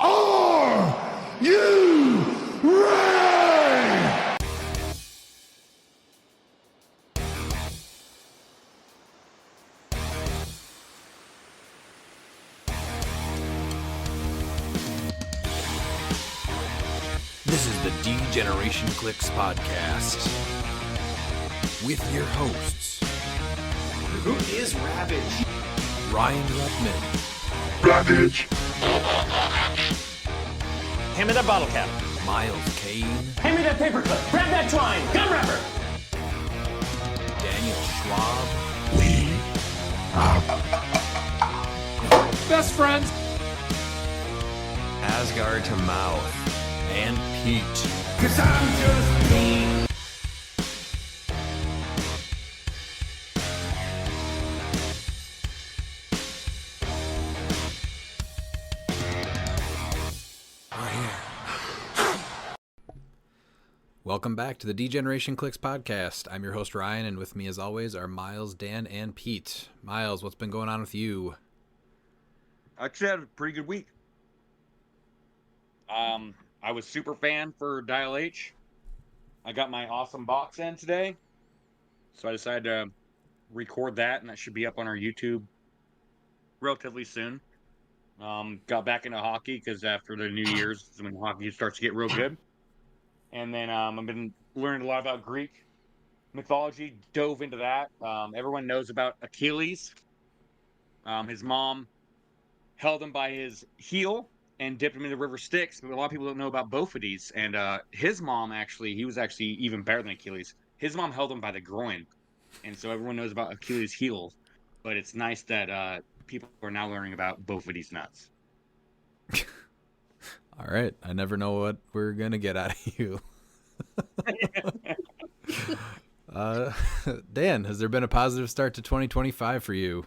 Are you ready? This is the D-Generation Clix podcast with your hosts, Who is Ravage? Ryan Ruttman, Ravage. Hand me that bottle cap. Miles Kane, Hand me that paperclip. Grab that twine. Gum wrapper. Daniel Schwab, We Best friends. Asgard to Mouth, and Pete. Cause I'm just me. Welcome back to the D-Generation Clix podcast. I'm your host Ryan, and with me as always are Miles, Dan, and Pete. Miles, what's been going on with you? Actually had a pretty good week. I was super fan for Dial H. I got my awesome box in today, so I decided to record that, and that should be up on our YouTube relatively soon. Got back into hockey because after the New Year's is when hockey starts to get real good. And then I've been learning a lot about Greek mythology, dove into that. Everyone knows about Achilles. His mom held him by his heel and dipped him in the river Styx, but a lot of people don't know about Bophades. And his mom he was actually even better than Achilles. His mom held him by the groin, and so everyone knows about Achilles' heel. But it's nice that people are now learning about Bophades' nuts. All right, I never know what we're gonna get out of you. Dan, has there been a positive start to 2025 for you?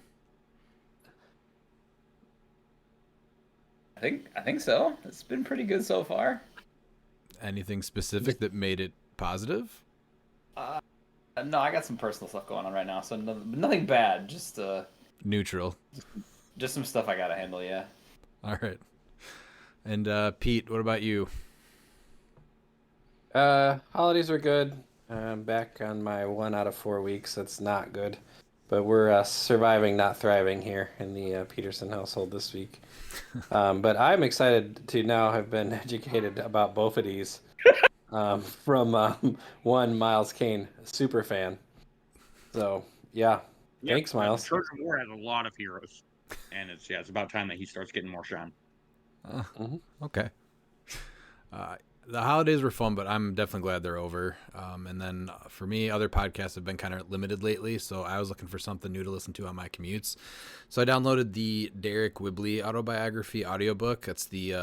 I think so. It's been pretty good so far. Anything specific that made it positive? No, I got some personal stuff going on right now, so nothing bad. Just Neutral. just some stuff I gotta handle. Yeah. All right. And Pete, what about you? Holidays were good. I'm back on my 1 out of 4 weeks. That's not good. But we're surviving, not thriving here in the Peterson household this week. But I'm excited to now have been educated about Bophades from one Miles Kane, super fan. So, yeah. Thanks, Miles. Trojan War has a lot of heroes, and it's about time that he starts getting more shine. Okay. The holidays were fun, but I'm definitely glad they're over. And then for me, other podcasts have been kind of limited lately, so I was looking for something new to listen to on my commutes. So I downloaded the Derek Whibley autobiography audiobook. That's the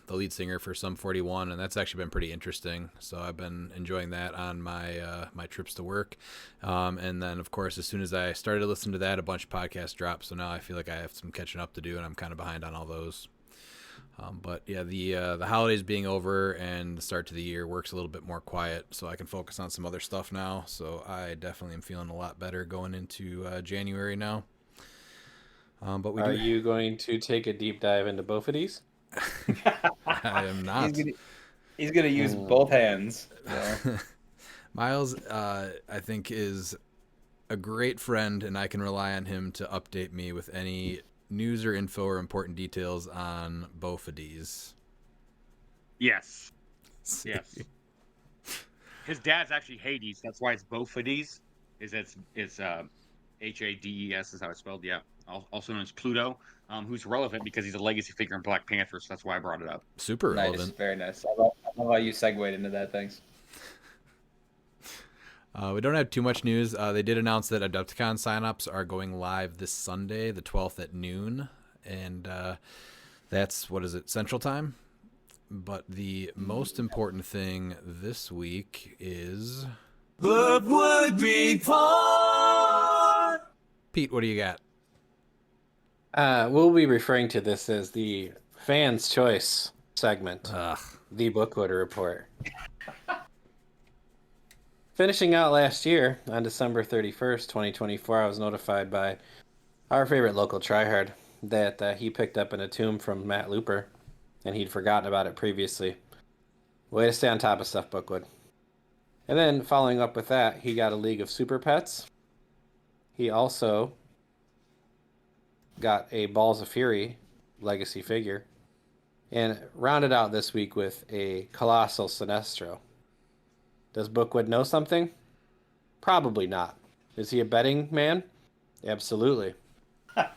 lead singer for Sum 41, and that's actually been pretty interesting. So I've been enjoying that on my my trips to work. And then, of course, as soon as I started listening to that, a bunch of podcasts dropped. So now I feel like I have some catching up to do, and I'm kind of behind on all those. But yeah, the holidays being over and the start to the year, work's a little bit more quiet, so I can focus on some other stuff now. So I definitely am feeling a lot better going into January now. But Are you going to take a deep dive into Bophades? I am not. He's gonna use both hands. So. Miles, I think, is a great friend, and I can rely on him to update me with any news or info or important details on Bophades. Yes. Yes. His dad's actually Hades. That's why it's Bophades. It's Hades is how it's spelled. Yeah. Also known as Pluto, who's relevant because he's a legacy figure in Black Panther. So that's why I brought it up. Super Nice, relevant. very nice. I love how you segued into that. Thanks. We don't have too much news. They did announce that Adepticon signups are going live this Sunday, the 12th at noon. And that's, Central Time? But the most important thing this week is... What would be fun? Pete, what do you got? We'll be referring to this as the Fans' Choice segment, Ugh. the Book Order Report. Finishing out last year, on December 31st, 2024, I was notified by our favorite local tryhard that he picked up in a tomb from Matt Looper and he'd forgotten about it previously. Way to stay on top of stuff, Bookwood. And then following up with that, he got a League of Super Pets. He also got a Balls of Fury legacy figure. And rounded out this week with a Colossal Sinestro. Does Bookwood know something? Probably not. Is he a betting man? Absolutely.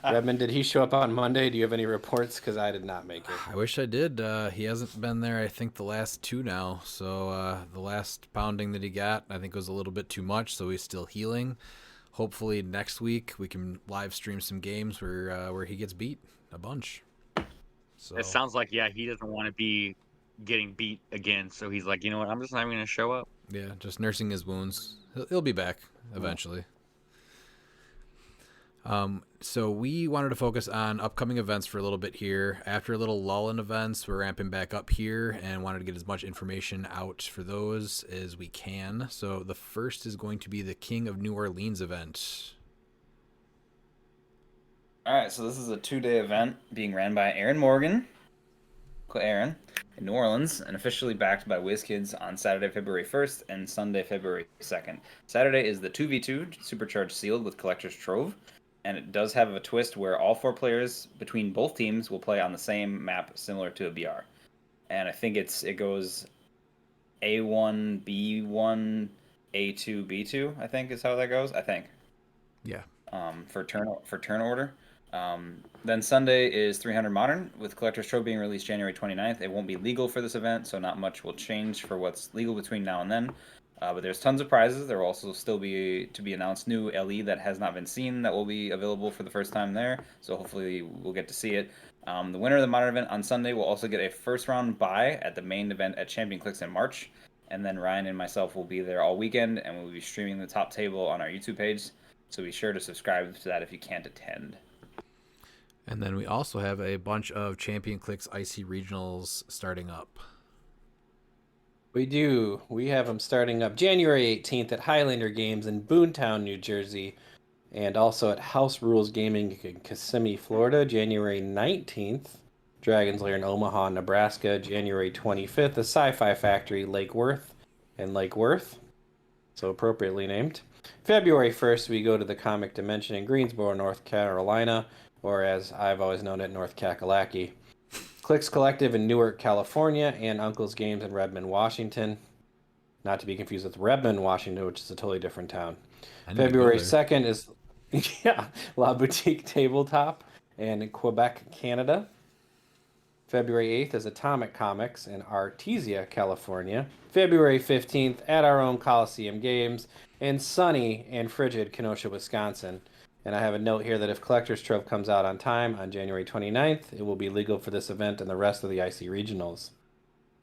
Redmond, did he show up on Monday? Do you have any reports? Because I did not make it. I wish I did. He hasn't been there, I think, the last 2 now. So the last pounding that he got, I think, was a little bit too much, so he's still healing. Hopefully next week we can live stream some games where he gets beat a bunch. So It sounds like, yeah, he doesn't want to be getting beat again. So he's like, you know what? I'm just not even going to show up. yeah, just nursing his wounds. He'll be back eventually. So we wanted to focus on upcoming events for a little bit here. After a little lull in events, we're ramping back up here and wanted to get as much information out for those as we can. So the first is going to be the King of New Orleans event. All right, so this is a 2-day event being ran by Aaron Morgan, Uncle Aaron, in New Orleans, and officially backed by WizKids on Saturday, February 1st and Sunday, February 2nd. Saturday is the 2v2 Supercharged Sealed with Collector's Trove, and it does have a twist where all 4 players between both teams will play on the same map, similar to a BR. And I think it goes A1, B1, A2, B2, I think is how that goes, I think. Yeah. For turn order. Then Sunday is 300 Modern, with Collector's Trove being released January 29th. It won't be legal for this event, so not much will change for what's legal between now and then. But there's tons of prizes. There will also still be to be announced new LE that has not been seen that will be available for the first time there. So hopefully we'll get to see it. The winner of the Modern event on Sunday will also get a first round bye at the main event at Champion CliX in March. And then Ryan and myself will be there all weekend, and we'll be streaming the top table on our YouTube page. So be sure to subscribe to that if you can't attend. And then we also have a bunch of Champion CliX IC regionals starting up. We do. We have them starting up January 18th at Highlander Games in Boontown, New Jersey, and also at House Rules Gaming in Kissimmee, Florida, January 19th. Dragon's Lair in Omaha, Nebraska, January 25th. The Sci-Fi Factory, Lake Worth, so appropriately named. February 1st, we go to the Comic Dimension in Greensboro, North Carolina, or as I've always known it, North Kakalaki. CliX Collective in Newark, California, and Uncle's Games in Redmond, Washington. Not to be confused with Redmond, Washington, which is a totally different town. February 2nd is La Boutique Tabletop in Quebec, Canada. February 8th is Atomic Comics in Artesia, California. February 15th at our own Coliseum Games in sunny and frigid Kenosha, Wisconsin. And I have a note here that if Collector's Trove comes out on time on January 29th, it will be legal for this event and the rest of the IC regionals.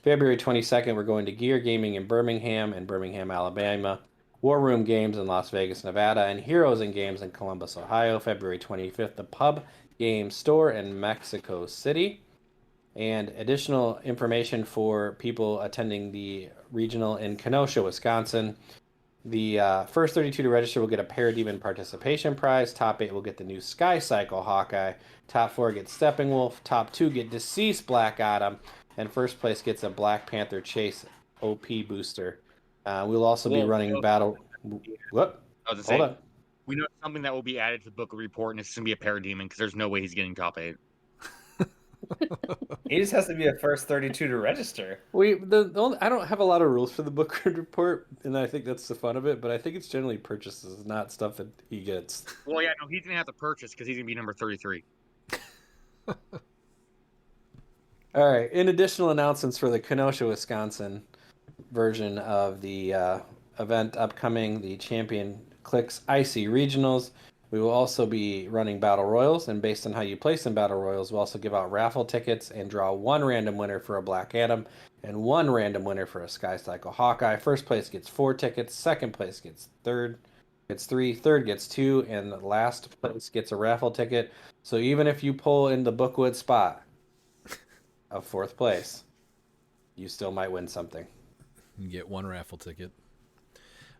February 22nd, we're going to Gear Gaming in Birmingham, Alabama, War Room Games in Las Vegas, Nevada, and Heroes and Games in Columbus, Ohio. February 25th, the Pub Game Store in Mexico City. And additional information for people attending the regional in Kenosha, Wisconsin. The first 32 to register will get a Parademon participation prize. Top 8 will get the new Sky Cycle Hawkeye. Top 4 get Stepping Wolf. Top 2 get Deceased Black Adam. And first place gets a Black Panther Chase OP booster. We'll also be running battle. What? I was saying, we know something that will be added to the book report, and it's going to be a Parademon because there's no way he's getting top 8. He just has to be a first 32 to register. I don't have a lot of rules for the book report, and I think that's the fun of it. But I think it's generally purchases, not stuff that he gets. Well, yeah, no, he's gonna have to purchase because he's gonna be number 33. All right. In additional announcements for the Kenosha, Wisconsin version of the event upcoming, the Champion CliX IC Regionals. We will also be running Battle Royals, and based on how you place in Battle Royals, we'll also give out raffle tickets and draw one random winner for a Black Adam and one random winner for a Sky Cycle Hawkeye. First place gets 4 tickets, second place gets 3, third gets 2, and the last place gets a raffle ticket. So even if you pull in the Bookwood spot of 4th place, you still might win something. You get one raffle ticket.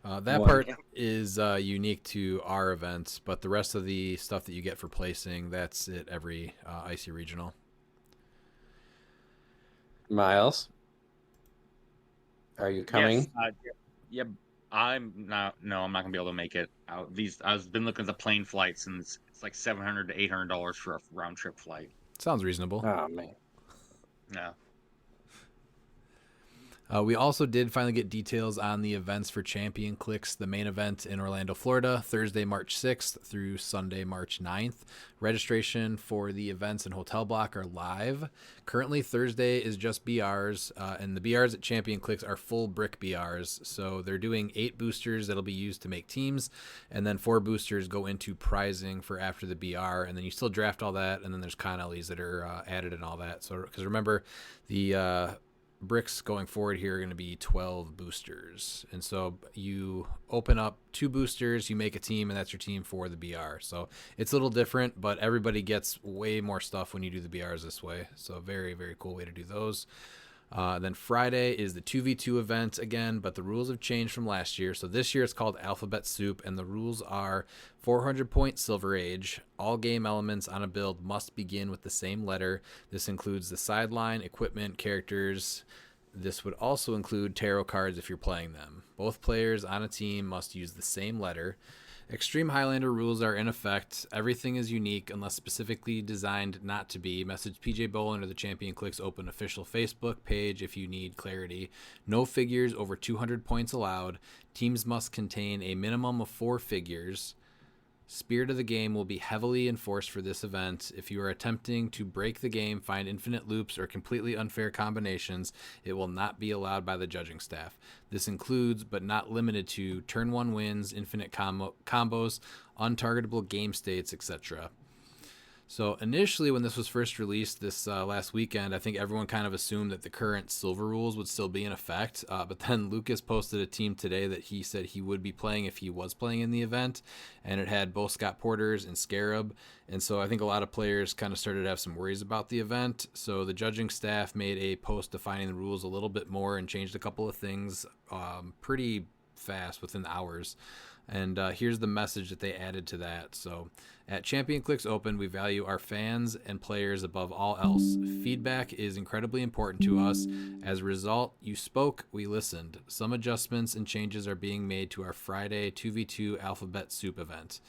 That part is unique to our events, but the rest of the stuff that you get for placing, that's at every IC regional. Miles, are you coming? Yes. Yeah. I'm not. No, I'm not gonna be able to make it out. I've been looking at the plane flights, and it's like $700 to $800 for a round trip flight. Sounds reasonable. Oh man. No. We also did finally get details on the events for Champion Clix, the main event in Orlando, Florida, Thursday, March 6th through Sunday, March 9th. Registration for the events and hotel block are live. Currently, Thursday is just BRs, and the BRs at Champion Clix are full brick BRs. So they're doing 8 boosters that'll be used to make teams, and then 4 boosters go into prizing for after the BR, and then you still draft all that, and then there's Connellies that are added and all that. So, because remember, the bricks going forward here are going to be 12 boosters, and so you open up 2 boosters, you make a team, and that's your team for the BR. So it's a little different, but everybody gets way more stuff when you do the BRs this way. So very, very cool way to do those. Then Friday is the 2v2 event again, but the rules have changed from last year. So this year it's called Alphabet Soup, and the rules are 400-point Silver Age. All game elements on a build must begin with the same letter. This includes the sideline, equipment, characters. This would also include tarot cards if you're playing them. Both players on a team must use the same letter. Extreme Highlander rules are in effect. Everything is unique unless specifically designed not to be. Message PJ Bolin or the Champion Clix Open official Facebook page if you need clarity. No figures over 200 points allowed. Teams must contain a minimum of 4 figures. Spirit of the game will be heavily enforced for this event. If you are attempting to break the game, find infinite loops, or completely unfair combinations, it will not be allowed by the judging staff. This includes, but not limited to, turn 1 wins, infinite combos, untargetable game states, etc. So initially, when this was first released this last weekend, I think everyone kind of assumed that the current silver rules would still be in effect. But then Lucas posted a team today that he said he would be playing if he was playing in the event. And it had both Scott Porters and Scarab. And so I think a lot of players kind of started to have some worries about the event. So the judging staff made a post defining the rules a little bit more and changed a couple of things pretty fast within hours. And here's the message that they added to that. So at Champion Clix Open, we value our fans and players above all else. Feedback is incredibly important to us. As a result, you spoke, we listened. Some adjustments and changes are being made to our Friday 2v2 Alphabet Soup event.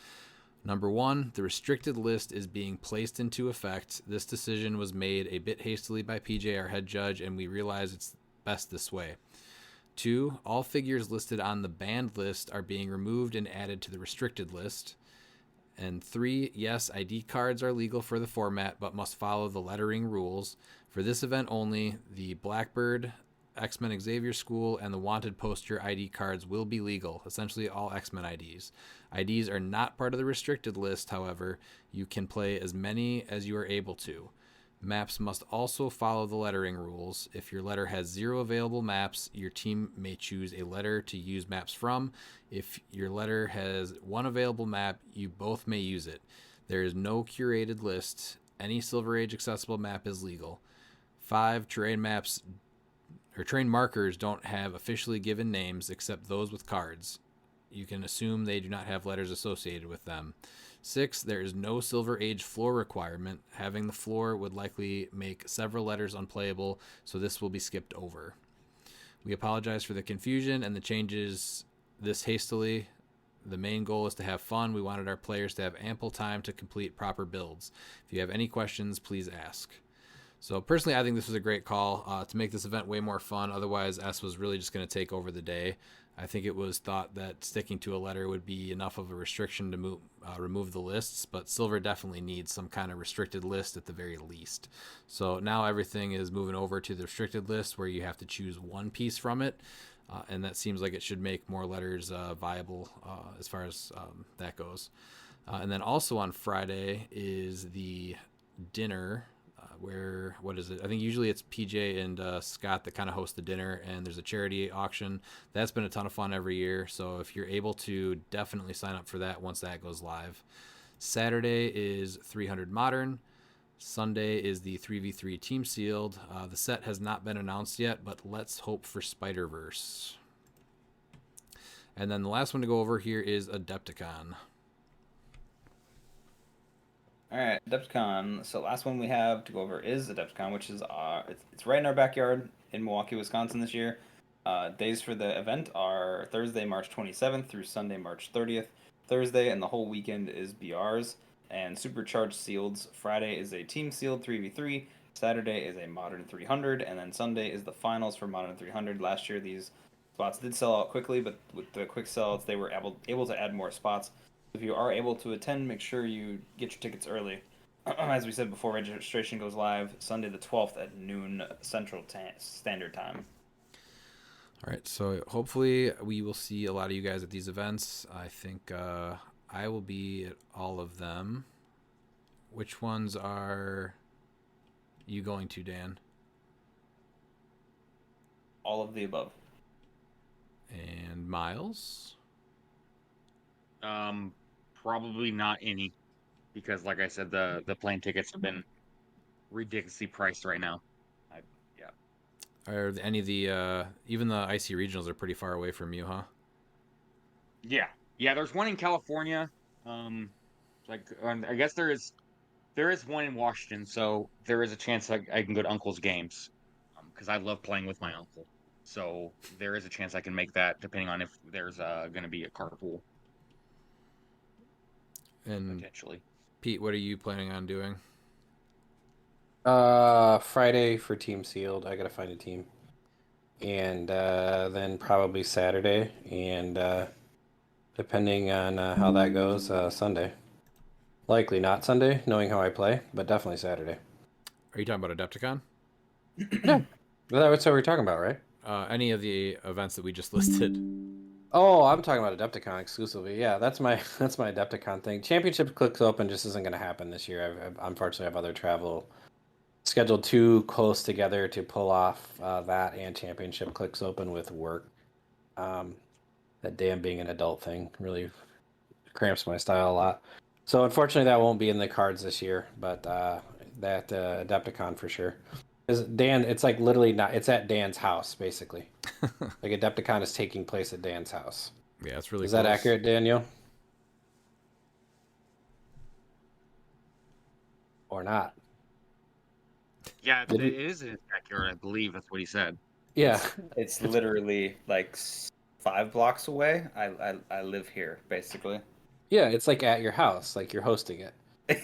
Number 1, the restricted list is being placed into effect. This decision was made a bit hastily by PJ, our head judge, and we realize it's best this way. 2, all figures listed on the banned list are being removed and added to the restricted list. And 3, yes, ID cards are legal for the format, but must follow the lettering rules. For this event only, the Blackbird, X-Men Xavier School, and the Wanted poster ID cards will be legal, essentially all X-Men IDs. IDs are not part of the restricted list, however. You can play as many as you are able to. Maps must also follow the lettering rules. If your letter has 0 available maps, your team may choose a letter to use maps from. If your letter has 1 available map, you both may use it. There is no curated list. Any Silver Age accessible map is legal. 5, terrain maps or terrain markers don't have officially given names except those with cards. You can assume they do not have letters associated with them. 6, there is no Silver Age floor requirement. Having the floor would likely make several letters unplayable, so this will be skipped over. We apologize for the confusion and the changes this hastily. The main goal is to have fun. We wanted our players to have ample time to complete proper builds. If you have any questions, please ask. So personally, I think this was a great call to make this event way more fun. Otherwise, S was really just going to take over the day. I think it was thought that sticking to a letter would be enough of a restriction to remove the lists, but Silver definitely needs some kind of restricted list at the very least. So now everything is moving over to the restricted list where you have to choose 1 piece from it, and that seems like it should make more letters viable as far as that goes. And then also on Friday is the dinner. What is it? I think usually it's PJ and Scott that kind of host the dinner, and there's a charity auction. That's been a ton of fun every year, so if you're able to, definitely sign up for that once that goes live. Saturday is 300 Modern. Sunday is the 3v3 Team Sealed. The set has not been announced yet, but let's hope for Spider-Verse. And then the last one to go over here is Adepticon. All right, Adepticon. So last one we have to go over is Adepticon, which is it's right in our backyard in Milwaukee, Wisconsin this year. Days for the event are Thursday, March 27th through Sunday, March 30th. Thursday and the whole weekend is BRs and supercharged sealeds. Friday is a team sealed 3v3. Saturday is a modern 300, and then Sunday is the finals for modern 300. Last year these spots did sell out quickly, but with the quick sellouts they were able to add more spots. If you are able to attend, make sure you get your tickets early. As we said before, registration goes live Sunday the 12th at noon Central Standard Time. All right, so hopefully we will see a lot of you guys at these events. I think I will be at all of them. Which ones are you going to, Dan? All of the above. And Miles? Probably not any, because like I said, the plane tickets have been ridiculously priced right now. Are any of the even the IC regionals are pretty far away from you, huh? Yeah. There's one in California. I guess there is one in Washington, so there is a chance I can go to Uncle's games, because I love playing with my uncle. So there is a chance I can make that, depending on if there's going to be a carpool And potentially. Pete, what are you planning on doing? Friday for team sealed. I gotta find a team, and then probably Saturday, and depending on how that goes, Sunday. Likely not Sunday, knowing how I play, but definitely Saturday. Are you talking about Adepticon? Yeah, that's what we're talking about, right? Any of the events that we just listed? Oh, I'm talking about Adepticon exclusively. Yeah, that's my Adepticon thing. Championship Clicks Open just isn't going to happen this year. I unfortunately have other travel scheduled too close together to pull off that and Championship Clicks Open with work. That damn being an adult thing really cramps my style a lot. So unfortunately, that won't be in the cards this year. But that Adepticon for sure. Because Dan, it's like literally not. It's at Dan's house basically. Like Adepticon is taking place at Dan's house. Yeah, it's really Is close. that accurate, Daniel? Or not? Yeah, it is in his backyard, I believe that's what he said. Yeah. It's literally like 5 blocks away. I live here basically. Yeah, it's like at your house, like you're hosting it.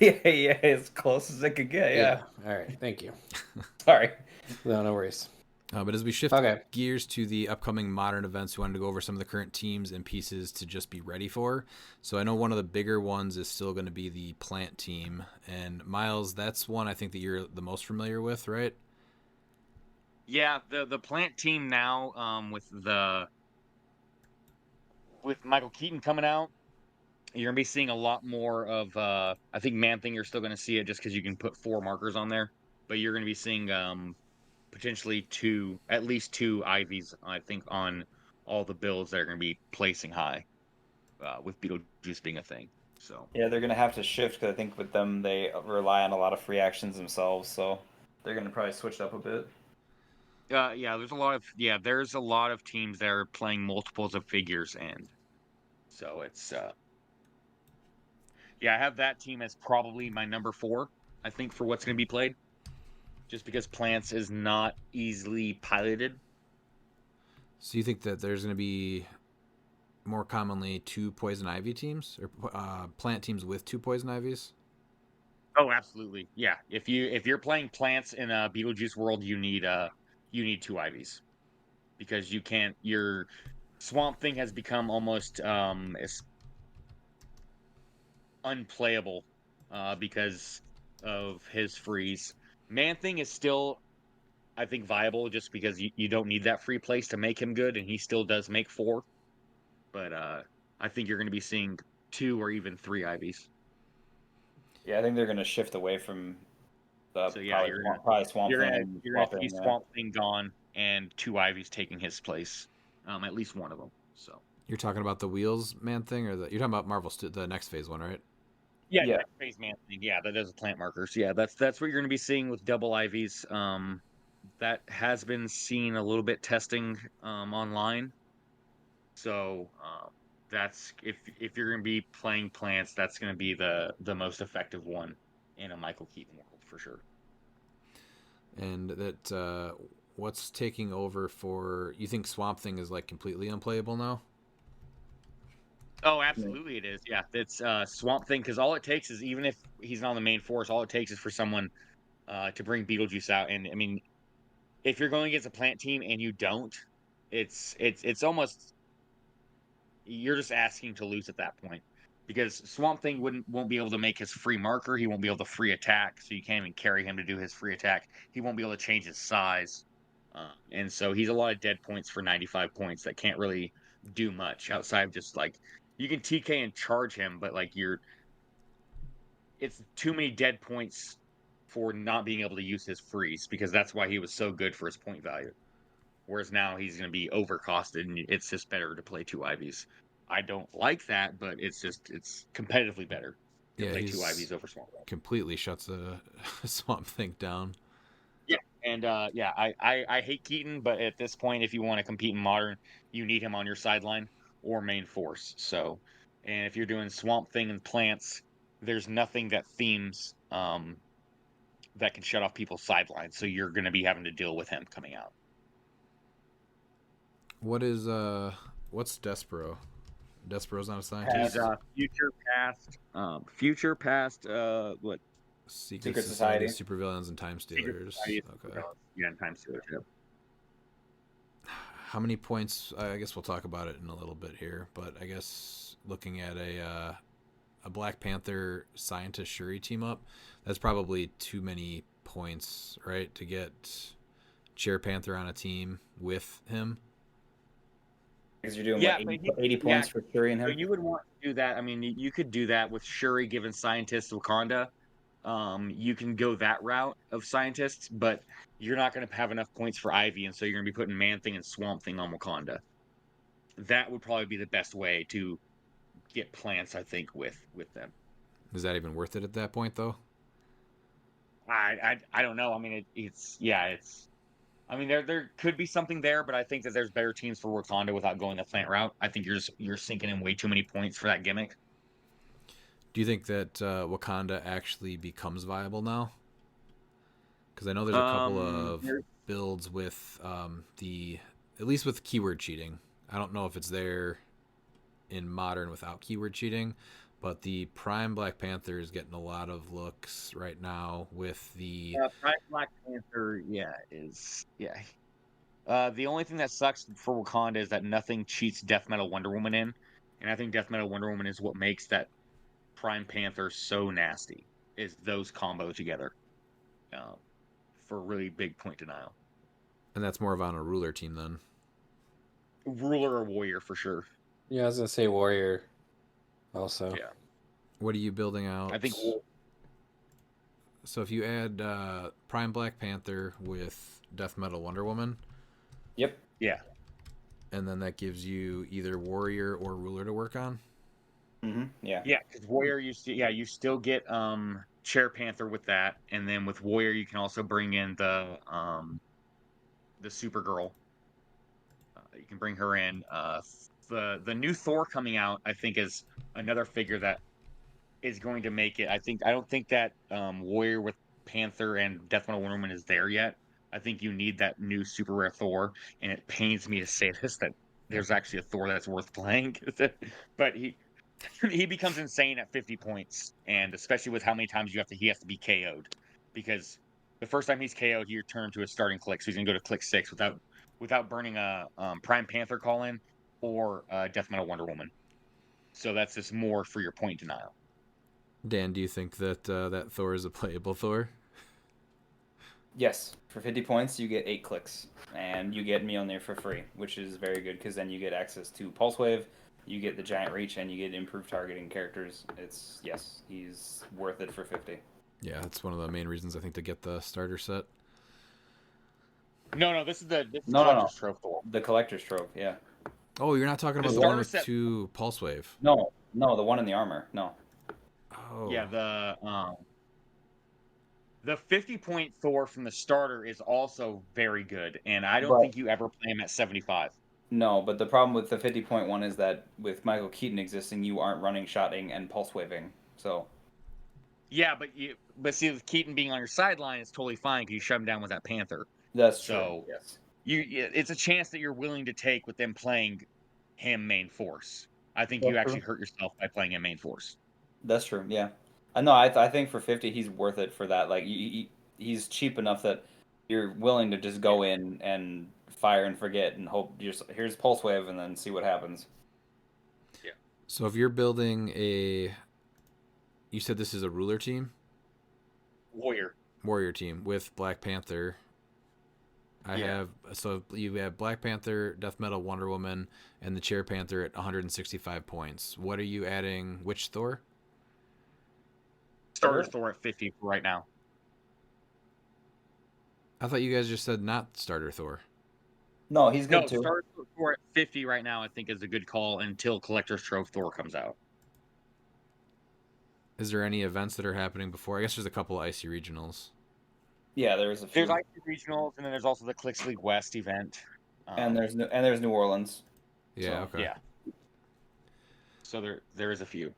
yeah, as close as it could get. Yeah. All right. Thank you. Sorry. No worries. But as we shift Okay. gears to the upcoming modern events, we wanted to go over some of the current teams and pieces to just be ready for. So I know one of the bigger ones is still going to be the plant team. And Miles, that's one I think that you're the most familiar with, right? Yeah, the plant team now, with Michael Keaton coming out, you're gonna be seeing a lot more of I think Man Thing, you're still gonna see it just because you can put 4 markers on there, but you're gonna be seeing potentially at least two Ivies, I think, on all the builds that are gonna be placing high, with Beetlejuice being a thing. So Yeah, they're gonna have to shift because I think with them they rely on a lot of free actions themselves, so they're gonna probably switch it up a bit. there's a lot of teams that are playing multiples of figures, and so it's I have that team as probably my number 4, I think, for what's going to be played, just because Plants is not easily piloted. So you think that there's going to be more commonly 2 poison ivy teams or plant teams with 2 poison ivies? Oh, absolutely. Yeah. If you're playing Plants in a Beetlejuice world, you need 2 Ivies, because your Swamp Thing has become almost unplayable because of his freeze. Man Thing is still, I think, viable, just because you don't need that free place to make him good, and he still does make 4. But I think you're going to be seeing 2 or even 3 Ivies. Yeah, I think they're gonna shift away from the So yeah, probably Swamp you're Thing gonna and you're gonna swap it see in there. Swamp Thing gone and 2 Ivies taking his place, at least one of them. So You're talking about the Wheels Man thing, or you're talking about the next phase one, right? yeah, Yeah. next phase Man Thing. Yeah, that does plant markers. Yeah, that's what you're gonna be seeing with double Ivies. That has been seen a little bit testing online. So that's if you're gonna be playing plants, that's gonna be the most effective one. in a Michael Keaton world for sure. And that what's taking over for? You think Swamp Thing is like completely unplayable now? Oh, absolutely it is. Yeah, it's Swamp Thing because all it takes is even if he's not on the main force, all it takes is for someone to bring Beetlejuice out. And I mean, if you're going against a plant team and you don't, it's almost you're just asking to lose at that point because Swamp Thing won't be able to make his free marker. He won't be able to free attack, so you can't even carry him to do his free attack. He won't be able to change his size, and so he's a lot of dead points for 95 points that can't really do much outside of just like you can TK and charge him, but like it's too many dead points for not being able to use his freeze because that's why he was so good for his point value. Whereas now he's going to be overcosted, and it's just better to play two Ivies. I don't like that, but it's competitively better to Yeah, play two he's Ivies over Swamp Thing. completely shuts the Swamp Thing down. Yeah, and yeah, I hate Keaton, but at this point, if you want to compete in Modern, you need him on your sideline or main force. So, and if you're doing Swamp Thing and plants, there's nothing that themes that can shut off people's sidelines. So you're going to be having to deal with him coming out. What's Despero? Despero's not a scientist. He's future past. What? Secret Secret Society, Society. Supervillains, and Time Stealers. Okay. Yeah, and Time Stealers. Yeah. How many points? I guess we'll talk about it in a little bit here, but I guess looking at a Black Panther scientist Shuri team up, that's probably too many points, right? To get Chair Panther on a team with him. Because you're doing Yeah, what, but 80 points for Shuri and So him. you would want to do that. I mean, you could do that with Shuri given scientists Wakanda. You can go that route of scientists, but you're not going to have enough points for Ivy, and so you're going to be putting Man Thing and Swamp Thing on Wakanda. That would probably be the best way to get plants, I think, with them. Is that even worth it at that point, though? I don't know. I mean, it's. I mean, there could be something there, but I think that there's better teams for Wakanda without going the plant route. I think you're sinking in way too many points for that gimmick. Do you think that Wakanda actually becomes viable now? Because I know there's a couple of builds with at least with keyword cheating. I don't know if it's there in Modern without keyword cheating, but the Prime Black Panther is getting a lot of looks right now with the Prime Black Panther, the only thing that sucks for Wakanda is that nothing cheats Death Metal Wonder Woman in, and I think Death Metal Wonder Woman is what makes that Prime Panther so nasty. Is those combos together for really big point denial. And that's more of on a ruler team then. Ruler or warrior for sure. Yeah, I was gonna say warrior. Also, Yeah. What are you building out? I think. So if you add Prime Black Panther with Death Metal Wonder Woman. Yep. Yeah. And then that gives you either warrior or ruler to work on. Mm-hmm. Yeah. Yeah, because warrior, you still get Chair Panther with that, and then with warrior, you can also bring in the Supergirl. You can bring her in. The new Thor coming out, I think, is another figure that is going to make it. I don't think that warrior with Panther and Death Metal Wonder Woman is there yet. I think you need that new super rare Thor, and it pains me to say this that there's actually a Thor that's worth playing, but he becomes insane at 50 points, and especially with how many times he has to be KO'd, because the first time he's KO'd, he returned to his starting click, so he's gonna go to click 6 without burning a Prime Panther call in or Death Metal Wonder Woman. So that's just more for your point denial. Dan, do you think that that Thor is a playable Thor? Yes. For 50 points, you get 8 clicks, and you get Mjolnir for free, which is very good because then you get access to Pulse Wave, you get the giant reach, and you get improved targeting characters. He's worth it for 50. Yeah, that's one of the main reasons I think to get the starter set. No, this is the Collector's Trove Thor. The Collector's Trove, yeah. Oh, you're not talking about the one with 2 Pulse Wave? No, the one in the armor. No. Oh. Yeah, the 50-point Thor from the starter is also very good, and I don't think you ever play him at 75. No, but the problem with the 50-point one is that with Michael Keaton existing, you aren't running shotting and pulse waving. So Yeah, but see, with Keaton being on your sideline, it's totally fine because you shut him down with that Panther. That's true. So Yes. it's a chance that you're willing to take with them playing him main force. I think you That's actually true. hurt yourself by playing him main force. That's true. Yeah. I know. I think for 50, he's worth it for that. Like he's cheap enough that you're willing to just go in and fire and forget and hope. Just here's pulse wave and then see what happens. Yeah. So if you're building you said this is a ruler team, warrior team with Black Panther. So you have Black Panther, Death Metal, Wonder Woman, and the Chair Panther at 165 points. What are you adding? Which Thor? Starter Thor at 50 right now. I thought you guys just said not starter Thor. No, he's good No, too. Starter Thor at 50 right now, I think, is a good call until Collector's Trove Thor comes out. Is there any events that are happening before? I guess there's a couple of icy regionals. Yeah, there's a few. There's IC regionals, and then there's also the cliX League West event. And there's New Orleans. Yeah. So, okay. Yeah. So there is a few.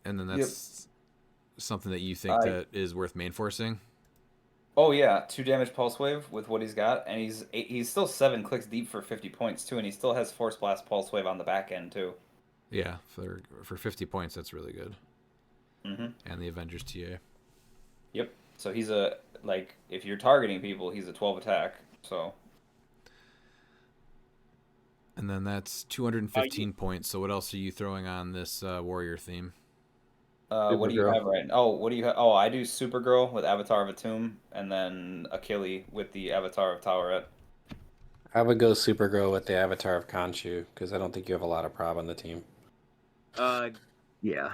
And then that's something that you think that is worth main forcing. Oh yeah, 2 damage pulse wave with what he's got, and he's still 7 clicks deep for 50 points too, and he still has force blast pulse wave on the back end too. Yeah, for 50 points, that's really good. Mm-hmm. And the Avengers TA. Yep. So he's if you're targeting people, he's a 12 attack. So. And then that's 215 points. So what else are you throwing on this warrior theme? What do you have right now? Oh, what do you have? Oh, I do Supergirl with Avatar of a Tomb, and then Achille with the Avatar of Toweret. I would go Supergirl with the Avatar of Khonshu because I don't think you have a lot of prob on the team. Yeah.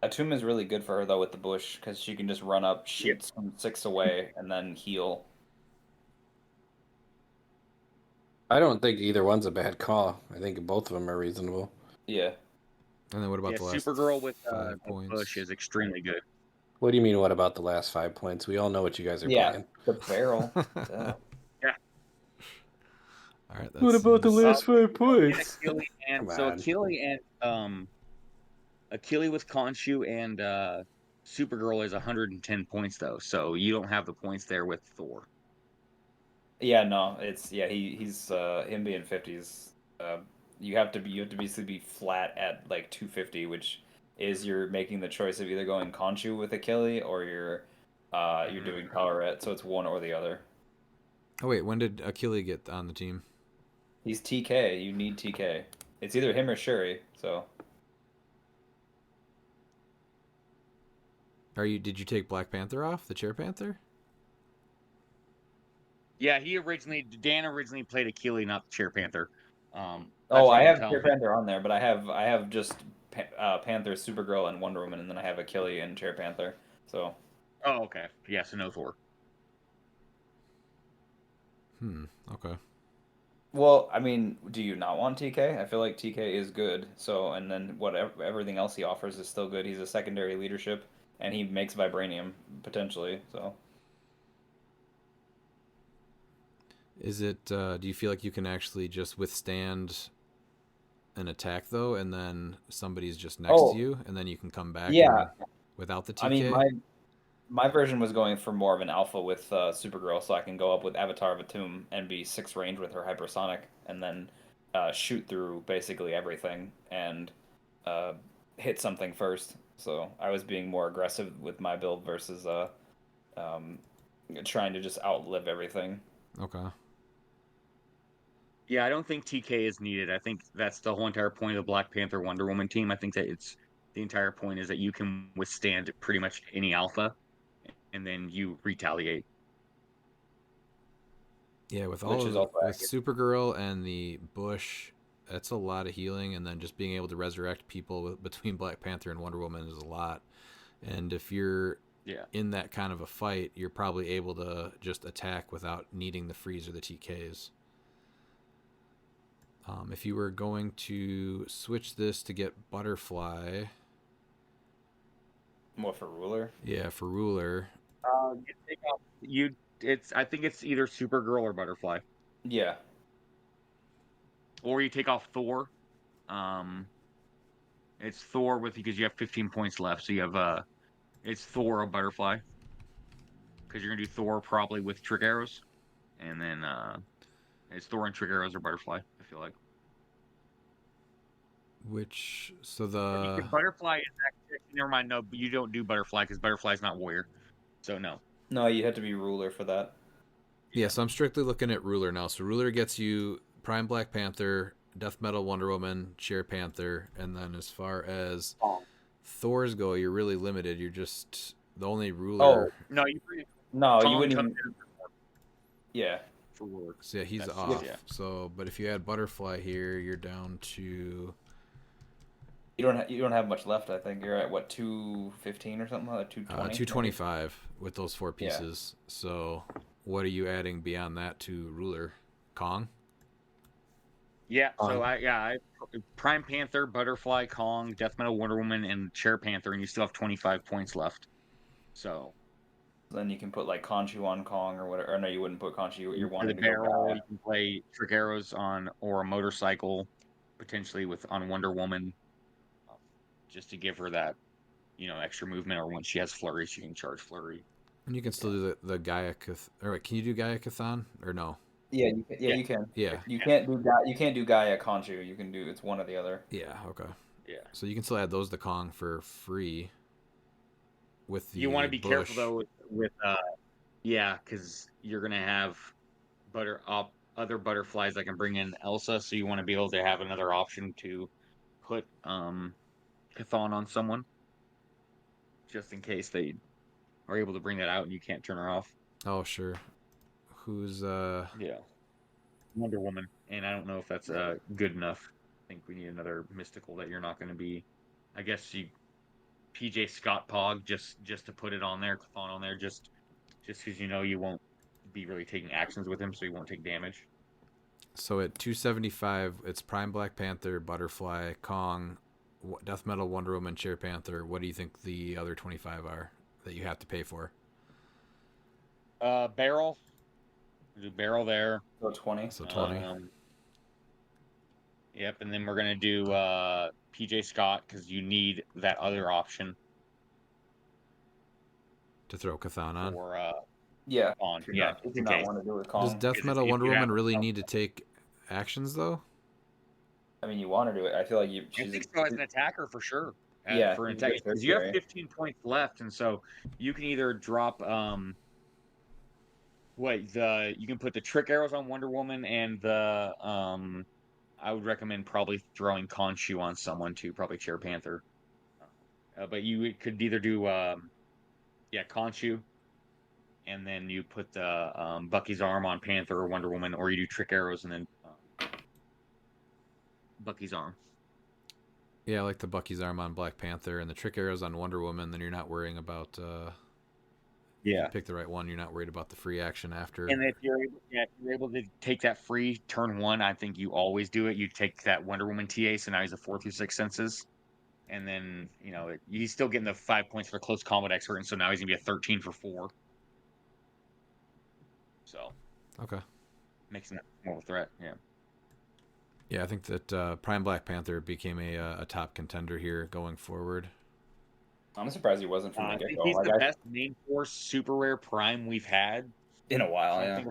Atum is really good for her though with the bush because she can just run up, shoot some 6 away, and then heal. I don't think either one's a bad call. I think both of them are reasonable. Yeah. And then what about the last Supergirl with 5 points? Bush is extremely good. What do you mean? What about the last 5 points? We all know what you guys are playing. The barrel. Yeah. All right. What about the last 5 points? Achille with Khonshu and Supergirl is 110 points though, so you don't have the points there with Thor. Yeah, no, he's him being 50s. You have to basically be flat at like 250, which is you're making the choice of either going Khonshu with Achille or you're doing Toweret, so it's one or the other. Oh wait, when did Achille get on the team? He's TK. You need TK. It's either him or Shuri. So. Did you take Black Panther off, the Chair Panther? Yeah, Dan originally played Achille, not the Chair Panther. I have Chair Panther on there, but I have just Panther, Supergirl, and Wonder Woman, and then I have Achille and Chair Panther. So. Oh, okay. Yeah, so no Thor. Okay. Well, I mean, do you not want TK? I feel like TK is good. So, and then everything else he offers is still good. He's a secondary leadership, and he makes vibranium potentially. So. Is it? Do you feel like you can actually just withstand an attack though, and then somebody's just next to you, and then you can come back? Yeah. Without the TK. I mean, my version was going for more of an alpha with Supergirl, so I can go up with Avatar of a Tomb and be 6 range with her hypersonic, and then shoot through basically everything and hit something first. So I was being more aggressive with my build versus trying to just outlive everything. Okay. Yeah, I don't think TK is needed. I think that's the whole entire point of the Black Panther Wonder Woman team. I think that the entire point is that you can withstand pretty much any alpha, and then you retaliate. Yeah, with Supergirl and the Bush, that's a lot of healing, and then just being able to resurrect people between Black Panther and Wonder Woman is a lot. And if you're in that kind of a fight, you're probably able to just attack without needing the freeze or the TKs. If you were going to switch this to get Butterfly... What, for Ruler? Yeah, for Ruler. I think it's either Supergirl or Butterfly. Yeah. Or you take off Thor, and It's Thor with because you have 15 points left, so you have it's Thor a butterfly because you're gonna do Thor probably with trick arrows, and then it's Thor and trick arrows or butterfly. I feel like. So The butterfly is actually never mind. No, but you don't do butterfly because butterfly's not warrior, so no. No, you have to be ruler for that. Yeah, so I'm strictly looking at ruler now. So ruler gets you Prime Black Panther, Death Metal Wonder Woman, Cher Panther, and then as far as Thor's go, you're really limited. You're just the only ruler. No, you You wouldn't even. Yeah. For ruler. So yeah, he's off. Yeah. So, but if you add butterfly here, you're down to. You don't have much left. I think you're at what 215 or something like 220. 225 with those 4 pieces. Yeah. So, what are you adding beyond that to ruler? Kong. Yeah. So I Prime Panther, Butterfly, Kong, Death Metal Wonder Woman, and Cher Panther, and you still have 25 points left. So. Then you can put like Khonshu on Kong or whatever. Or no, you wouldn't put Khonshu. You're wanting to barrel. go You can play trick arrows on or a motorcycle, potentially on Wonder Woman, just to give her that, extra movement. Or when she has flurry, she can charge flurry. And you can still do the Gaia. Or wait, can you do Gaia Kathon or no? Yeah, you can. Yeah. You can't do Gaia Khonshu. You can do it's one or the other. Yeah. Okay. Yeah. So you can still add those to Kong for free. With the you want to be careful though with because you're gonna have other butterflies that can bring in Elsa, so you want to be able to have another option to put Chthon on someone, just in case they are able to bring that out and you can't turn her off. Oh sure. Who's Yeah, Wonder Woman, and I don't know if that's good enough. I think we need another mystical that you're not going to be. I guess you PJ Scott Pog just to put it on there, Chthon on there, just because you won't be really taking actions with him, so you won't take damage. So at 275, it's Prime Black Panther, Butterfly, Kong, Death Metal Wonder Woman, Cher Panther. What do you think the other 25 are that you have to pay for? Barrel. Do barrel there. So 20. So 20. Yep, and then we're gonna do PJ Scott because you need that other option to throw Chthon on. Or on. Yeah, if you not want to do it, Kong. Does Death Metal Wonder Woman really need to take actions though? I mean, you want her to do it. I feel like you. I think so as an attacker for sure. For an attack, because you have 15 points left, and so you can either drop you can put the trick arrows on Wonder Woman and the I would recommend probably throwing Khonshu on someone too, probably Cher Panther. But you could either do Khonshu, and then you put the Bucky's arm on Panther or Wonder Woman, or you do trick arrows and then Bucky's arm. Yeah, I like the Bucky's arm on Black Panther and the trick arrows on Wonder Woman. Then you're not worrying about. If you pick the right one, you're not worried about the free action after. And if you're able to take that free turn one, I think you always do it. You take that Wonder Woman TA, so now he's a 4 through 6 senses. And then, he's still getting the 5 points for close combat expert, and so now he's going to be a 13 for 4. So. Okay. Makes him more of a threat, yeah. Yeah, I think that Prime Black Panther became a top contender here going forward. I'm surprised he wasn't from the get-go. He's the best main force super rare Prime we've had in a while. Yeah.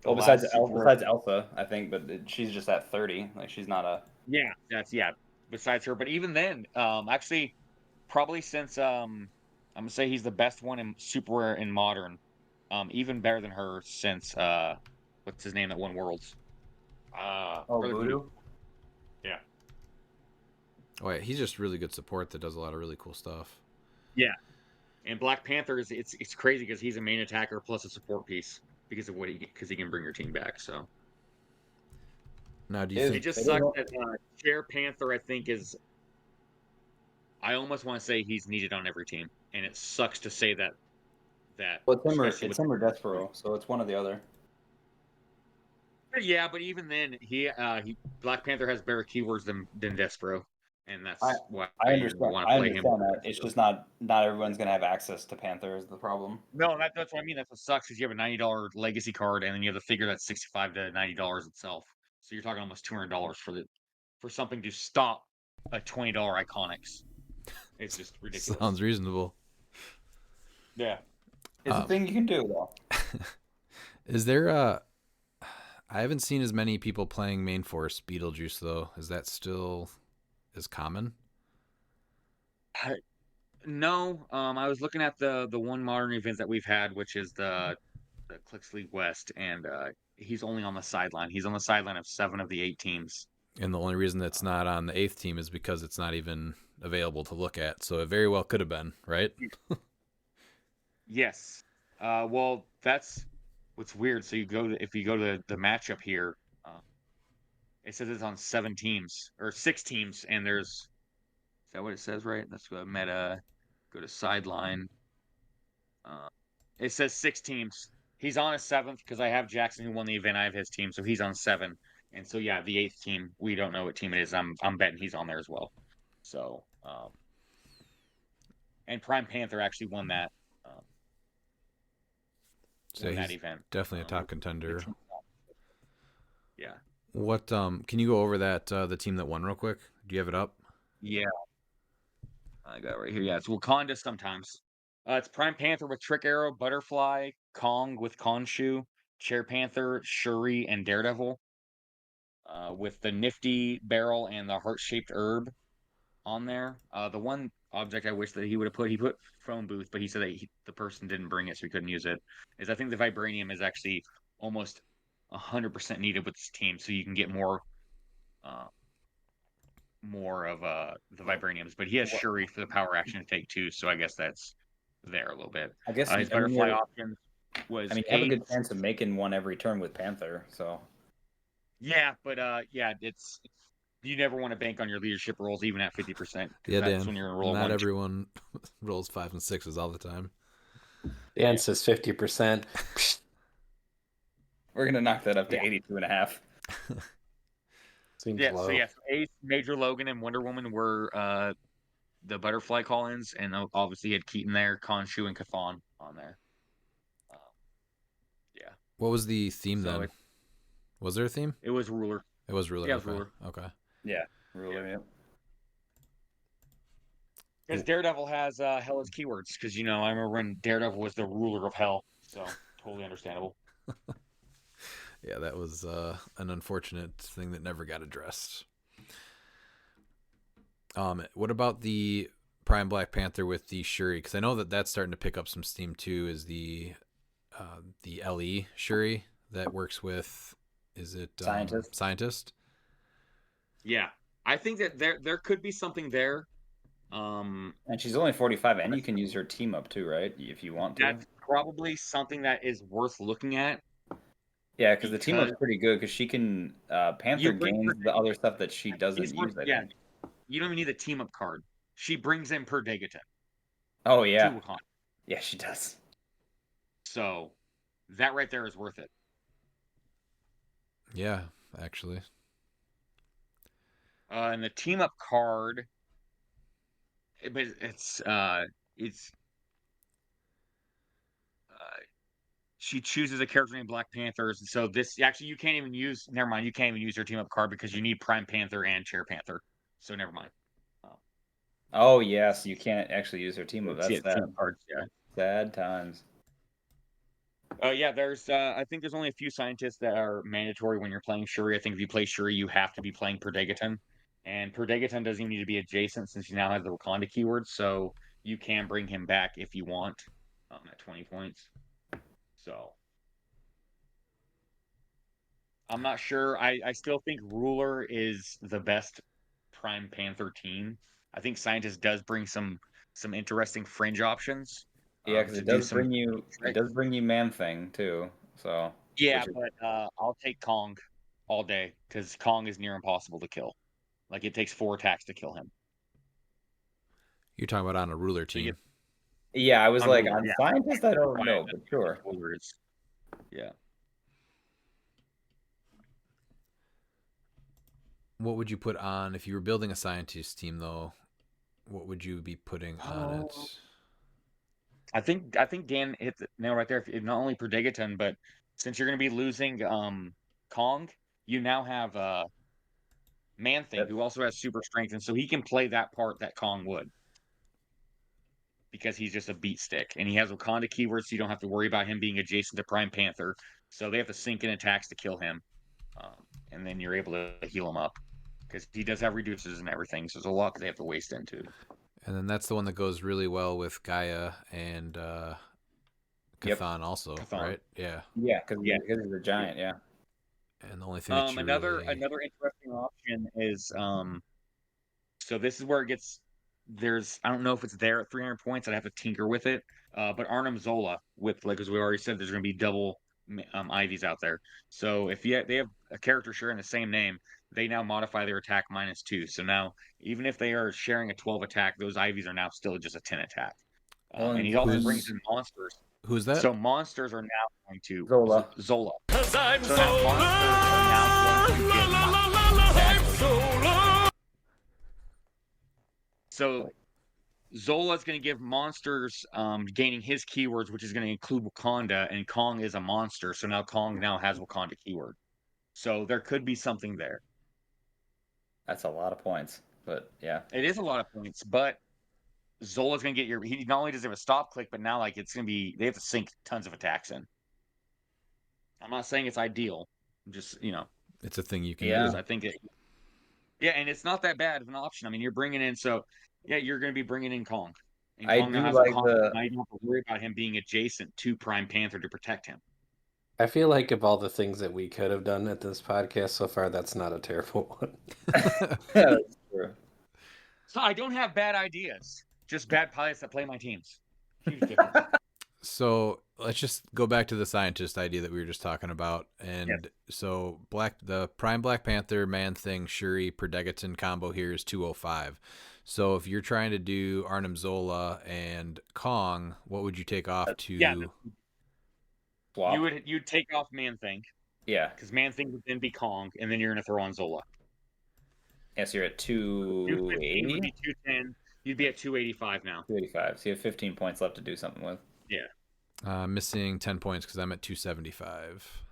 Well, besides Elsa, I think, but she's just at 30. Like she's not a. Yeah, besides her, but even then, actually, probably since I'm gonna say he's the best one in super rare in modern, even better than her since what's his name that won Worlds? Voodoo. Yeah. Oh yeah, he's just really good support that does a lot of really cool stuff. Yeah, and Black Panther is it's crazy because he's a main attacker plus a support piece because of he can bring your team back. So now, do you think it just sucks that Cher Panther I think is? I almost want to say he's needed on every team, and it sucks to say that. Well, it's him or Despero, so it's one or the other. Yeah, but even then, Black Panther has better keywords than Despero. And that's why I understand. I understand that. It's just not everyone's gonna have access to Panther is the problem. No, that's what I mean. That's what sucks is you have a $90 legacy card, and then you have the figure that's $65 to $90 itself. So you're talking almost $200 for something to stop a $20 Iconics. It's just ridiculous. Sounds reasonable. Yeah. It's a thing you can do, though. Is there a? I haven't seen as many people playing main force Beetlejuice though. Is that still as common? No, I was looking at the one modern event that we've had, which is the cliX League West, and he's only on the sideline. He's on the sideline of 7 of the 8 teams. And the only reason it's not on the 8th team is because it's not even available to look at. So it very well could have been, right? Yes. Well, that's what's weird. So if you go to the matchup here, it says it's on 7 teams or 6 teams, and is that what it says, right? Let's go meta, go to sideline. It says 6 teams. He's on a 7th because I have Jackson who won the event. I have his team, so he's on 7. And so yeah, the 8th team, we don't know what team it is. I'm betting he's on there as well. So and Prime Panther actually won that So he's event. definitely a top contender. Yeah. What can you go over that the team that won real quick? Do you have it up? Yeah. I got it right here. Yeah, it's Wakanda sometimes. It's Prime Panther with Trick Arrow, Butterfly, Kong with Khonshu, Chair Panther, Shuri, and Daredevil. With the nifty barrel and the heart-shaped herb on there. The one object I wish that he would have put, he put phone booth, but he said that the person didn't bring it, so he couldn't use it. Is I think the vibranium is actually almost 100% needed with this team, so you can get more of the vibraniums. But he has Shuri for the power action to take too, so I guess that's there a little bit. I guess his butterfly option was. you have a good chance of making one every turn with Panther. So Yeah, but yeah, it's you never want to bank on your leadership rolls even at 50%. Yeah, that's Dan. when you're in roll Not one. everyone rolls 5s and 6s all the time. Dan says 50%. we're gonna knock that up to 82.5. Seems Yeah, low. so yes, Ace, Major Logan, and Wonder Woman were the butterfly call-ins, and obviously you had Keaton there, Khonshu, and Kathan on there. Yeah. What was the theme So then? Was there a theme? It was Ruler. It was Ruler. Yeah, it was okay. Ruler. Okay. Yeah, Ruler. Yeah. Because Daredevil has Hell's keywords. Because I remember when Daredevil was the ruler of Hell, so totally understandable. Yeah, that was an unfortunate thing that never got addressed. What about the Prime Black Panther with the Shuri? Because I know that that's starting to pick up some steam too. Is the LE Shuri that works with? Is it Scientist? Yeah, I think that there could be something there. And she's only 45, and you can use her team up too, right? If you want to. That's probably something that is worth looking at. Yeah, because the team up's pretty good because she can Panther gains the other stuff that she doesn't use. I think. You don't even need the team up card. She brings in Per Degaton. Oh yeah, yeah, she does. So that right there is worth it. Yeah, actually. And the team up card, but it's she chooses a character named Black Panthers. So this actually you can't even use. Never mind, you can't even use her team up card because you need Prime Panther and Chair Panther. So never mind. Oh yes, you can't actually use her team up. That's sad. Team cards, yeah. Sad times. Yeah, there's I think there's only a few scientists that are mandatory when you're playing Shuri. I think if you play Shuri, you have to be playing Per Degaton. And Per Degaton doesn't even need to be adjacent since he now has the Wakanda keyword, so you can bring him back if you want at 20 points. So I'm not sure. I still think Ruler is the best Prime Panther team. I think Scientist does bring some interesting fringe options. Yeah, because it does bring you Man Thing too. So yeah, but I'll take Kong all day because Kong is near impossible to kill. Like it takes 4 attacks to kill him. You're talking about on a Ruler team. Yeah, I was on Scientist. I don't know, but sure. Yeah. What would you put on if you were building a Scientist team, though? What would you be putting on it? I think Dan hit the nail right there. Not only Per Degaton, but since you're going to be losing Kong, you now have Man-Thing, who also has super strength, and so he can play that part that Kong would. Because he's just a beat stick. And he has Wakanda keywords, so you don't have to worry about him being adjacent to Prime Panther. So they have to sink in attacks to kill him. And then you're able to heal him up. Because he does have reduces and everything, so there's a lot that they have to waste into. And then that's the one that goes really well with Gaia and Cathan also, Cathan. right? Yeah. Yeah, because he's a giant. Yeah. And the only thing that you Another really... interesting option is so this is where it gets I don't know if it's there at 300 points. I'd have to tinker with it. But Arnim Zola with as we already said, there's going to be double Ivies out there. So if they have a character sharing the same name, they now modify their attack -2. So now even if they are sharing a 12 attack, those Ivies are now still just a 10 attack. And he also brings in monsters. Who's that? So monsters are now going to Zola. Zola. Cause I'm So now monsters are now going to get So Zola's going to give monsters gaining his keywords, which is going to include Wakanda, and Kong is a monster, so now Kong now has Wakanda keyword. So there could be something there. That's a lot of points, but yeah. It is a lot of points, but Zola's going to get he not only does he have a stop click, but now it's going to be, they have to sink tons of attacks in. I'm not saying it's ideal. I'm just, It's a thing you can Yeah. do. I think and it's not that bad of an option. I mean, you're bringing in, you're going to be bringing in Kong. And I Kong now do has like Kong, the- now you don't have to worry about him being adjacent to Prime Panther to protect him. I feel like of all the things that we could have done at this podcast so far, that's not a terrible one. Yeah, that's true. So I don't have bad ideas, just bad pilots that play my teams. Huge difference. So let's just go back to the scientist idea that we were just talking about. And so the Prime Black Panther, Man-Thing, Shuri, Perdegaton combo here is 205. So if you're trying to do Arnim Zola and Kong, what would you take off to... Swap. You'd take off Man-Thing, Yeah. because Man-Thing would then be Kong, and then you're going to throw on Zola. Yes, you're at 215 would 280. be 210. You'd be at 285 now. 285. So you have 15 points left to do something with. Yeah. Missing 10 points because I'm at 275.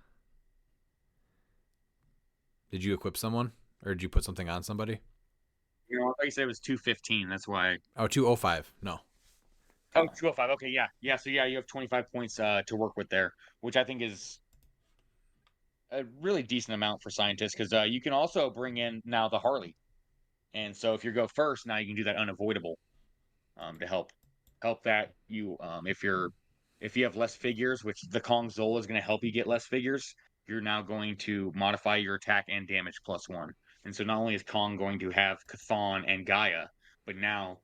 Did you equip someone? Or did you put something on somebody? I thought you said it was 215. That's why. Oh, 205. No. Oh, 205. Okay, yeah. Yeah, so you have 25 points to work with there, which I think is a really decent amount for scientists, because you can also bring in now the Harley. And so if you go first, now you can do that unavoidable to help that you if you have less figures, which the Kong Zola is going to help you get less figures, you're now going to modify your attack and damage +1. And so not only is Kong going to have Cathan and Gaia, but now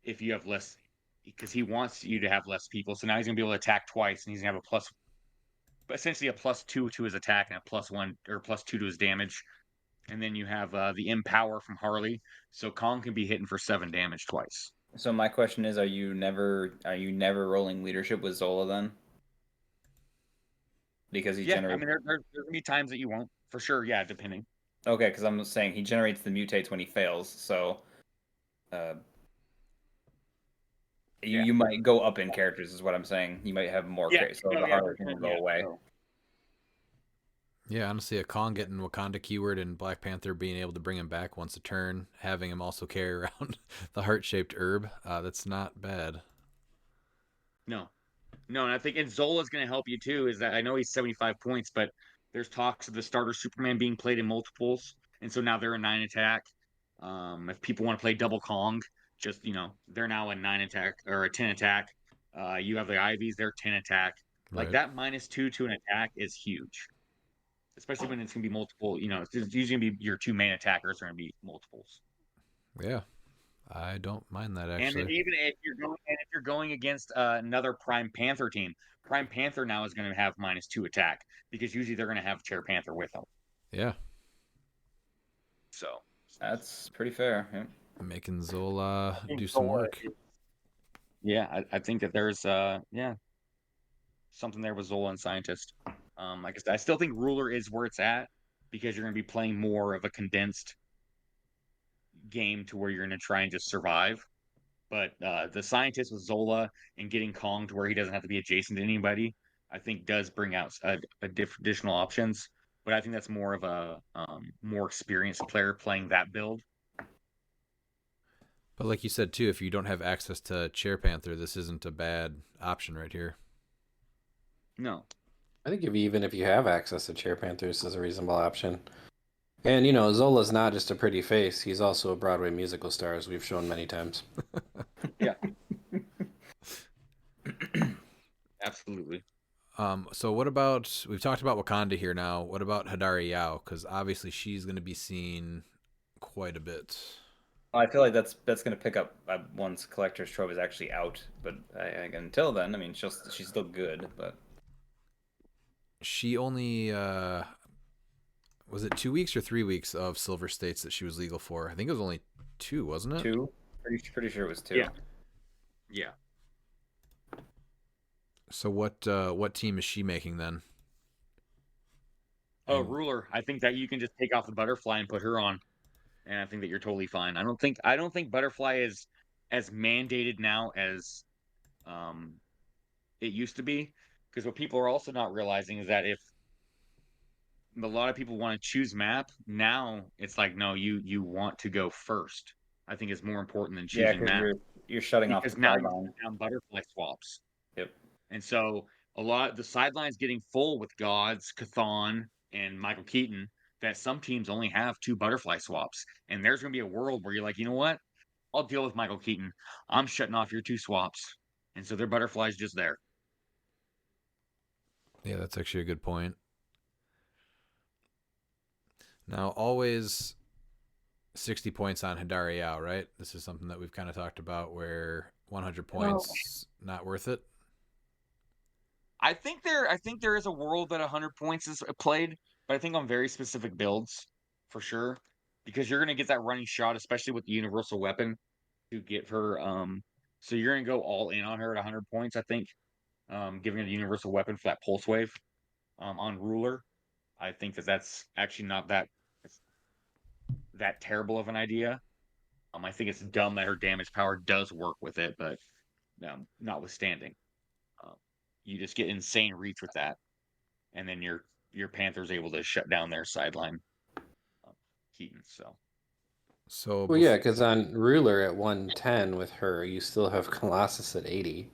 if you have less, because he wants you to have less people, so now he's going to be able to attack twice, and he's going to have essentially a +2 to his attack and a +1 or +2 to his damage. And then you have the Empower from Harley, so Kong can be hitting for 7 damage twice. So my question is, are you never rolling leadership with Zola then? Because he generates. I mean, there's gonna be times that you won't, for sure. Yeah, depending. Okay, because I'm saying he generates the mutates when he fails, so you might go up in characters, is what I'm saying. You might have more characters, so the Harley can go away. So. Yeah, honestly, a Kong getting Wakanda keyword and Black Panther being able to bring him back once a turn, having him also carry around the heart-shaped herb, that's not bad. No, and I think Zola's going to help you too. Is that I know he's 75 points, but there's talks of the starter Superman being played in multiples, and so now they're a 9 attack. If people want to play double Kong, just they're now a 9 attack or a 10 attack. You have the Ivies, they're 10 attack. Like that -2 to an attack is huge. Especially when it's going to be multiple, it's usually going to be your 2 main attackers are going to be multiples. Yeah, I don't mind that, actually. And then even if you're going against another Prime Panther team, Prime Panther now is going to have -2 attack, because usually they're going to have Chair Panther with them. Yeah. So. That's pretty fair. Yeah. Making Zola do some work. Yeah, I think that there's, something there with Zola and Scientist. Like I said, I still think Ruler is where it's at, because you're going to be playing more of a condensed game to where you're going to try and just survive. But the Scientist with Zola and getting Kong to where he doesn't have to be adjacent to anybody, I think does bring out additional options. but I think that's more of a more experienced player playing that build. But like you said too, if you don't have access to Chair Panther, this isn't a bad option right here. No, I think even if you have access to Chair Panthers, is a reasonable option. And Zola's not just a pretty face; he's also a Broadway musical star, as we've shown many times. yeah, absolutely. So what about, we've talked about Wakanda here now. What about Hadari Yao? Because obviously she's going to be seen quite a bit. I feel like that's going to pick up once Collector's Trove is actually out. But until then, I mean, she's still good. But She only was it 2 weeks or 3 weeks of Silver States that she was legal for? I think it was only 2, wasn't it? 2, pretty sure it was 2. Yeah. Yeah. So what team is she making then? Oh, Ruler. I think that you can just take off the Butterfly and put her on, and I think that you're totally fine. I don't think Butterfly is as mandated now as it used to be, because what people are also not realizing is that if a lot of people want to choose map, now it's like, no, you want to go first. I think it's more important than choosing because map, you're shutting off because the now you're sideline. down Butterfly swaps. Yep. And so a lot the sideline's getting full with Gods, Chthon, and Michael Keaton, that some teams only have 2 Butterfly swaps. And there's going to be a world where you're like, you know what? I'll deal with Michael Keaton. I'm shutting off your 2 swaps. And so their Butterfly's just there. Yeah, that's actually a good point. Now, always 60 points on Hadari Yao, right? This is something that we've kind of talked about where 100 points not worth it. I think there is a world that 100 points is played, but I think on very specific builds for sure, because you're going to get that running shot, especially with the universal weapon to get her. So you're going to go all in on her at 100 points. I think, giving her the universal weapon for that pulse wave, on Ruler. I think that that's actually not that terrible of an idea. I think it's dumb that her damage power does work with it, but notwithstanding, um, you just get insane reach with that, and then your Panthers able to shut down their sideline, Keaton. So Well, yeah, because on Ruler at 110 with her, you still have Colossus at 80.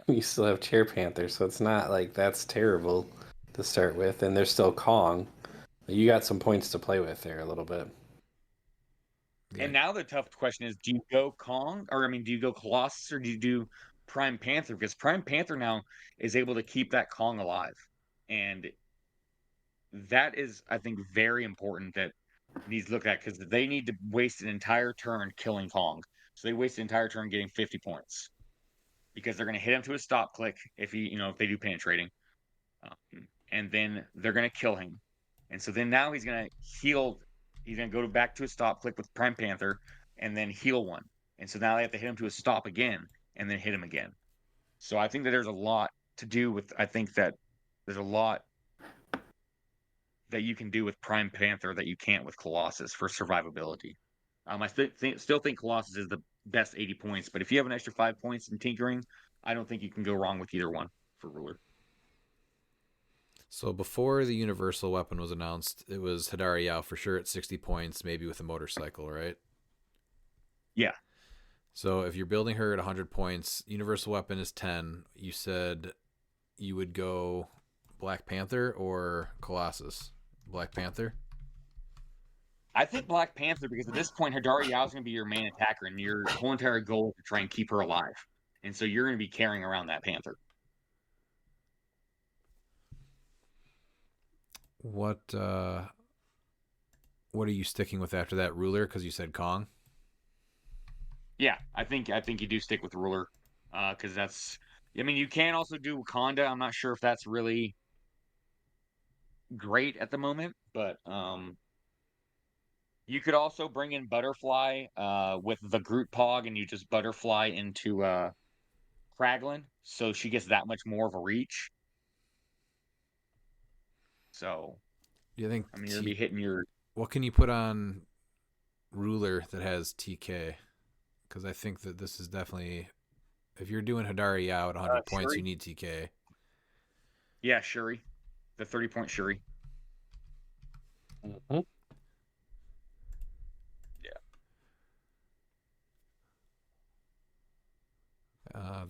You still have Chair Panther, so it's not like that's terrible to start with, and there's still Kong. You got some points to play with there a little bit. yeah, And now the tough question is: do you go Kong, or I mean, do you go Colossus, or do you do Prime Panther? Because Prime Panther now is able to keep that Kong alive, and that is, I think, very important that needs to look at, because they need to waste an entire turn killing Kong. So they waste an entire turn getting 50 points, because they're going to hit him to a stop click if if they do penetrating, and then they're going to kill him. And so then now he's going to heal. He's going to go back to a stop click with Prime Panther and then heal one. And so now they have to hit him to a stop again and then hit him again. So I think that there's a lot to do with. I think that there's a lot that you can do with Prime Panther that you can't with Colossus for survivability. I still think Colossus is the best 80 points, but if you have an extra 5 points in tinkering, I don't think you can go wrong with either one for Ruler. So before the universal weapon was announced, it was Hadari Yao for sure at 60 points, maybe with a motorcycle, right? Yeah. So if you're building her at 100 points, universal weapon is 10. You said you would go Black Panther or Colossus? Black Panther? I think Black Panther, because at this point, Hadari Yao is going to be your main attacker, and your whole entire goal is to try and keep her alive. And so you're going to be carrying around that Panther. What are you sticking with after that, Ruler? Because you said Kong. Yeah, I think you do stick with Ruler, because that's. I mean, you can also do Wakanda. I'm not sure if that's really great at the moment, but you could also bring in Butterfly with the Groot Pog, and you just Butterfly into Kraglin, so she gets that much more of a reach. So, Do you think? I mean, you're gonna be hitting your. What can you put on Ruler that has TK? Because I think that this is definitely, if you're doing Hadari Yao at 100 points, Shuri? you need TK. Yeah, Shuri, the 30-point Shuri. Mm-hmm.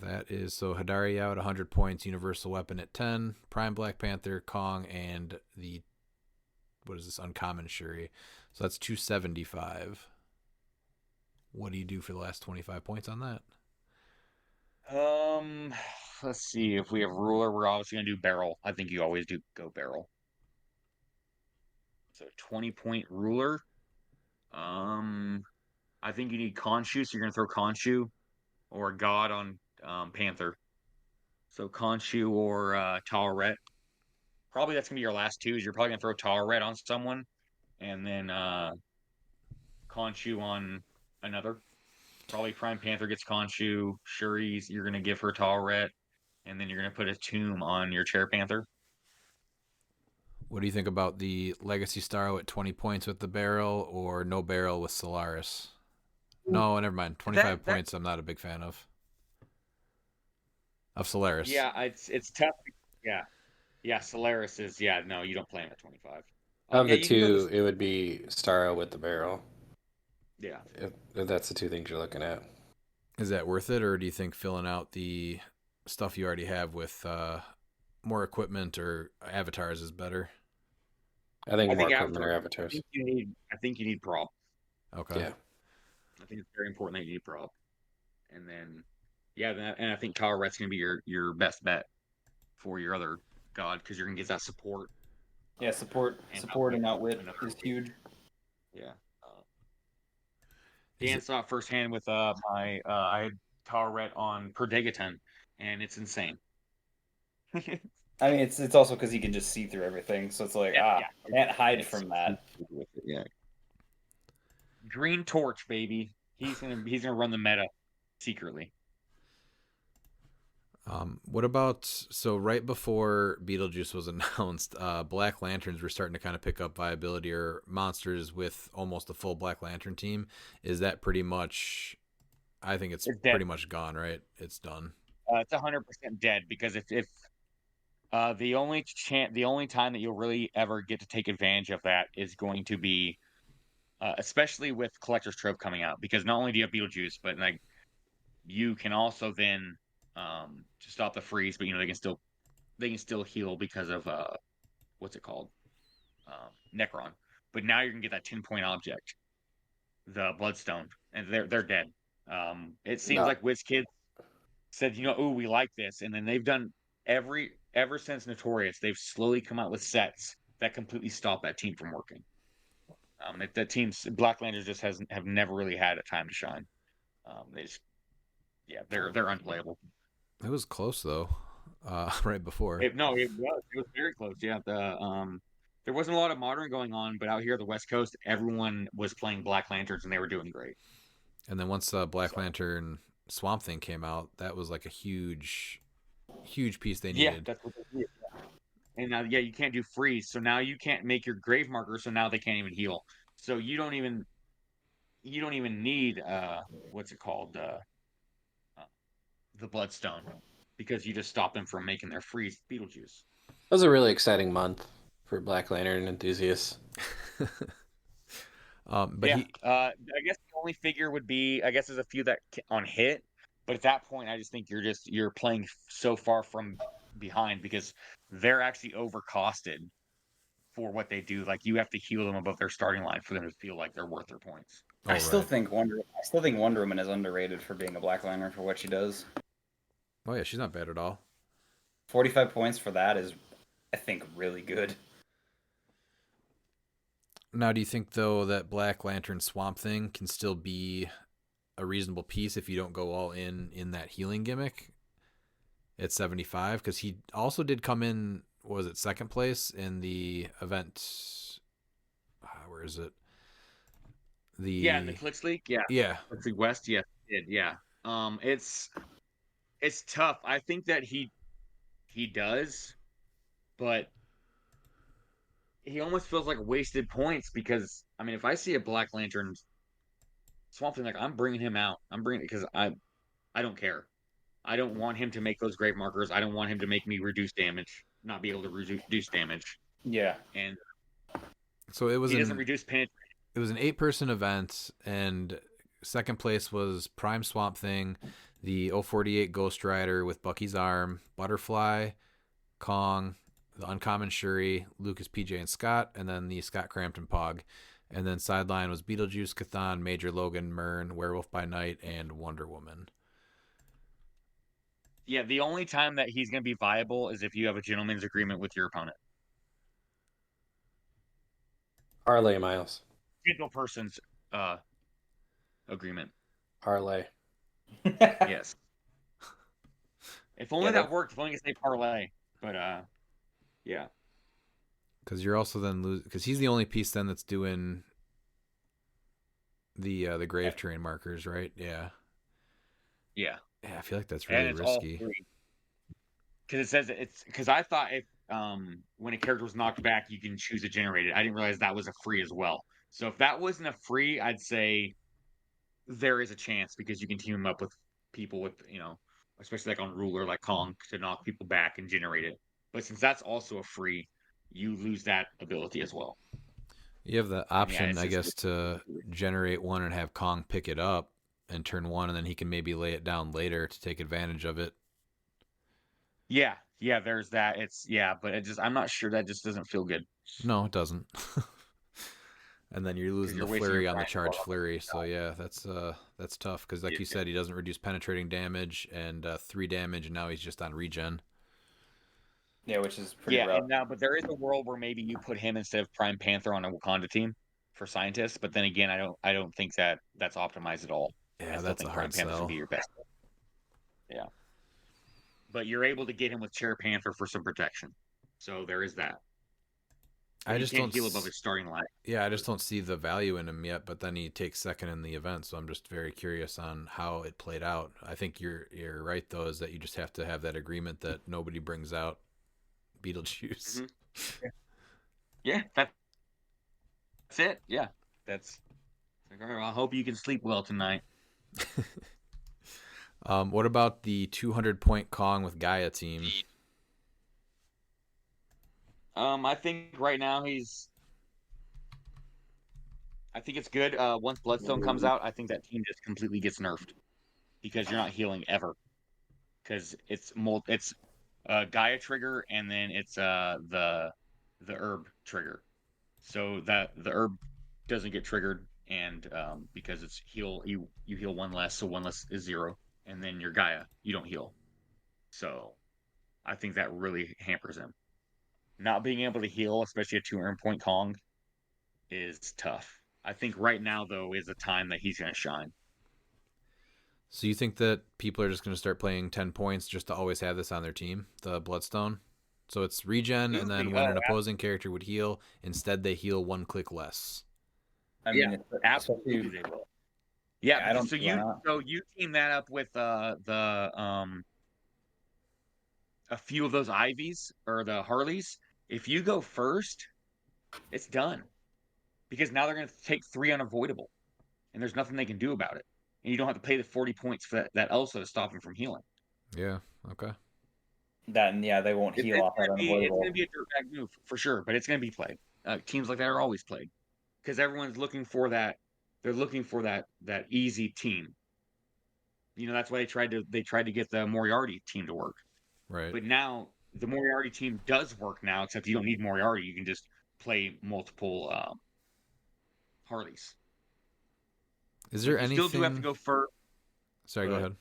That is so Hadari out 100 points, Universal Weapon at 10, Prime Black Panther, Kong, and the what is this uncommon Shuri. So that's 275. What do you do for the last 25 points on that? Let's see. If we have ruler, we're obviously gonna do barrel. I think you always do go barrel. So 20-point ruler. I think you need Khonshu, so you're gonna throw Khonshu or God on Panther. So Khonshu or Taweret. Probably that's gonna be your last two. Is you're probably gonna throw Taweret on someone, and then Khonshu on another. Probably Prime Panther gets Khonshu. Shuri's you're gonna give her Taweret, and then you're gonna put a tomb on your Chair Panther. What do you think about the Legacy Starro at 20 points with the barrel or no barrel with Solaris? No, never mind. 25 That points I'm not a big fan of. Of Solaris. yeah, it's tough. Yeah, yeah. Solaris is no, you don't play him at 25. Of Yeah, the you can go two, this. it would be Starro with the barrel. Yeah, If that's the two things you're looking at. Is that worth it, or do you think filling out the stuff you already have with more equipment or avatars is better? I think I more think equipment after or I avatars. think you need I think you need prop. Okay. Yeah. I think it's very important that you need prop, and then and I think Kyle Rett's gonna be your best bet for your other god because you're gonna get that support Yeah, and support and outwit another is huge. yeah. Uh, Is Dan it, saw it firsthand with my I had Kyle Rett on Perdegaton, and it's insane. yeah, I mean, it's also because he can just see through everything, so it's like yeah. can't hide It's from that. yeah. Green Torch, baby. He's gonna run the meta secretly. what about so right before Beetlejuice was announced, Black Lanterns were starting to kind of pick up viability or monsters with almost a full Black Lantern team. Is that pretty much? I think it's It's dead. pretty much gone, right? It's done. It's 100% dead because if the only time that you'll really ever get to take advantage of that is going to be, especially with Collector's Trove coming out, because not only do you have Beetlejuice, but like you can also then to stop the freeze, but they can still heal because of what's it called, Necron. But now you're gonna get that 10-point object, the Bloodstone, and they're dead. It seems No. like WizKids said, ooh, we like this, and then they've done ever since Notorious, they've slowly come out with sets that completely stop that team from working. That team's Black Lanterns just have never really had a time to shine. They just they're unplayable. It was close though, right before. No, it was very close. Yeah, there wasn't a lot of modern going on, but out here the West Coast, everyone was playing Black Lanterns and they were doing great. And then once Black So, Lantern Swamp Thing came out, that was like a huge piece they yeah, needed. that's what they did. And now, you can't do freeze, so now you can't make your grave marker, so now they can't even heal. So you don't even need what's it called the Bloodstone because you just stop them from making their freeze Beetlejuice. That was a really exciting month for Black Lantern enthusiasts. But Yeah, he I guess the only figure would be there's a few that on hit, but at that point I just think you're playing so far from behind because they're actually overcosted for what they do. Like you have to heal them above their starting line for them to feel like they're worth their points. I still think Wonder Woman is underrated for being a Black Lantern for what she does. Oh yeah, she's not bad at all. 45 points for that is, I think, really good. Now, do you think though that Black Lantern Swamp Thing can still be a reasonable piece if you don't go all in that healing gimmick at 75? Because he also did come in, what was it, second place in the event? Where is it? In the cliX League, yeah. cliX League West, yeah. It's tough. I think that he does, but he almost feels like wasted points because I mean, if I see a Black Lantern Swamp Thing, like I'm bringing him out. I'm bringing it because I don't care. I don't want him to make those grave markers. I don't want him to make me reduce damage, not be able to reduce damage. Yeah. And So it was He doesn't reduce penetration. it was an 8-person event, and second place was Prime Swamp Thing, the 048 Ghost Rider with Bucky's arm, Butterfly, Kong, the Uncommon Shuri, Lucas, PJ, and Scott, and then the Scott Crampton Pog. And then sideline was Beetlejuice, Cathan, Major Logan, Mern, Werewolf by Night, and Wonder Woman. Yeah, the only time that he's going to be viable is if you have a gentleman's agreement with your opponent. Parlay, Miles. Single person's agreement. Parlay. Yes. If only Yeah, that worked. If only you could say parlay. But yeah. Because you're also then because he's the only piece then that's doing the grave terrain markers, right? Yeah. Yeah. Yeah, I feel like that's really risky. Because it says because I thought if when a character was knocked back, you can choose to generate it. I didn't realize that was a free as well. So if that wasn't a free, I'd say there is a chance because you can team them up with people with especially like on ruler like Kong to knock people back and generate it. But since that's also a free, you lose that ability as well. You have the option, I just- guess, to generate one and have Kong pick it up and turn one, and then he can maybe lay it down later to take advantage of it. Yeah, there's that. But I'm not sure, that just doesn't feel good. No, it doesn't. And then you're losing you're the wasting flurry your on the prime charge ball. flurry. So yeah, that's tough because like you said, he doesn't reduce penetrating damage and 3 damage, and now he's just on regen. Yeah, which is pretty rough. And now, but there is a world where maybe you put him instead of Prime Panther on a Wakanda team for scientists. But then again, I don't think that's optimized at all. Yeah, I still that's a think hard Prime Panther's sell. gonna be your best. Yeah, but you're able to get him with Chair Panther for some protection, so there is that. I just can't don't heal above his starting line. Yeah, I just don't see the value in him yet. But then he takes second in the event, so I'm just very curious on how it played out. I think you're right though, is that you just have to have that agreement that nobody brings out Beetlejuice. Mm-hmm. Yeah, that's it. Yeah, that's. All right, well, I hope you can sleep well tonight. What about the 200-point Kong with Gaia team? I think right now I think it's good. Once Bloodstone comes out, I think that team just completely gets nerfed because you're not healing ever. Because it's Gaia trigger and then it's the herb trigger, so that the herb doesn't get triggered, and because it's you heal one less, so one less is 0, and then your Gaia you don't heal. So I think that really hampers him. Not being able to heal, especially a 200-point Kong, is tough. I think right now, though, is the time that he's going to shine. So you think that people are just going to start playing 10 points just to always have this on their team, the Bloodstone? So it's regen, and then when an opposing character would heal, instead they heal 1 click less. I mean, Absolutely, they will. Yeah, I don't. so you team that up with a few of those Ivies or the Harleys. If you go first, it's done. Because now they're going to take 3 unavoidable, and there's nothing they can do about it. And you don't have to pay the 40 points for that Elsa to stop him from healing. Yeah, okay. They won't heal off that unavoidable. It's going to be a dirtbag move for sure, but it's going to be played. Teams like that are always played because everyone's looking for that. They're looking for that easy team. That's why they tried to get the Moriarty team to work. Right. But now the Moriarty team does work now, except you don't need Moriarty. You can just play multiple Harleys. Is there anything? You still do have to go first. Sorry, go ahead.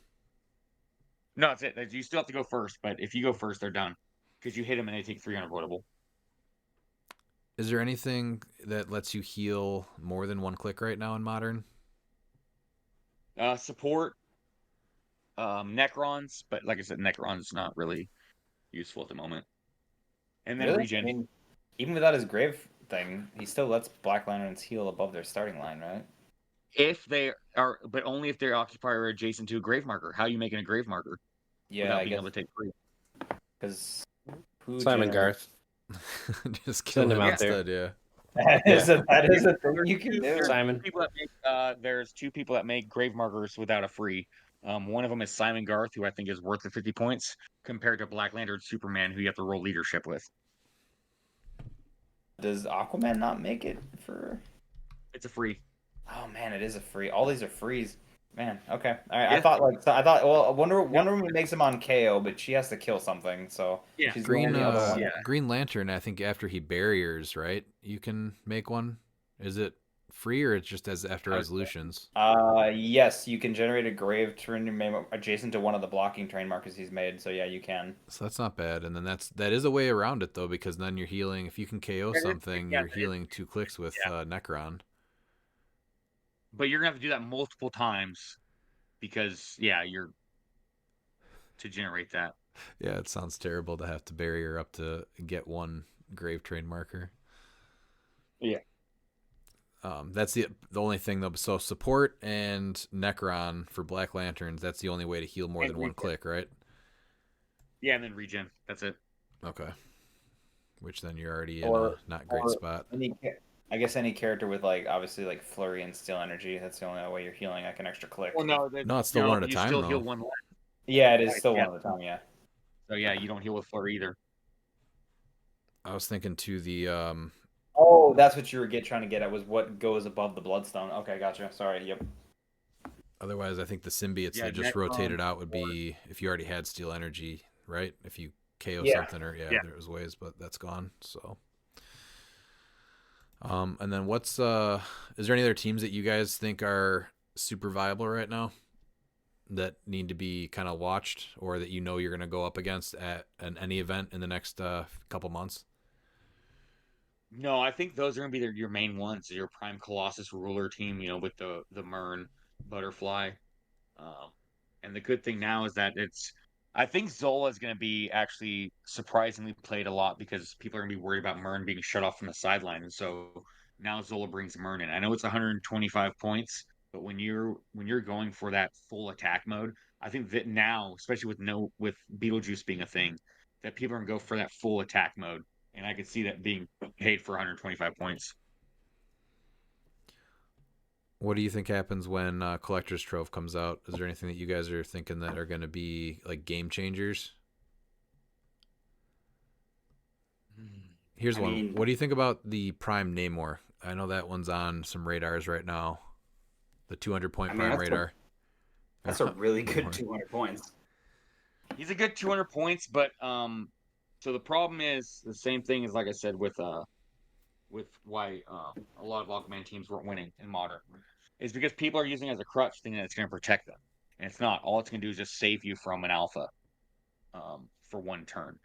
No, that's it. You still have to go first, but if you go first, they're done because you hit them and they take 3 unavoidable. Is there anything that lets you heal more than 1 click right now in Modern? Support, Necrons, but like I said, Necron's not really useful at the moment. And then regen. I mean, even without his grave thing, he still lets Black Lanterns heal above their starting line, right? If they are, but only if their occupier are adjacent to a grave marker. How are you making a grave marker? Yeah, without I being guess able to take 3? because Simon Garth. Just kill Send him him out instead, yeah. That is a thing you can do. Simon. There's 2 people that make grave markers without a free. One of them is Simon Garth, who I think is worth the 50 points, compared to Black Lantern Superman, who you have to roll leadership with. Does Aquaman not make it for? It's a free. Oh man, it is a free. All these are frees. Man, okay. All right. Yeah. I thought. Well, Wonder Woman makes him on KO, but she has to kill something, so Yeah. she's the Green only other one. Yeah. Green Lantern, I think after he barriers, right? You can make one. Is it free or it's just as after resolutions? Yes, you can generate a grave turn your name adjacent to one of the blocking train markers he's made. So yeah, you can. So that's not bad. And then that is a way around it though, because then you're healing. If you can KO something, yeah, you're healing 2 clicks with Necron. But you're gonna have to do that multiple times because you're to generate that. Yeah, it sounds terrible to have to barrier up to get one grave train marker. Yeah. That's the only thing though. So support and Necron for Black Lanterns. That's the only way to heal more than one click, right? Yeah, and then regen. That's it. Okay. Which then you're already in a not great spot. I guess any character with like obviously like flurry and steel energy. That's the only way you're healing like an extra click. Well, no, No, it's still one at a you time still though. heal one less. Yeah, it is still one at a time. Yeah. So yeah, you don't heal with flurry either. I was thinking to the Oh, that's what you were trying to get at was what goes above the bloodstone. Okay, gotcha. Sorry. Yep. Otherwise, I think the symbiotes that just rotated out would be if you already had steel energy, right? If you KO something or there was ways, but that's gone. So, and then what's is there any other teams that you guys think are super viable right now that need to be kind of watched, or that you know you're going to go up against at any event in the next couple months? No, I think those are gonna be your main ones. Your Prime Colossus ruler team, with the Mern butterfly. Um, and the good thing now is that I think Zola is going to be actually surprisingly played a lot because people are going to be worried about Mern being shut off from the sideline. And so now Zola brings Mern in. I know it's 125 points, but when you're going for that full attack mode, I think that now, especially with Beetlejuice being a thing, that people are going to go for that full attack mode. And I could see that being paid for 125 points. What do you think happens when Collector's Trove comes out? Is there anything that you guys are thinking that are going to be like game changers? Here's one. What do you think about the Prime Namor? I know that one's on some radars right now. The 200-point Prime radar. That's a really good 200 points. He's a good 200 points, but so the problem is the same thing as like I said with why a lot of Aquaman teams weren't winning in Modern. Is because people are using it as a crutch, thinking that it's going to protect them, and it's not. All it's going to do is just save you from an alpha for one turn,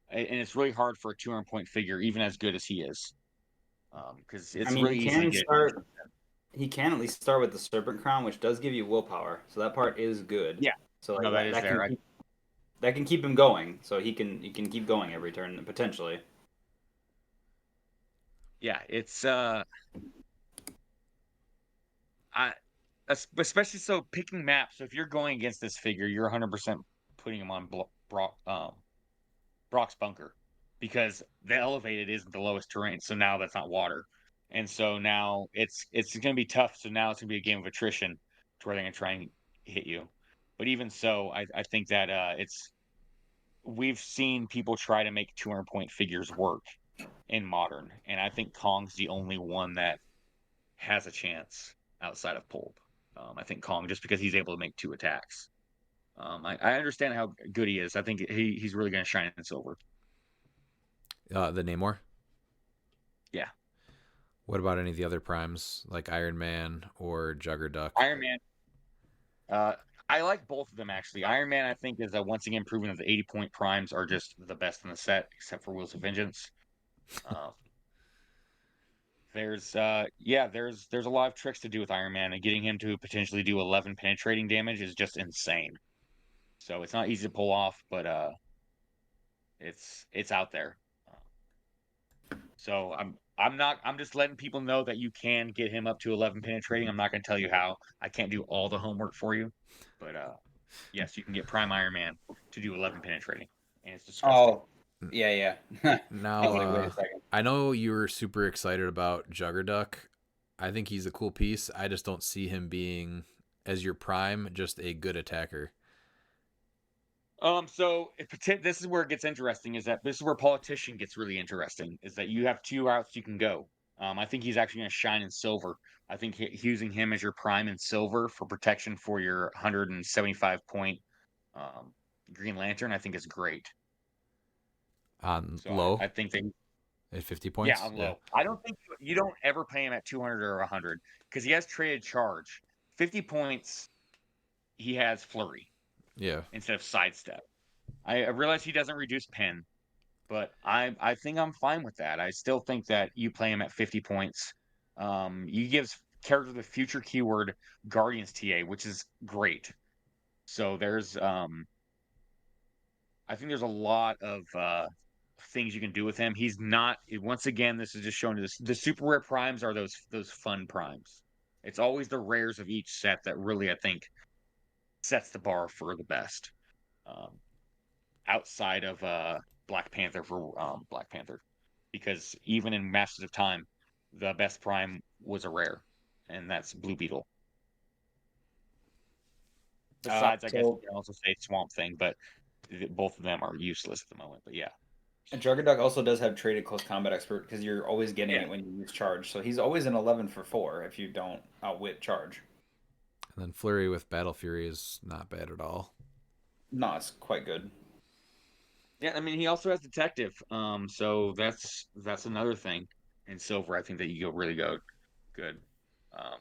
and it's really hard for a 200-point figure, even as good as he is, because it's really easy to get. He can at least start with the Serpent Crown, which does give you willpower, so that part is good. Yeah. So no, that is there. That can keep him going, so he can keep going every turn potentially. Yeah, it's especially so picking maps. So if you're going against this figure, you're 100% putting him on Brock's bunker because the elevated isn't the lowest terrain. So now that's not water, and so now it's going to be tough. So now it's going to be a game of attrition to where they're going to try and hit you. But even so, I think that we've seen people try to make 200-point figures work in Modern, and I think Kong's the only one that has a chance outside of Pulp. I think Kong, just because he's able to make 2 attacks. I understand how good he is. I think he's really going to shine in Silver. The Namor? Yeah. What about any of the other primes, like Iron Man or Juggerduck? Iron Man. I like both of them, actually. Iron Man, I think, is once again proven that the 80-point primes are just the best in the set, except for Wheels of Vengeance. There's a lot of tricks to do with Iron Man, and getting him to potentially do 11 penetrating damage is just insane. So it's not easy to pull off, but it's out there. So I'm just letting people know that you can get him up to 11 penetrating. I'm not going to tell you how. I can't do all the homework for you, but yes, you can get Prime Iron Man to do 11 penetrating, and it's disgusting. Oh, yeah. Now, wait a second. I know you were super excited about Juggerduck. I think he's a cool piece. I just don't see him being, as your prime, just a good attacker. So this is where it gets interesting. Is that this is where politician gets really interesting? Is that you have two routes you can go. I think he's actually going to shine in silver. I think using him as your prime in silver for protection for your 175 point Green Lantern, I think is great. On So low I think that at 50 yeah, points. on low. I don't think you don't ever pay him at 200 or 100 because he has traded charge. 50 points, he has flurry Yeah. instead of sidestep. I realize he doesn't reduce pen, but I think I'm fine with that. I still think that you play him at 50 points. You gives character the future keyword Guardians TA, which is great. So there's I think there's a lot of things you can do with him. He's not once again, this is just showing you this the super rare primes are those fun primes. It's always the rares of each set that really I think sets the bar for the best. Um, outside of Black Panther for Black Panther, because even in Masters of Time, the best prime was a rare, and that's Blue Beetle. Besides, I guess you So can also say Swamp Thing, but both of them are useless at the moment. But yeah, and Juggerduck also does have traded close combat expert because you're always getting yeah, it when you use charge. So he's always an 11 for 4 if you don't outwit charge. And then Flurry with Battle Fury is not bad at all. No, it's quite good. yeah. I mean, he also has Detective, so that's another thing in Silver. I think that you go really good. Um,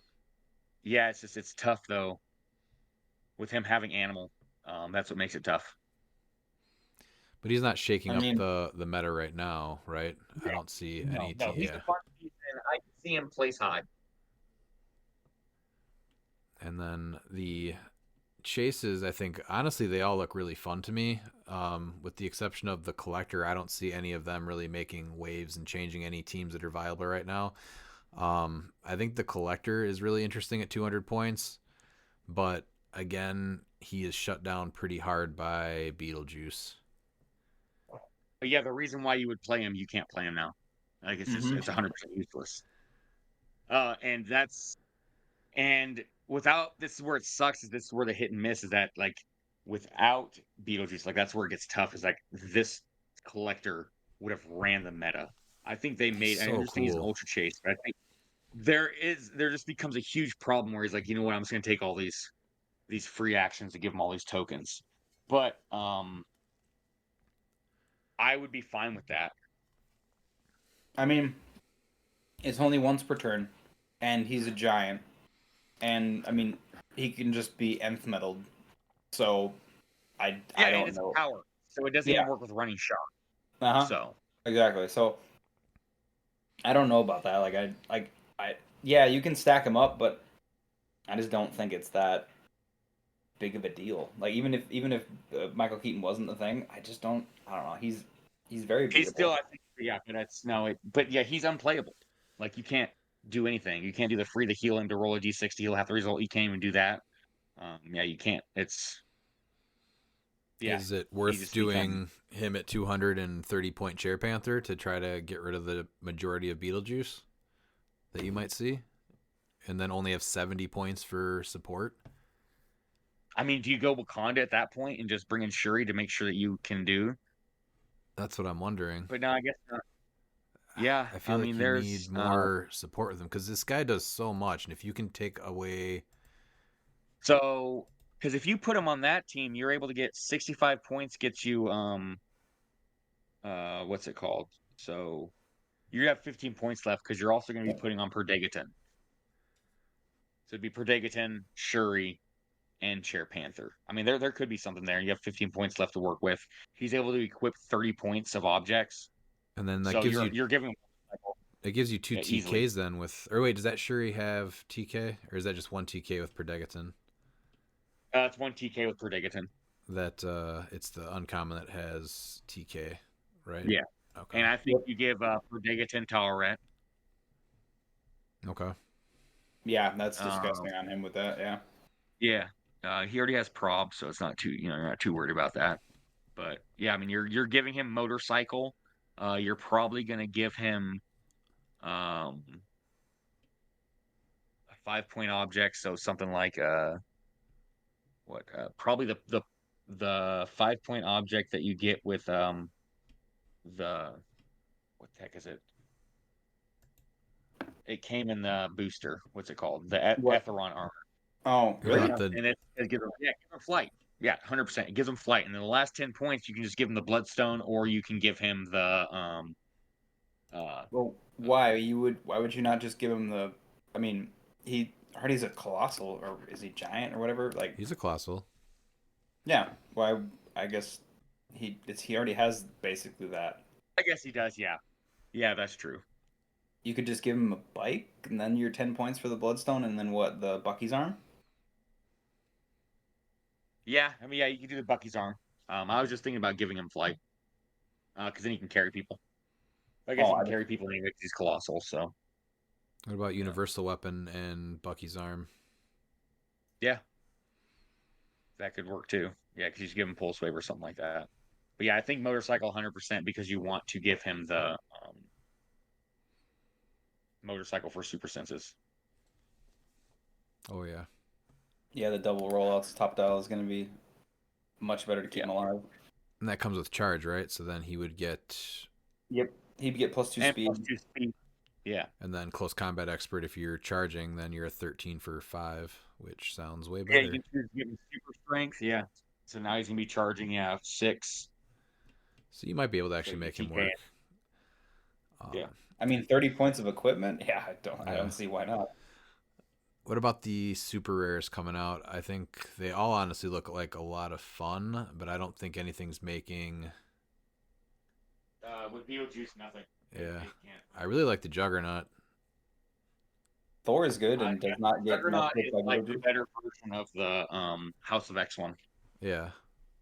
yeah, it's tough though with him having Animal. That's what makes it tough. But he's not shaking I up mean, the meta right now, right? I don't see any No, he's yeah. a fun season. I can see him place high. And then the chases, I think honestly they all look really fun to me. With the exception of the collector, I don't see any of them really making waves and changing any teams that are viable right now. I think the collector is really interesting at 200 points, but again, he is shut down pretty hard by Beetlejuice. But yeah, the reason why you would play him, you can't play him now. Like it's 100% useless. And that's and without this is where it sucks. Is this is where the hit and miss is that like without Beetlejuice, like that's where it gets tough. Is like this collector would have ran the meta. I think they He's made. I so understand he's an cool. ultra chase, but I think there just becomes a huge problem where he's like, you know what, I'm just gonna take all these free actions and give him all these tokens. But I would be fine with that. I mean, it's only once per turn, and he's a giant, and I mean, he can just be nth metaled. So Yeah, I and don't it's know. power, so it doesn't Yeah. even work with running shot. Uh huh. So Exactly. So I don't know about that. I yeah, you can stack him up, but I just don't think it's that big of a deal. Like even if Michael Keaton wasn't the thing, I just don't. I don't know. He's very he's still, beatable. I think, yeah, but that's no, but yeah, he's unplayable. Like you can't do anything. You can't do the free to heal him to roll a d6 to heal half the result. You can't even do that. Yeah, you can't. It's yeah, Is it he worth just becomes. doing him at 230 point Chair Panther to try to get rid of the majority of Beetlejuice that you might see? And then only have 70 points for support? I mean, do you go Wakanda at that point and just bring in Shuri to make sure that you can do? That's what I'm wondering. But no, I guess not. Yeah, I I feel like mean, you need there's more support with him because this guy does so much. And if you can take away. so because if you put him on that team, you're able to get 65 points, gets you what's it called? So you have 15 points left because you're also going to be putting on Perdegaton. So it'd be Perdegaton, Shuri, and Chair Panther. I mean, there could be something there. You have 15 points left to work with. He's able to equip 30 points of objects. And then that So gives you. you're giving him It gives you two yeah, easily. TKs then with. Or wait, does that Shuri have TK? Or is that just one TK with Perdegaton? It's one TK with Perdegaton. That it's the uncommon that has TK, right? Yeah. Okay. And I think you give Perdegaton Tolerant. Okay. Yeah, that's Um, disgusting on him with that. Yeah. yeah. He already has prob, so it's not too you're not too worried about that. But yeah, I mean you're giving him motorcycle. You're probably gonna give him um a 5 point object, so something like what probably the 5-point object that you get with the what the heck is it? It came in the booster. What's it called? The What? Etheron armor. Oh, You're really? about the And it gives them, yeah, it gives them flight. Yeah, 100%. It gives them flight. And then the last 10 points, you can just give him the Bloodstone, or you can give him the uh Well, why you would? Why would you not just give him the? I mean, he Hardy's a colossal, or is he giant or whatever? Like, he's a colossal. yeah. Why? I guess he already has basically that. I guess he does, yeah. Yeah, that's true. You could just give him a bike, and then your 10 points for the Bloodstone, and then what? The Bucky's arm. Yeah, I mean, yeah, you can do the Bucky's arm. I was just thinking about giving him flight. Because then he can carry people. I guess Oh, he can carry people anyway 'cause he's colossal, so What about universal weapon and Bucky's arm? yeah. That could work too. Yeah, because you just give him pulse wave or something like that. But yeah, I think motorcycle 100% because you want to give him the motorcycle for super senses. Oh yeah. Yeah, the double rollouts top dial is going to be much better to keep Yeah. him alive. And that comes with charge, right? So then he would get, Yep. He'd get +2 And speed. plus 2 speed. Yeah. and then close combat expert. If you're charging, then you're a 13 for 5, which sounds way Yeah, you better. can choose to give him super strength. Yeah. So now he's gonna be charging, 6. So you might be able to actually you make him TK work. it. Yeah. I mean, 30 points of equipment. Yeah, I Yeah. don't see why not. What about the super rares coming out? I think they all honestly look like a lot of fun, but I don't think anything's making. With Beetlejuice, nothing. Yeah. It can't. I really like the Juggernaut. Thor is good and does not get Juggernaut messed is up by like the Beetlejuice. better version of the House of X one. Yeah.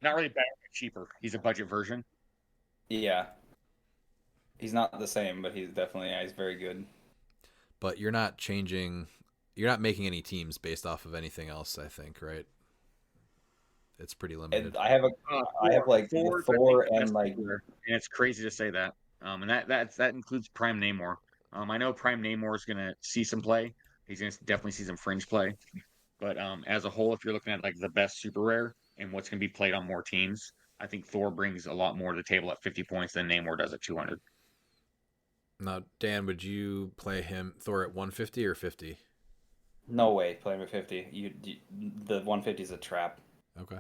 Not really better, but cheaper. He's a budget version. Yeah. He's not the same, but he's definitely, yeah, he's very good. But you're not changing. You're not making any teams based off of anything else, I think, right? It's pretty limited. And I have like Thor's, Thor I think, the and best like figure, and it's crazy to say that. And that includes Prime Namor. I know Prime Namor is gonna see some play. He's gonna definitely see some fringe play. But as a whole, if you're looking at like the best super rare and what's gonna be played on more teams, I think Thor brings a lot more to the table at 50 points than Namor does at 200. Now, Dan, would you play him Thor at 150 or 50? no way playing with 50. The 150 is a trap. Okay.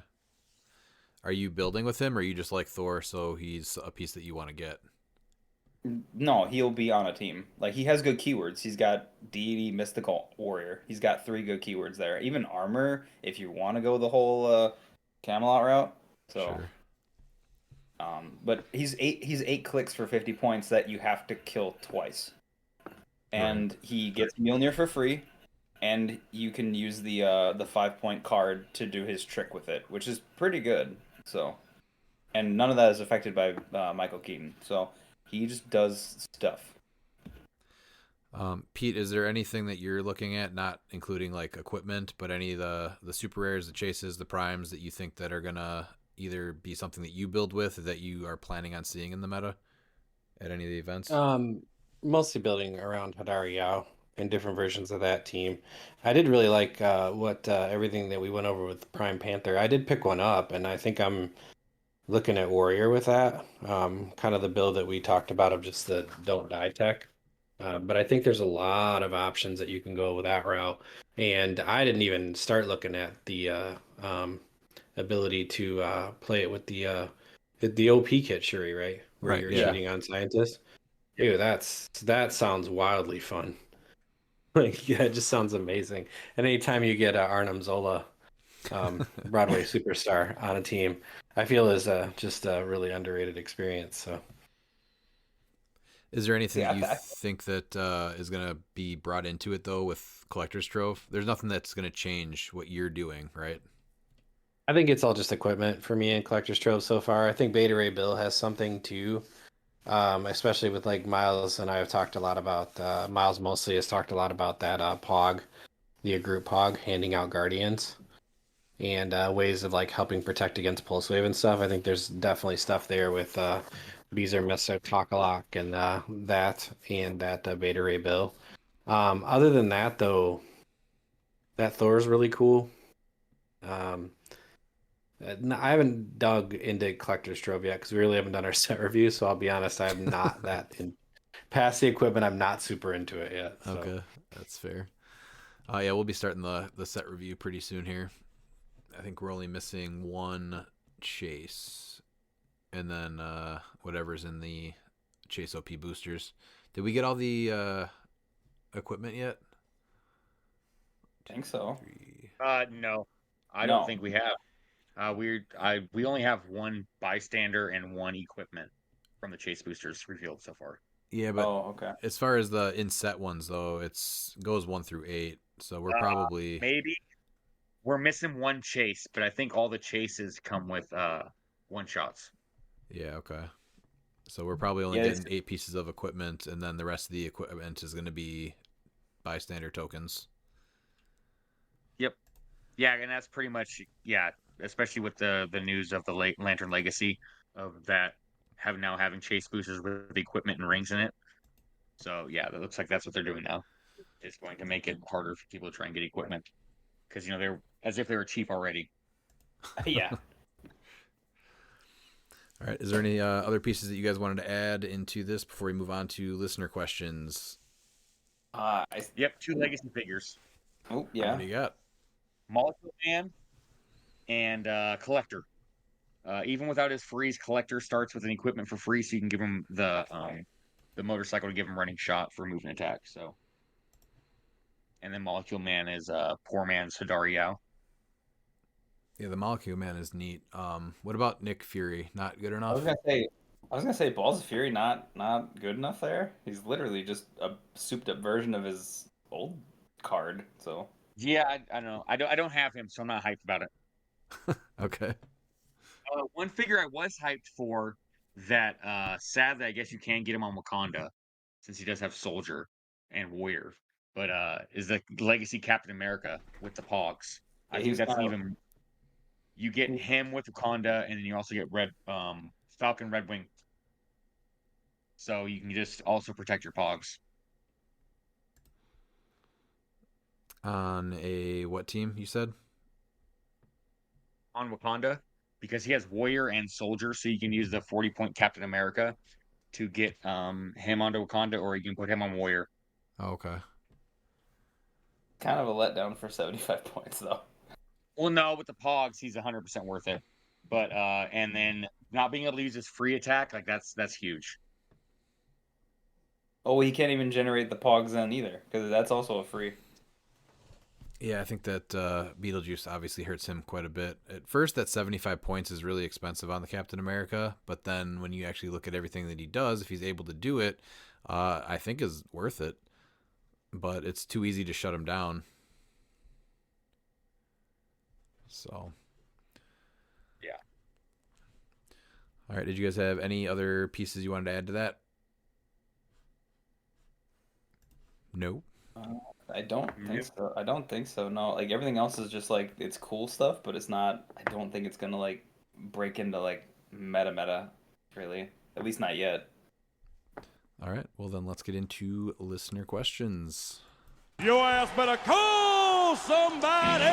Are you building with him, or are you just like Thor, so he's a piece that you want to get? No, he'll be on a team. Like he has good keywords. He's got deity, mystical, warrior. He's got 3 good keywords there. Even armor, if you want to go the whole Camelot route. So, Sure. But he's 8 clicks for 50 points that you have to kill twice, and he gets Mjolnir for free, and you can use the 5-point card to do his trick with it, which is pretty good. So, and none of that is affected by Michael Keaton. So he just does stuff. Pete, is there anything that you're looking at, not including like equipment, but any of the super rares, the chases, the primes that you think that are gonna either be something that you build with or that you are planning on seeing in the meta at any of the events? Mostly building around Hadar Yao and different versions of that team. I did really like what everything that we went over with Prime Panther. I did pick one up, and I think I'm looking at Warrior with that. Kind of the build that we talked about of just the don't die tech. But I think there's a lot of options that you can go with that route. And I didn't even start looking at the ability to play it with the OP kit, Shuri, right? Where Right, you're yeah. cheating on scientists. Dude, that sounds wildly fun. Like, yeah, it just sounds amazing. And anytime you get Arnim Zola, Broadway superstar on a team, I feel is just a really underrated experience. So. Is there anything Yeah, that you think that is going to be brought into it, though, with Collector's Trove? There's nothing that's going to change what you're doing, right? I think it's all just equipment for me in Collector's Trove so far. I think Beta Ray Bill has something too, especially with like Miles and I have talked a lot about, Miles mostly has talked a lot about that POG, the group POG, handing out Guardians and ways of like helping protect against Pulse Wave and stuff. I think there's definitely stuff there with Beezer Miso Takalak and that Beta Ray Bill. Other than that, though, that Thor's really cool. I haven't dug into Collector's Trove yet because we really haven't done our set review. So I'll be honest, I'm not that in. Past the equipment, I'm not super into it yet. So. Okay, that's fair. Yeah, we'll be starting the set review pretty soon here. I think we're only missing one chase, and then whatever's in the chase OP boosters. Did we get all the equipment yet? I think so. No, I No. don't think we have. We only have one bystander and one equipment from the chase boosters revealed so far. Yeah, but Oh, okay. as far as the inset ones though, it's goes 1 through 8. So we're probably Maybe we're missing one chase, but I think all the chases come with one shots. yeah, okay. So we're probably only Yeah, getting 8 pieces of equipment, and then the rest of the equipment is going to be bystander tokens. Yep. Yeah, and that's pretty much especially with the news of the Lantern Legacy of that having chase boosters with the equipment and rings in it. So yeah, that looks like that's what they're doing now. It's going to make it harder for people to try and get equipment because they're as if they were cheap already. Yeah. All right. Is there any other pieces that you guys wanted to add into this before we move on to listener questions? Yep, 2 legacy figures, Oh, yeah. What do you got? Molecule Man and Collector. Even without his freeze, Collector starts with an equipment for free, so you can give him the motorcycle to give him running shot for movement attack. So, and then Molecule Man is poor man's Hadari Yao. Yeah, the Molecule Man is neat. What about Nick Fury? Not good I enough? was gonna say, Balls of Fury not good enough there. He's literally just a souped up version of his old card. So Yeah, I don't know. I don't have him, so I'm not hyped about it. Okay. One figure I was hyped for that sadly I guess you can get him on Wakanda since he does have Soldier and Warrior, but is the Legacy Captain America with the Pogs. yeah, I he think was that's kind even you get him with Wakanda, and then you also get Falcon Red Wing, so you can just also protect your Pogs. On a what team you said? On Wakanda because he has Warrior and Soldier, so you can use the 40-point Captain America to get him onto Wakanda, or you can put him on Warrior. Oh, okay. kind of a letdown for 75 points though. Well, no, with the Pogs, he's 100% worth it. But and then not being able to use his free attack, like that's huge. Oh, he can't even generate the Pogs then either because that's also a free. Yeah, I think that Beetlejuice obviously hurts him quite a bit. At first, that 75 points is really expensive on the Captain America, but then when you actually look at everything that he does, if he's able to do it, I think is worth it. But it's too easy to shut him down. So. Yeah. All right, did you guys have any other pieces you wanted to add to that? No. I don't think so. I don't think so. No, like everything else is just like it's cool stuff, but it's not. I don't think it's gonna like break into like meta, really. At least not yet. All right, well then let's get into listener questions. Your ass better call somebody!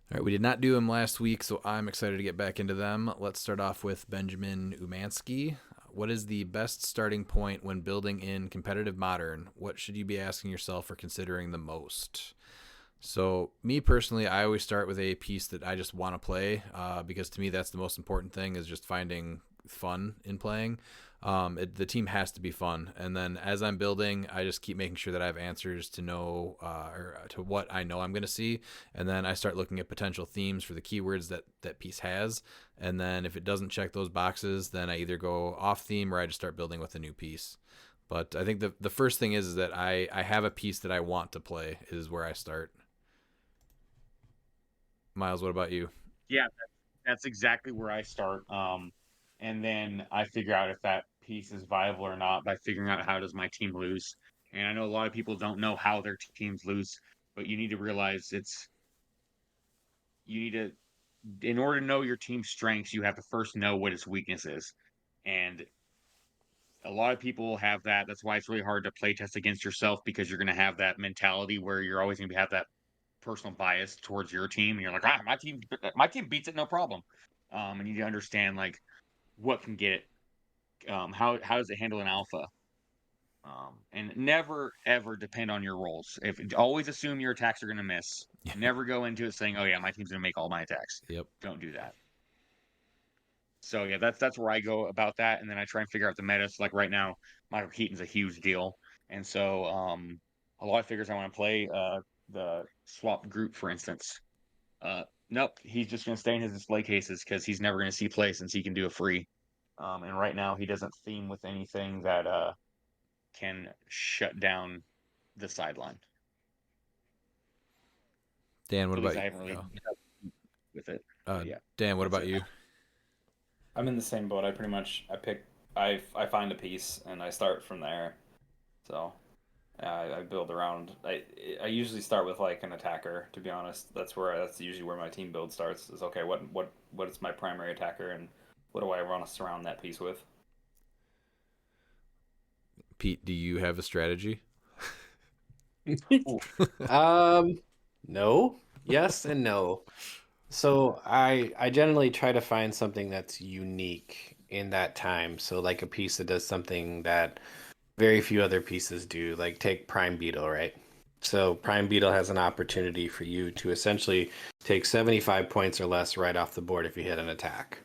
All right, we did not do them last week, so I'm excited to get back into them. Let's start off with Benjamin Umansky. What is the best starting point when building in competitive modern? What should you be asking yourself or considering the most? So me personally, I always start with a piece that I just want to play because to me that's the most important thing is just finding fun in playing. The team has to be fun, and then as I'm building, I just keep making sure that I have answers to know or to what I know I'm going to see, and then I start looking at potential themes for the keywords that piece has, and then if it doesn't check those boxes, then I either go off theme or I just start building with a new piece. But I think the first thing is that I have a piece that I want to play is where I start. Miles, what about you? Yeah, that's exactly where I start. And then I figure out if that piece is viable or not by figuring out how does my team lose. And I know a lot of people don't know how their teams lose, but you need to realize you need to in order to know your team's strengths, you have to first know what its weakness is. And a lot of people have that. That's why it's really hard to play test against yourself because you're going to have that mentality where you're always going to have that personal bias towards your team, and you're like, my team beats it, no problem. And you need to understand like what can get it. How does it handle an alpha? And never ever depend on your rolls. If always assume your attacks are going to miss. Never go into it saying, "Oh yeah, my team's going to make all my attacks." Yep. Don't do that. So yeah, that's where I go about that, and then I try and figure out the meta. So like right now, Michael Keaton's a huge deal, and so a lot of figures I want to play. The swap group, for instance. Nope, he's just going to stay in his display cases because he's never going to see play since he can do a free. And right now he doesn't theme with anything that can shut down the sideline. Dan, what At about least I you? haven't really with it. Yeah. Dan, what That's about it. you? I'm in the same boat. I find a piece and I start from there. So I build around. I usually start with like an attacker. To be honest, that's usually where my team build starts. Is okay. What is my primary attacker and what do I want to surround that piece with? Pete, do you have a strategy? No, yes, and no. So I generally try to find something that's unique in that time. So like a piece that does something that very few other pieces do. Like take Prime Beetle, right? So Prime Beetle has an opportunity for you to essentially take 75 points or less right off the board if you hit an attack.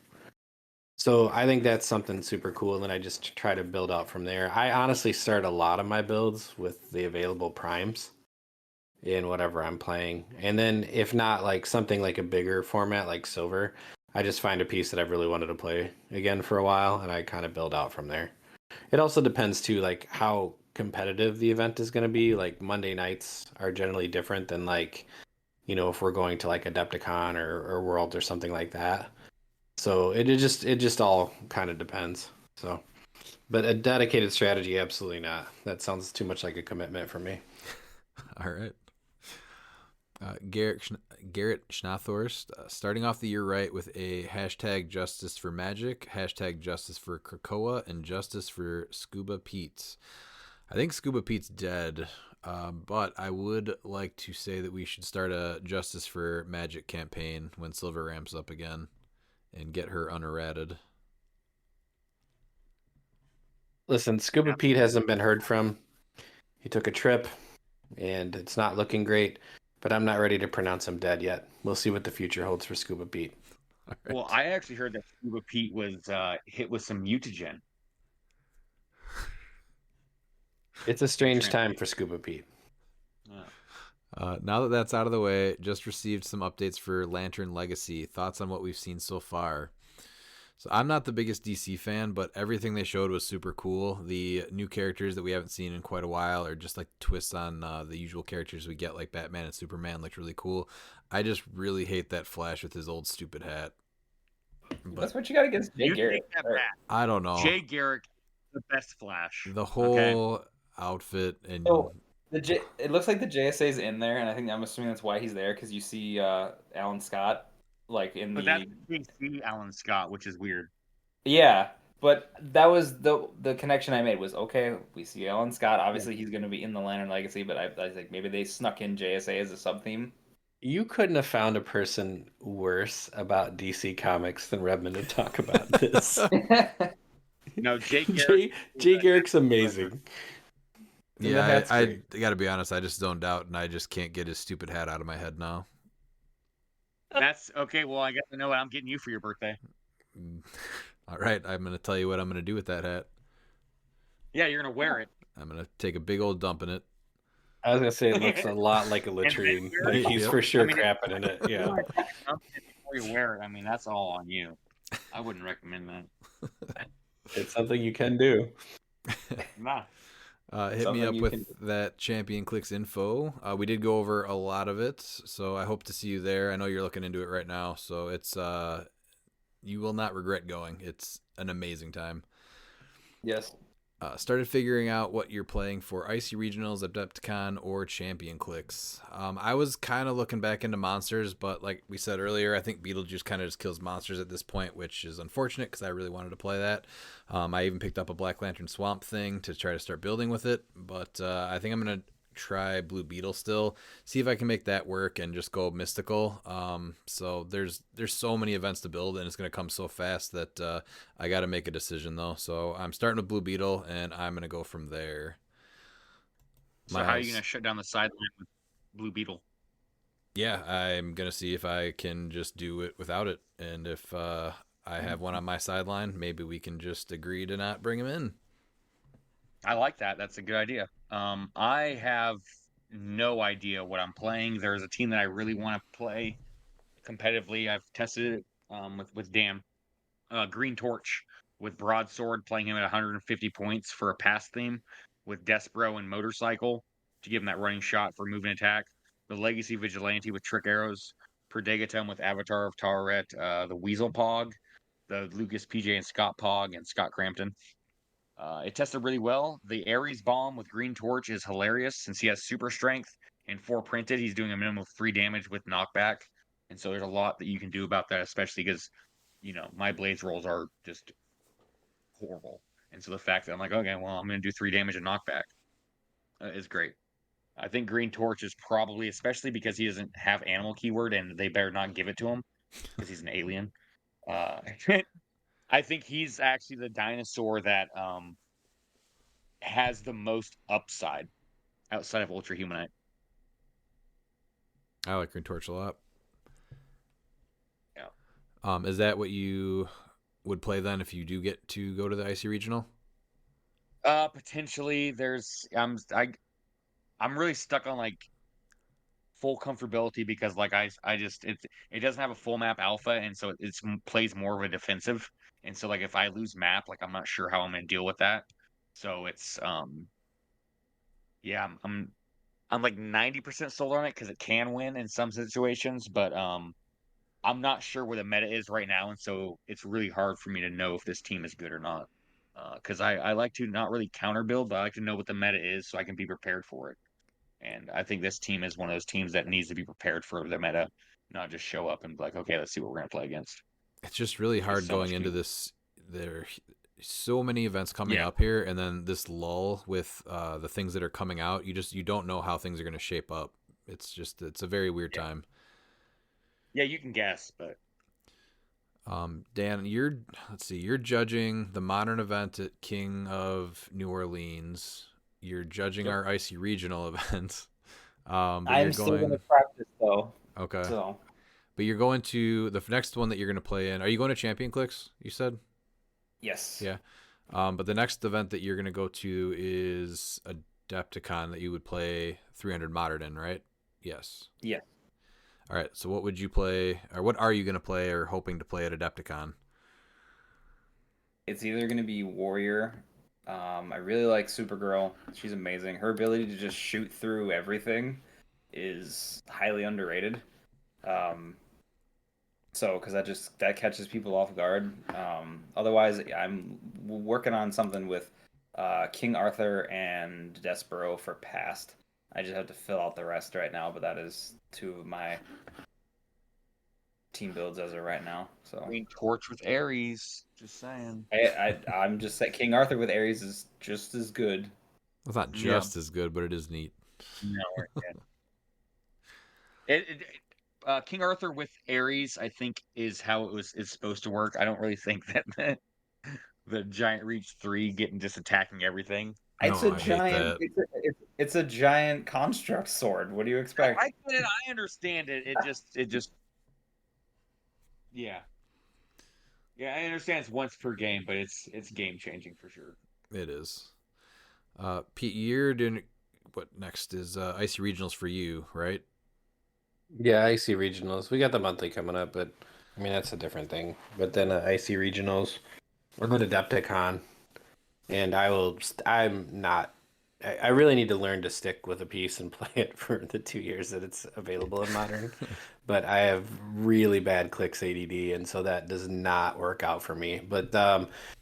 So I think that's something super cool, and then I just try to build out from there. I honestly start a lot of my builds with the available primes in whatever I'm playing. And then if not like something like a bigger format like Silver, I just find a piece that I've really wanted to play again for a while, and I kind of build out from there. It also depends too, like how competitive the event is going to be. Like Monday nights are generally different than like, if we're going to like Adepticon or Worlds or something like that. So it just all kind of depends. So, but a dedicated strategy, absolutely not. That sounds too much like a commitment for me. All right. Garrett Schnathorst, starting off the year right with a hashtag justice for magic, hashtag justice for Krakoa, and justice for Scuba Pete's. I think Scuba Pete's dead, but I would like to say that we should start a justice for magic campaign when Silver ramps up again and get her unerrated. Listen, Scuba Pete hasn't been heard from. He took a trip, and it's not looking great. But I'm not ready to pronounce him dead yet. We'll see what the future holds for Scuba Pete. Right. Well, I actually heard that Scuba Pete was hit with some mutagen. It's a strange time for Scuba Pete. Yeah. Now that that's out of the way, just received some updates for Lantern Legacy. Thoughts on what we've seen so far? So I'm not the biggest DC fan, but everything they showed was super cool. The new characters that we haven't seen in quite a while, or just like twists on the usual characters we get, like Batman and Superman, looked really cool. I just really hate that Flash with his old stupid hat. But That's what you got against Jay Garrett. I don't know. Jay Garrick, the best Flash. The whole outfit and it looks like the JSA's in there, and I'm assuming that's why he's there because you see Alan Scott like in But that's DC Alan Scott, which is weird. Yeah, but that was the connection I made was okay. We see Alan Scott. Obviously, he's going to be in the Lantern Legacy, but I think maybe they snuck in JSA as a sub theme. You couldn't have found a person worse about DC Comics than Redmond to talk about this. No, Jay Garrick. Jay Garrick's amazing. Yeah, I got to be honest. I just zoned out, and I just can't get his stupid hat out of my head now. That's okay. Well, I guess I know what I'm getting you for your birthday. All right, I'm going to tell you what I'm going to do with that hat. Yeah, you're going to wear it. I'm going to take a big old dump in it. I was going to say it looks a lot like a latrine, but he's for sure crapping in it. Yeah. Before you wear it, I mean, that's all on you. I wouldn't recommend that. It's something you can do. Nah. Hit me up with that Champion Clix info. We did go over a lot of it, so I hope to see you there. I know you're looking into it right now, so it's you will not regret going. It's an amazing time. Yes. Started figuring out what you're playing for Icy Regionals, Adepticon, or Champion Clix. I was kind of looking back into monsters, but like we said earlier, I think Beetlejuice kind of just kills monsters at this point, which is unfortunate because I really wanted to play that. I even picked up a Black Lantern Swamp thing to try to start building with it, but I think I'm going to try Blue Beetle still, see if I can make that work and just go mystical. So there's so many events to build, and it's going to come so fast that I got to make a decision though. So I'm starting with Blue Beetle, and I'm going to go from there. So how are you gonna shut down the sideline with Blue Beetle? Yeah, I'm gonna see if I can just do it without it, and if I have one on my sideline, maybe we can just agree to not bring him in. I like that. That's a good idea. I have no idea what I'm playing. There's a team that I really want to play competitively. I've tested it with Dan. Green Torch with Broadsword, playing him at 150 points for a pass theme with Despero and Motorcycle to give him that running shot for moving attack. The Legacy Vigilante with Trick Arrows, Perdegatum with Avatar of Taweret, the Weasel Pog, the Lucas PJ and Scott Pog, and Scott Crampton. It tested really well. The Ares Bomb with Green Torch is hilarious since he has super strength and 4 printed. He's doing a minimum of 3 damage with knockback. And so there's a lot that you can do about that, especially because, my Blaze rolls are just horrible. And so the fact that I'm like, okay, well, I'm going to do 3 damage and knockback is great. I think Green Torch is probably, especially because he doesn't have animal keyword and they better not give it to him because he's an alien. I think he's actually the dinosaur that has the most upside outside of Ultra Humanite. I like Green Torch a lot. Yeah. Is that what you would play then if you do get to go to the Icy Regional? Potentially. I'm really stuck on like full comfortability because like I just it doesn't have a full map alpha, and so it plays more of a defensive. And so like if I lose map, like I'm not sure how I'm gonna deal with that. So it's yeah, I'm like 90% sold on it because it can win in some situations, but I'm not sure where the meta is right now, and so it's really hard for me to know if this team is good or not. Because I like to not really counter build, but I like to know what the meta is so I can be prepared for it. And I think this team is one of those teams that needs to be prepared for the meta, not just show up and be like, okay, let's see what we're gonna play against. It's just really hard so going much into people. this. There are so many events coming Yeah. up here, and then this lull with the things that are coming out. You don't know how things are going to shape up. It's a very weird Yeah. time. Yeah, you can guess, but Dan, you're judging the modern event at King of New Orleans. You're judging Yep. our Icy Regional events. But I'm you're still going going to practice though. okay. So But you're going to the next one that you're going to play in. Are you going to Champion Clix? You said. yes. Yeah. But the next event that you're going to go to is Adepticon that you would play 300 Modern in, right? Yes. Yes. All right. So what would you play, or what are you going to play or hoping to play at Adepticon? It's either going to be Warrior. I really like Supergirl. She's amazing. Her ability to just shoot through everything is highly underrated. So, because that catches people off guard. Otherwise, I'm working on something with King Arthur and Despero for past. I just have to fill out the rest right now, but that is 2 of my team builds as of right now. So Green Torch with Ares. Just saying. I'm just saying King Arthur with Ares is just as good. It's not just as good, but it is neat. No, King Arthur with Ares, I think, is how it's supposed to work. I don't really think that the Giant Reach 3 getting just attacking everything. It's No, a I hate giant. that. It's a giant construct sword. What do you expect? I get it. I understand it. It just. Yeah. Yeah, I understand it's once per game, but it's game changing for sure. It is. Pete, you're doing what next is Icy Regionals for you, right? Yeah, IC regionals. We got the monthly coming up, but I mean that's a different thing. But then IC regionals, we're going to Adepticon, and I'm not. I really need to learn to stick with a piece and play it for the 2 years that it's available in modern. But I have really bad clicks ADD, and so that does not work out for me. But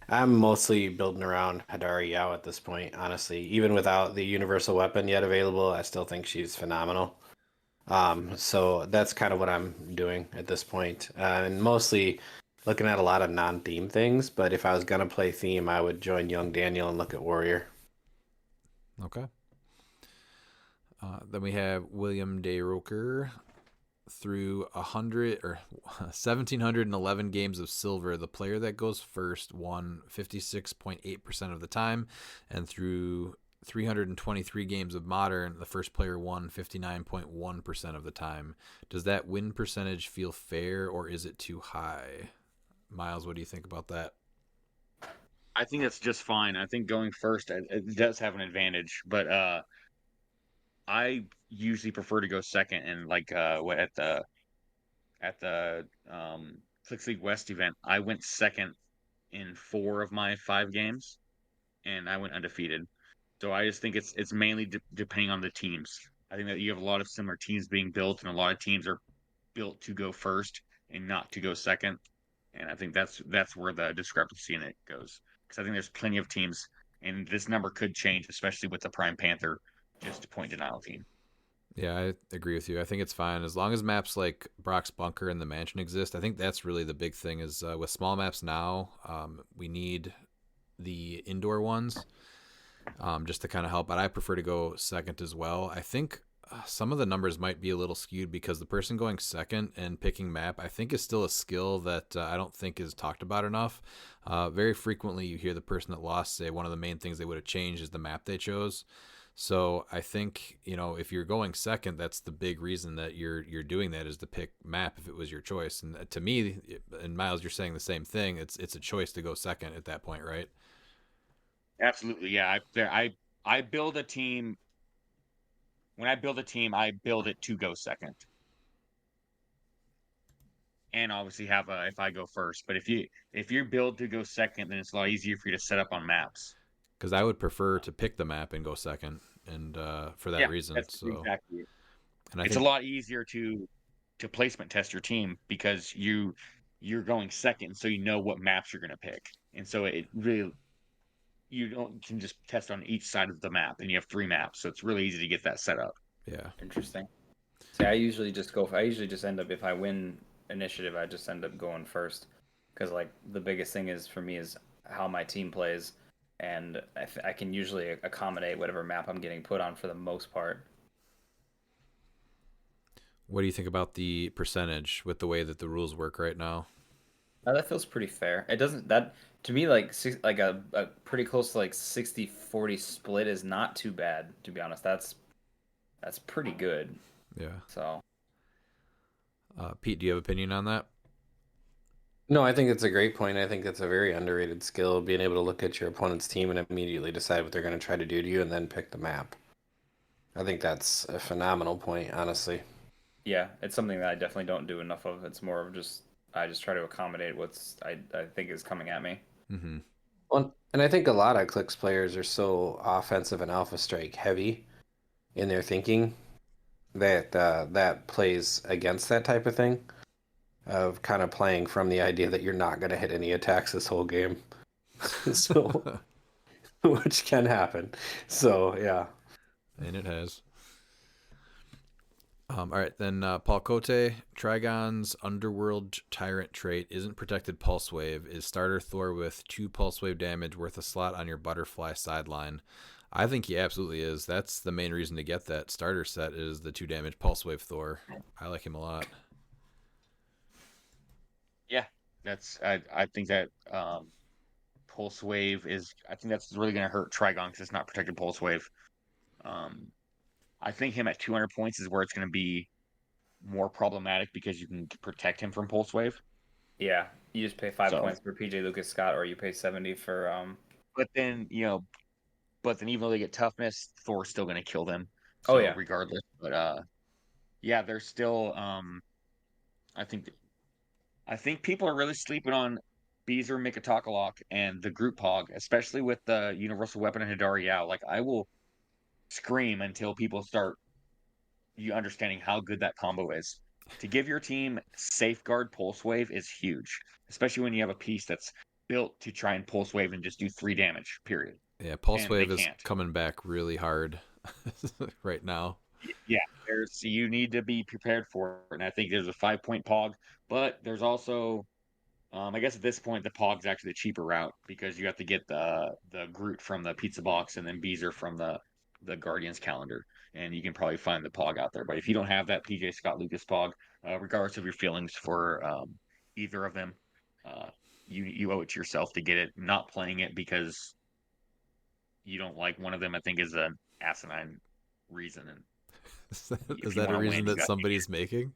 I'm mostly building around Hadari Yao at this point, honestly. Even without the universal weapon yet available, I still think she's phenomenal. So that's kind of what I'm doing at this point. And mostly looking at a lot of non-theme things, but if I was going to play theme, I would join Young Daniel and look at Warrior. Okay. Then we have William Day Roker. Through 1,711 games of silver, the player that goes first won 56.8% of the time, and through 323 games of modern, the first player won 59.1% of the time. Does that win percentage feel fair, or is it too high? Miles, what do you think about that? I think that's just fine. I think going first it does have an advantage, but I usually prefer to go second. And like what at the Clix League West event, I went second in 4 of my 5 games, and I went undefeated. So I just think it's mainly depending on the teams. I think that you have a lot of similar teams being built, and a lot of teams are built to go first and not to go second. And I think that's where the discrepancy in it goes. Because I think there's plenty of teams, and this number could change, especially with the Prime Panther just a point denial team. Yeah, I agree with you. I think it's fine as long as maps like Brock's Bunker and the Mansion exist. I think that's really the big thing. Is with small maps now, we need the indoor ones just to kind of help. But I prefer to go second as well. I think some of the numbers might be a little skewed because the person going second and picking map, I think, is still a skill that I don't think is talked about enough. Very frequently, you hear the person that lost say one of the main things they would have changed is the map they chose. So I think, if you're going second, that's the big reason that you're doing that, is to pick map if it was your choice. And to me, and Miles, you're saying the same thing. It's a choice to go second at that point, right? Absolutely, yeah. I build a team. When I build a team, I build it to go second, and obviously have a if I go first. But if you build to go second, then it's a lot easier for you to set up on maps. Because I would prefer to pick the map and go second, and for that Yeah, reason. that's So, exactly it. and I It's a think, lot easier to placement test your team because you're going second, so you know what maps you're going to pick, and so it really you don't can just test on each side of the map, and you have 3 maps, so it's really easy to get that set up. yeah, Interesting. See, I usually just end up, if I win initiative, I just end up going first. Because, like, the biggest thing is for me is how my team plays. And I can usually accommodate whatever map I'm getting put on for the most part. what do you think about the percentage with the way that the rules work right now? That feels pretty fair. It doesn't, that, to me, like, like a pretty close to like 60-40 split is not too bad, to be honest. That's pretty good. Yeah. So, Pete, do you have opinion on that? No, I think it's a great point. I think it's a very underrated skill, being able to look at your opponent's team and immediately decide what they're going to try to do to you and then pick the map. I think that's a phenomenal point, honestly. yeah, it's something that I definitely don't do enough of. It's more of just, I just try to accommodate what's I think is coming at me. Mm-hmm. Well, and I think a lot of Clix players are so offensive and Alpha Strike heavy in their thinking that that plays against that type of thing, of kind of playing from the idea that you're not going to hit any attacks this whole game. So, which can happen. So, yeah. And it has. All right, then Paul Cote, Trigon's Underworld Tyrant trait isn't protected Pulse Wave. Is starter Thor with 2 Pulse Wave damage worth a slot on your Butterfly sideline? I think he absolutely is. That's the main reason to get that starter set, is the 2 damage Pulse Wave Thor. I like him a lot. Yeah, I think that Pulse Wave I think that's really going to hurt Trigon because it's not protected Pulse Wave. I think him at 200 points is where it's going to be more problematic because you can protect him from Pulse Wave. Yeah, you just pay 5 So- points for PJ Lucas Scott, or you pay 70 for But then even though they get toughness, Thor's still going to kill them. Oh, So yeah. regardless, but yeah, there's still I think people are really sleeping on Beezer, Mikatakalock, and the group Pog, especially with the Universal Weapon and Hidari Yao. Like, I will scream until people start you understanding how good that combo is. To give your team safeguard Pulse Wave is huge, especially when you have a piece that's built to try and Pulse Wave and just do 3 damage, period. Yeah, Pulse And Wave they is can't. coming back really hard right now. Yeah, you need to be prepared for it. And I think there's a 5-point Pog, but there's also I guess at this point the Pog's actually the cheaper route because you have to get the Groot from the pizza box and then Beezer from the the Guardians calendar, and you can probably find the Pog out there. But if you don't have that PJ Scott Lucas Pog, regardless of your feelings for either of them, you owe it to yourself to get it. Not playing it because you don't like one of them, I think, is an asinine reason. And Is if you that a want to reason win, you that got. somebody's making?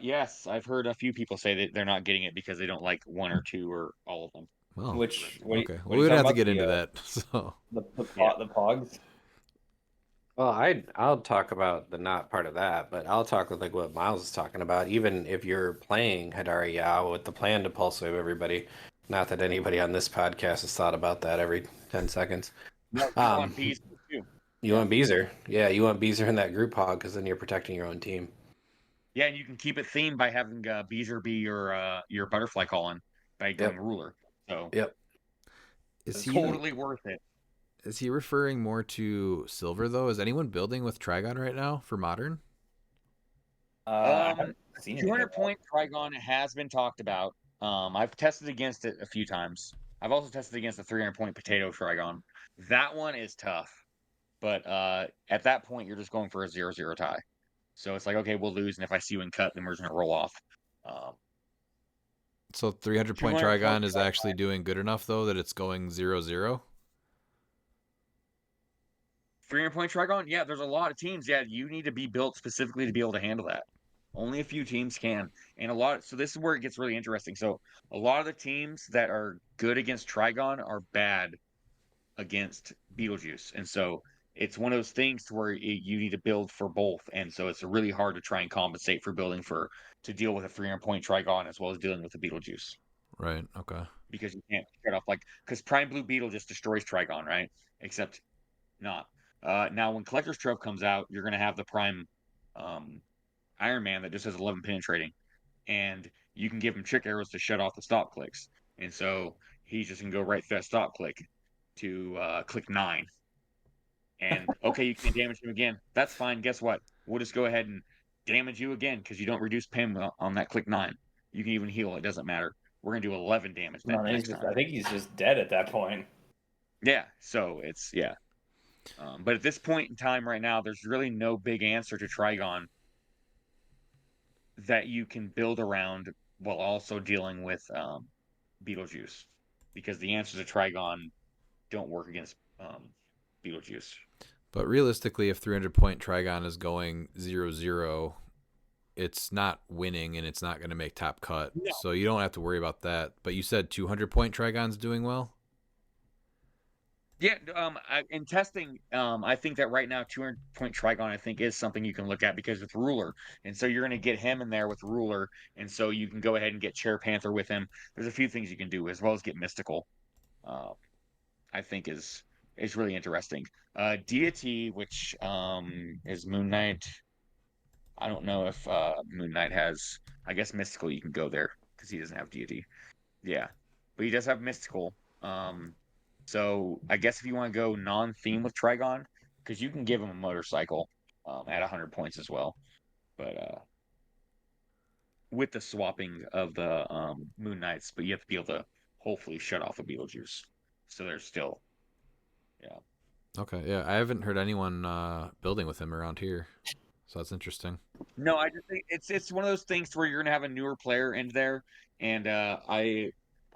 Yes, I've heard a few people say that they're not getting it because they don't like one or two or all of them. Well, Which okay. what Well, are we you would talking have to about? get into that. So Yeah. The Pogs. Well, I'll talk about the not part of that, but I'll talk with like what Miles is talking about. Even if you're playing Hadari Yao with the plan to pulse wave everybody, not that anybody on this podcast has thought about that every 10 seconds. No, you Um, want bees too. You want Beezer, yeah, you want Beezer in that group hog because then you're protecting your own team. Yeah, and you can keep it themed by having Beezer be your butterfly calling by going Yep. ruler. So Yep. it's totally worth it. Is he referring more to silver though? Is anyone building with Trigon right now for modern? I haven't seen 200 point Trigon has been talked about. I've tested against it a few times. I've also tested against the 300 point potato Trigon. That one is tough, but at that point you're just going for a 0-0 tie. So it's like, okay, we'll lose, and if I see you in cut, then we're just gonna roll off. So 300 point 200 Trigon point is actually doing good enough though that it's going 0-0. 300 point Trigon, yeah, there's a lot of teams. Yeah, you need to be built specifically to be able to handle that. Only a few teams can, and so this is where it gets really interesting. So a lot of the teams that are good against Trigon are bad against Beetlejuice, and so it's one of those things to where you need to build for both, and so it's really hard to try and compensate for building to deal with a 300 point Trigon as well as dealing with the Beetlejuice. Right. Okay. Because you can't shut off because Prime Blue Beetle just destroys Trigon, right? Except not. Now when Collector's Trove comes out, you're gonna have the Prime Iron Man that just has 11 penetrating, and you can give him trick arrows to shut off the stop clicks, and so he's just gonna go right through that stop click to click 9. And okay, you can damage him again. That's fine. Guess what? We'll just go ahead and damage you again because you don't reduce PIM on that click 9. You can even heal. It doesn't matter. We're gonna do 11 damage next time. I think he's just dead at that point. Yeah. So it's yeah. But at this point in time, right now, there's really no big answer to Trigon that you can build around while also dealing with Beetlejuice, because the answers to Trigon don't work against Beetlejuice. But realistically, if 300 point Trigon is going 0-0, it's not winning and it's not going to make top cut. No. So you don't have to worry about that. But you said 200 point Trigon's doing well? Yeah, in testing, I think that right now 200 point Trigon, I think, is something you can look at because it's Ruler. And so you're going to get him in there with Ruler. And so you can go ahead and get Chair Panther with him. There's a few things you can do as well as get Mystical. I think is really interesting. Deity, which is Moon Knight. I don't know if Moon Knight has. I guess Mystical you can go there because he doesn't have Deity. Yeah, but he does have Mystical. So I guess if you want to go non-theme with Trigon, because you can give him a motorcycle at 100 points as well, but with the swapping of the Moon Knights, but you have to be able to hopefully shut off a Beetlejuice. So there's still, yeah. Okay, yeah. I haven't heard anyone building with him around here. So that's interesting. No, I just think it's one of those things where you're gonna have a newer player in there, and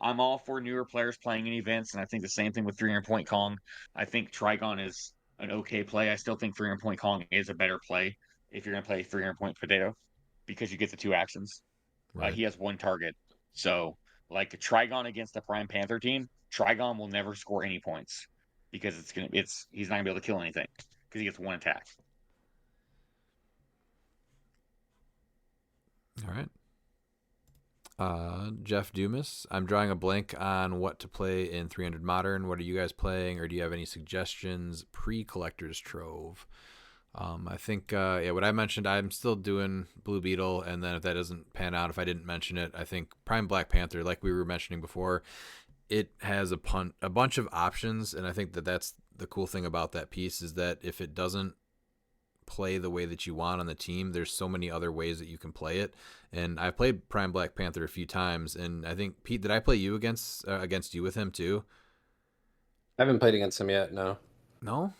I'm all for newer players playing in events, and I think the same thing with 300 point Kong. I think Trigon is an okay play. I still think 300 point Kong is a better play if you're gonna play 300 point Potato because you get the 2 actions. Right. He has 1 target, so like a Trigon against the Prime Panther team, Trigon will never score any points because he's not gonna be able to kill anything because he gets 1 attack. All right. Jeff Dumas, I'm drawing a blank on what to play in 300 Modern. What are you guys playing, or do you have any suggestions pre-Collector's Trove? I think, what I mentioned, I'm still doing Blue Beetle, and then if that doesn't pan out, if I didn't mention it, I think Prime Black Panther, like we were mentioning before, it has a bunch of options, and I think that's the cool thing about that piece is that if it doesn't play the way that you want on the team, there's so many other ways that you can play it. And I've played Prime Black Panther a few times, and I think, Pete, did I play you against you with him too? I haven't played against him yet, no. No?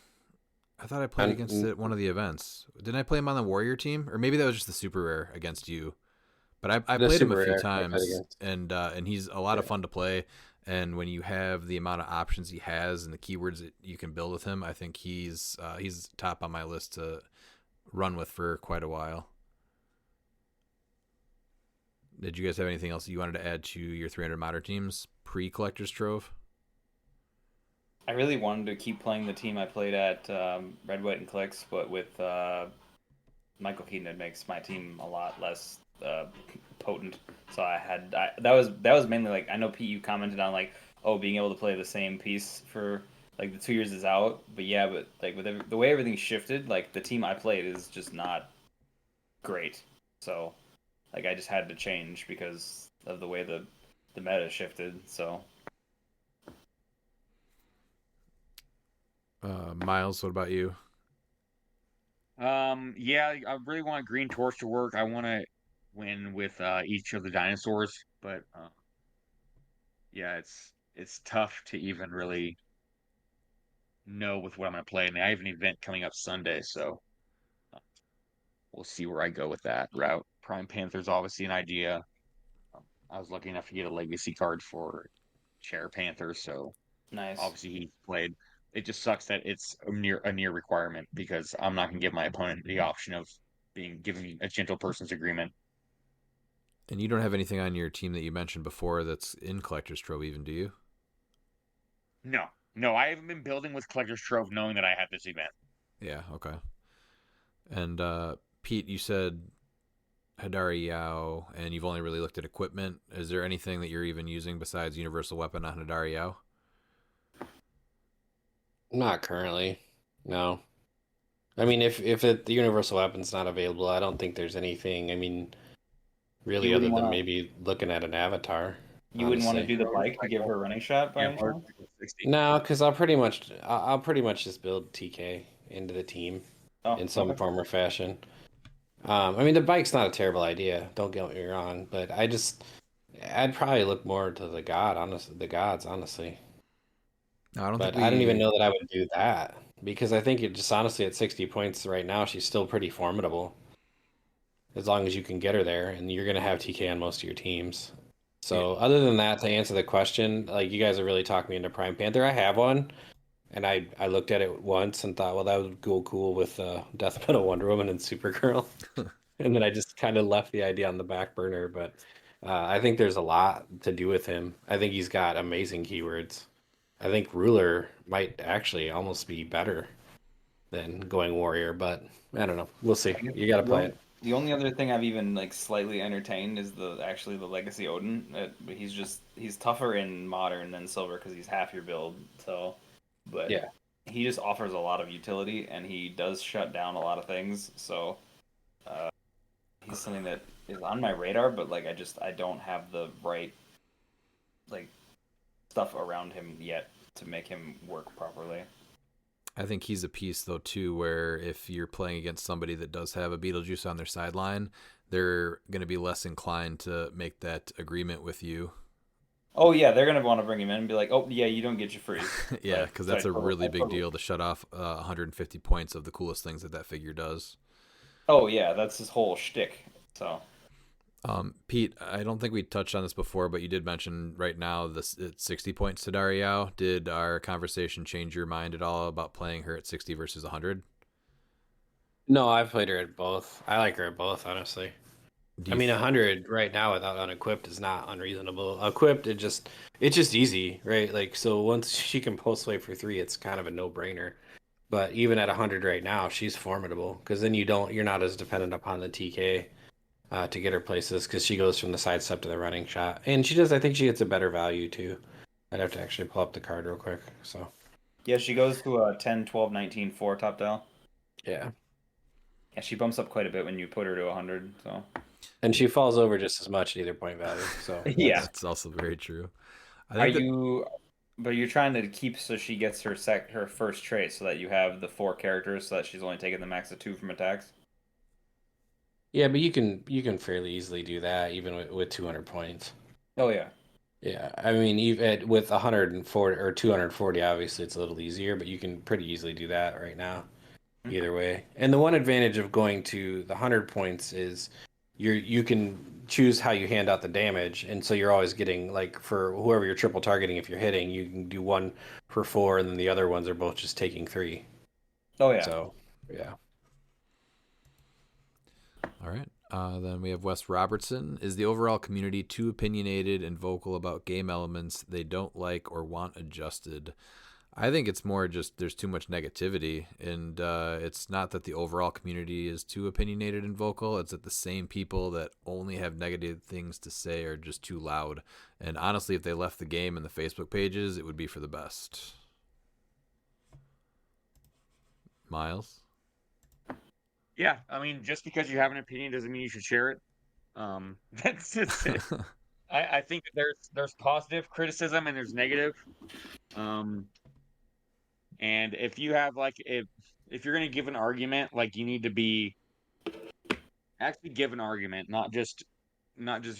I thought I played against it at one of the events. Didn't I play him on the Warrior team? Or maybe that was just the super rare against you. But I The played him super a few rare I played times, against. and he's a lot of fun to play. And when you have the amount of options he has and the keywords that you can build with him, I think he's top on my list to run with for quite a while. Did you guys have anything else you wanted to add to your 300 modern teams pre-Collector's Trove? I really wanted to keep playing the team I played at Red, White, and Clix, but with Michael Keaton, it makes my team a lot less potent. So that was mainly like, I know Pete, you commented on like, oh, being able to play the same piece for like the 2 years is out. But yeah, but like with the way everything shifted, like the team I played is just not great. So like I just had to change because of the way the meta shifted. So. Miles, what about you? Yeah, I really want Green Torch to work. I want to win with each of the dinosaurs, but yeah, it's tough to even really know with what I'm going to play. And I have an event coming up Sunday, so uh, we'll see where I go with that route. Prime Panther's obviously an idea. I was lucky enough to get a legacy card for Chair Panther, so Nice. obviously he played. It just sucks that it's a near requirement because I'm not going to give my opponent the option of being given a gentle person's agreement. And you don't have anything on your team that you mentioned before that's in Collector's Trove, even, do you? No, no, I haven't been building with Collector's Trove knowing that I had this event. Yeah, okay. And Pete, you said Hadari Yao, and you've only really looked at equipment. Is there anything that you're even using besides Universal Weapon on Hadari Yao? Not currently. No. I mean, the universal weapon's not available, I don't think there's anything. I mean, really, You other wouldn't than wanna- maybe looking at an avatar. You wouldn't want to Honestly, do the bike to give her a running shot by Yeah, any chance? 60. no, because I'll pretty much just build TK into the team Oh, in some okay. form or fashion. I mean, the bike's not a terrible idea. Don't get me wrong, but I'd probably look more to the gods, honestly. No, I don't think But I don't even we. know that I would do that because I think it just honestly at 60 points right now, she's still pretty formidable as long as you can get her there, and you're gonna have TK on most of your teams. So other than that, to answer the question, like you guys have really talked me into Prime Panther. I have one, and I looked at it once and thought, well, that would go cool with Death Metal Wonder Woman and Supergirl, and then I just kind of left the idea on the back burner. But I think there's a lot to do with him. I think he's got amazing keywords. I think Ruler might actually almost be better than going Warrior, but I don't know. We'll see. You got to play it. The only other thing I've even like slightly entertained is actually the Legacy Odin. But he's tougher in Modern than Silver because he's half your build. So, but Yeah. he just offers a lot of utility and he does shut down a lot of things. So, he's something that is on my radar. But like I don't have the right like stuff around him yet to make him work properly. I think he's a piece though too, where if you're playing against somebody that does have a Beetlejuice on their sideline, they're going to be less inclined to make that agreement with you. Oh yeah, they're gonna want to bring him in and be like, "Oh yeah, you don't get your freeze." Yeah, Like, because that's a really big totally- deal to shut off 150 points of the coolest things that figure does. Oh yeah, that's his whole shtick. So Pete, I don't think we touched on this before, but you did mention right now this at 60 points to Dariao. Did our conversation change your mind at all about playing her at 60 versus 100? No, I've played her at both. I like her at both, honestly. Do I you mean, 100 right now without unequipped is not unreasonable. Equipped, it's just easy, right? Like, so once she can post play for 3, it's kind of a no-brainer. But even at 100 right now, she's formidable because then you're not as dependent upon the TK to get her places because she goes from the sidestep to the running shot, and I think she gets a better value too. I'd have to actually pull up the card real quick. So yeah, she goes to a 10, 12, 19, 4 top dial. yeah, Yeah, she bumps up quite a bit when you put her to 100. So and she falls over just as much at either point value. So yeah, That's also very true. I are think that, you? But you're trying to keep so she gets her first trait so that you have the 4 characters so that she's only taking the max of 2 from attacks. yeah, but you can fairly easily do that even with 200 points. Oh yeah. Yeah, I mean, even with 140 or 240, obviously it's a little easier, but you can pretty easily do that right now. either way. And the one advantage of going to the 100 points is you can choose how you hand out the damage, and so you're always getting, like, for whoever you're triple targeting, if you're hitting, you can do one for 4, and then the other ones are both just taking 3. Oh yeah. So yeah. All right. Then we have Wes Robertson. Is the overall community too opinionated and vocal about game elements they don't like or want adjusted? I think it's more just there's too much negativity, and it's not that the overall community is too opinionated and vocal. It's that the same people that only have negative things to say are just too loud. And honestly, if they left the game in the Facebook pages, it would be for the best. Miles? Yeah, I mean, just because you have an opinion doesn't mean you should share it. That's just it. I think that there's positive criticism and there's negative. And if you have like if you're gonna give an argument, like you need to be actually give an argument, not just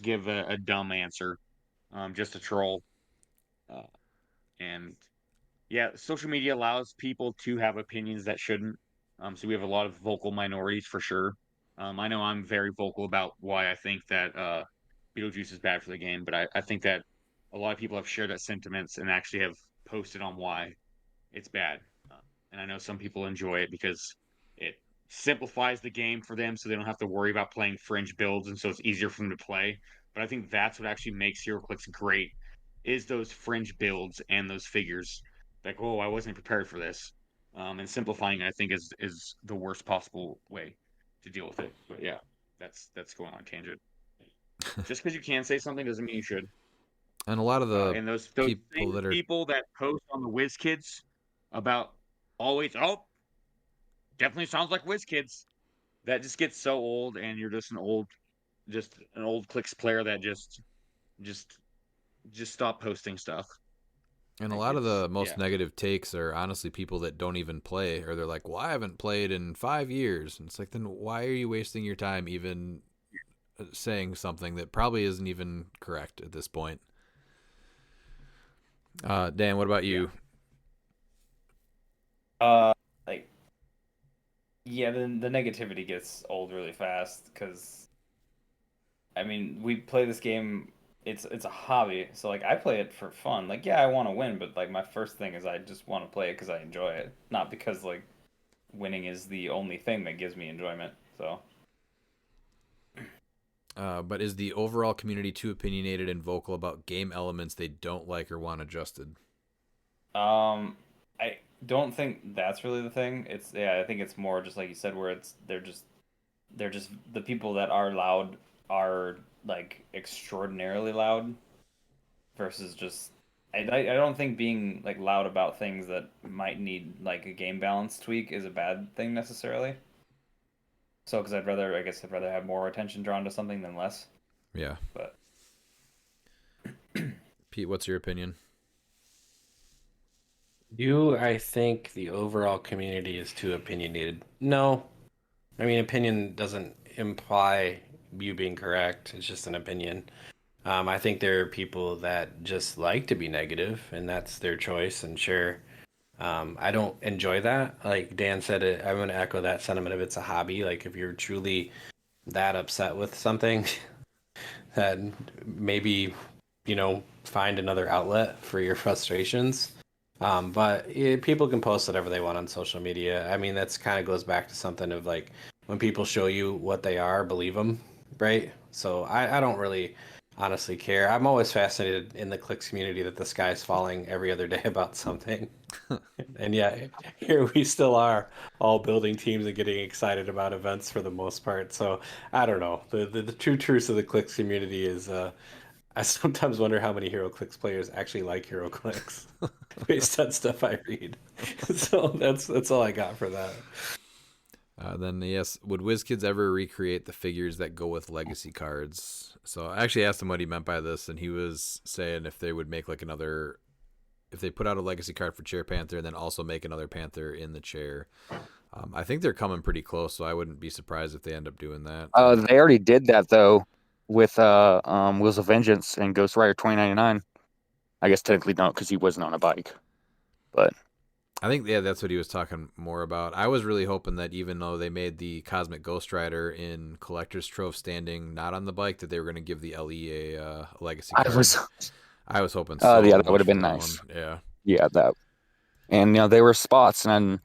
give a dumb answer, just a troll. Uh, and yeah, social media allows people to have opinions that shouldn't. So we have a lot of vocal minorities for sure. I know I'm very vocal about why I think that Beetlejuice is bad for the game, but I think that a lot of people have shared that sentiments and actually have posted on why it's bad. Uh, and I know some people enjoy it because it simplifies the game for them so they don't have to worry about playing fringe builds, and so it's easier for them to play. But I think that's what actually makes HeroClix great is those fringe builds and those figures. Like, oh, I wasn't prepared for this. And simplifying, I think, is the worst possible way to deal with it. But yeah, that's going on a tangent. Just because you can say something doesn't mean you should. And a lot of the And those people same that are people that post on the Whiz Kids about always, oh, definitely sounds like Whiz Kids. That just gets so old, and you're just an old clicks player that just stop posting stuff. And a Like lot of the it's most yeah. negative takes are honestly people that don't even play, or they're like, well, I haven't played in 5 years. And it's like, then why are you wasting your time even saying something that probably isn't even correct at this point? Dan, what about you? Like, yeah, the negativity gets old really fast because, I mean, we play this game. It's a hobby, so like I play it for fun. Like, yeah, I want to win, but like my first thing is I just want to play it because I enjoy it, not because like winning is the only thing that gives me enjoyment. So, But is the overall community too opinionated and vocal about game elements they don't like or want adjusted? I don't think that's really the thing. It's yeah, I think it's more just like you said, where it's they're just the people that are loud are like extraordinarily loud versus just I don't think being like loud about things that might need like a game balance tweak is a bad thing necessarily. So because I guess I'd rather have more attention drawn to something than less. Yeah. But Pete, what's your opinion? Do I think the overall community is too opinionated? No. I mean, opinion doesn't imply you being correct. It's just an opinion. I think there are people that just like to be negative, and that's their choice. And sure, I don't enjoy that. Like Dan said, I'm going to echo that sentiment of it's a hobby. Like if you're truly that upset with something, then maybe, find another outlet for your frustrations. But people can post whatever they want on social media. I mean, that's kind of goes back to something of like when people show you what they are, believe them, right? So I don't really honestly care. I'm always fascinated in the clicks community that the sky's falling every other day about something. And yet here we still are all building teams and getting excited about events for the most part. So I don't know. The true truth of the clicks community is I sometimes wonder how many HeroClix players actually like HeroClix based on stuff I read. So that's all I got for that. Then yes, would WizKids ever recreate the figures that go with legacy cards? So I actually asked him what he meant by this, and he was saying if they would make like another, if they put out a legacy card for Chair Panther and then also make another Panther in the chair. I think they're coming pretty close, so I wouldn't be surprised if they end up doing that. They already did that though with Wheels of Vengeance and Ghost Rider 2099. I guess technically not because he wasn't on a bike, but I think that's what he was talking more about. I was really hoping that even though they made the Cosmic Ghost Rider in Collector's Trove standing not on the bike, that they were going to give the LE a legacy card. I was hoping so. Yeah, that would much have been for that nice. one. Yeah. Yeah, that. And they were spots, and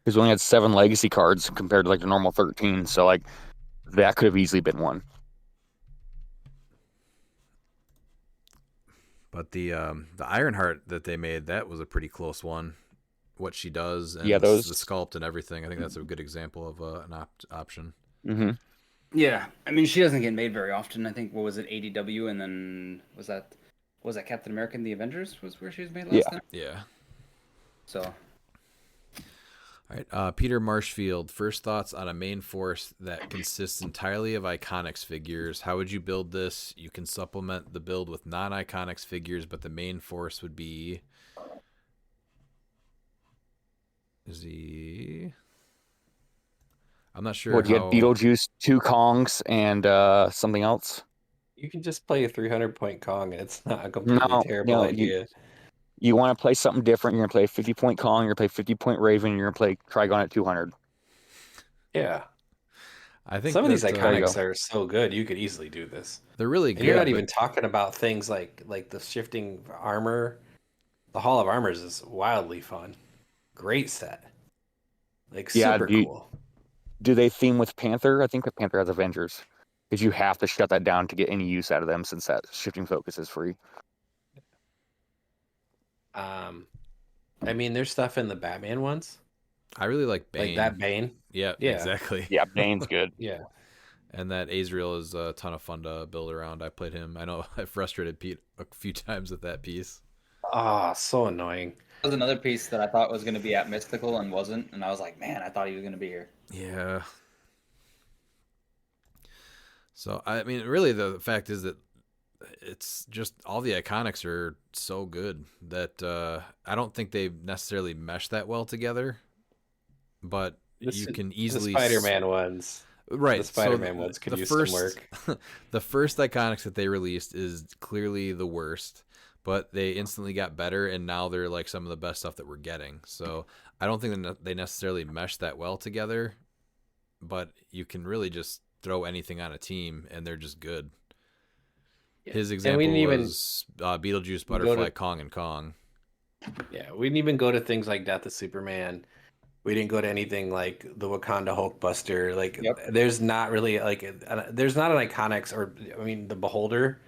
because we only had 7 legacy cards compared to like the normal 13, so like that could have easily been one. But the Ironheart that they made, that was a pretty close one. What she does and Yeah, the those- sculpt and everything. I think that's a good example of an option. Mm-hmm. Yeah, I mean, she doesn't get made very often. I think, what was it, ADW, and then was that Captain America and the Avengers was where she was made last time? Yeah. So, All right, Peter Marshfield, first thoughts on a main force that consists entirely of Iconics figures. How would you build this? You can supplement the build with non-Iconics figures, but the main force would be... I'm not sure. What, you had Beetlejuice, 2 Kongs, and something else? You can just play a 300-point Kong, and it's not a completely terrible idea. You want to play something different. You're going to play 50-point Kong, you're going to play 50-point Raven, you're going to play Trigon at 200. Yeah. I think some of these there you Iconics are so good, you could easily do this. They're really And good. you're not even talking about things like the shifting armor. The Hall of Armors is wildly fun. Great set. Like, super cool. Do they theme with Panther? I think that Panther has Avengers. Because you have to shut that down to get any use out of them, since that shifting focus is free. I mean, there's stuff in the Batman ones. I really like Bane. Like that Bane. Yeah, exactly. Yeah, Bane's good. Yeah. And that Azrael is a ton of fun to build around. I played him. I know I frustrated Pete a few times with that piece. Ah, so annoying. that was another piece that I thought was going to be at Mystical and wasn't, and I was like, man, I thought he was going to be here. Yeah. So, I mean, really the fact is that it's just all the Iconics are so good that I don't think they necessarily mesh that well together, but you can easily... The Spider-Man ones. Right. The Spider-Man ones could use some work. The first Iconics that they released is clearly the worst, but they instantly got better, and now they're like some of the best stuff that we're getting. So I don't think they necessarily mesh that well together, but you can really just throw anything on a team, and they're just good. Yeah. His example was Beetlejuice, Butterfly, Kong, and Kong. Yeah, we didn't even go to things like Death of Superman. We didn't go to anything like the Wakanda Hulkbuster. Like, there's not really there's not an Iconics the Beholder.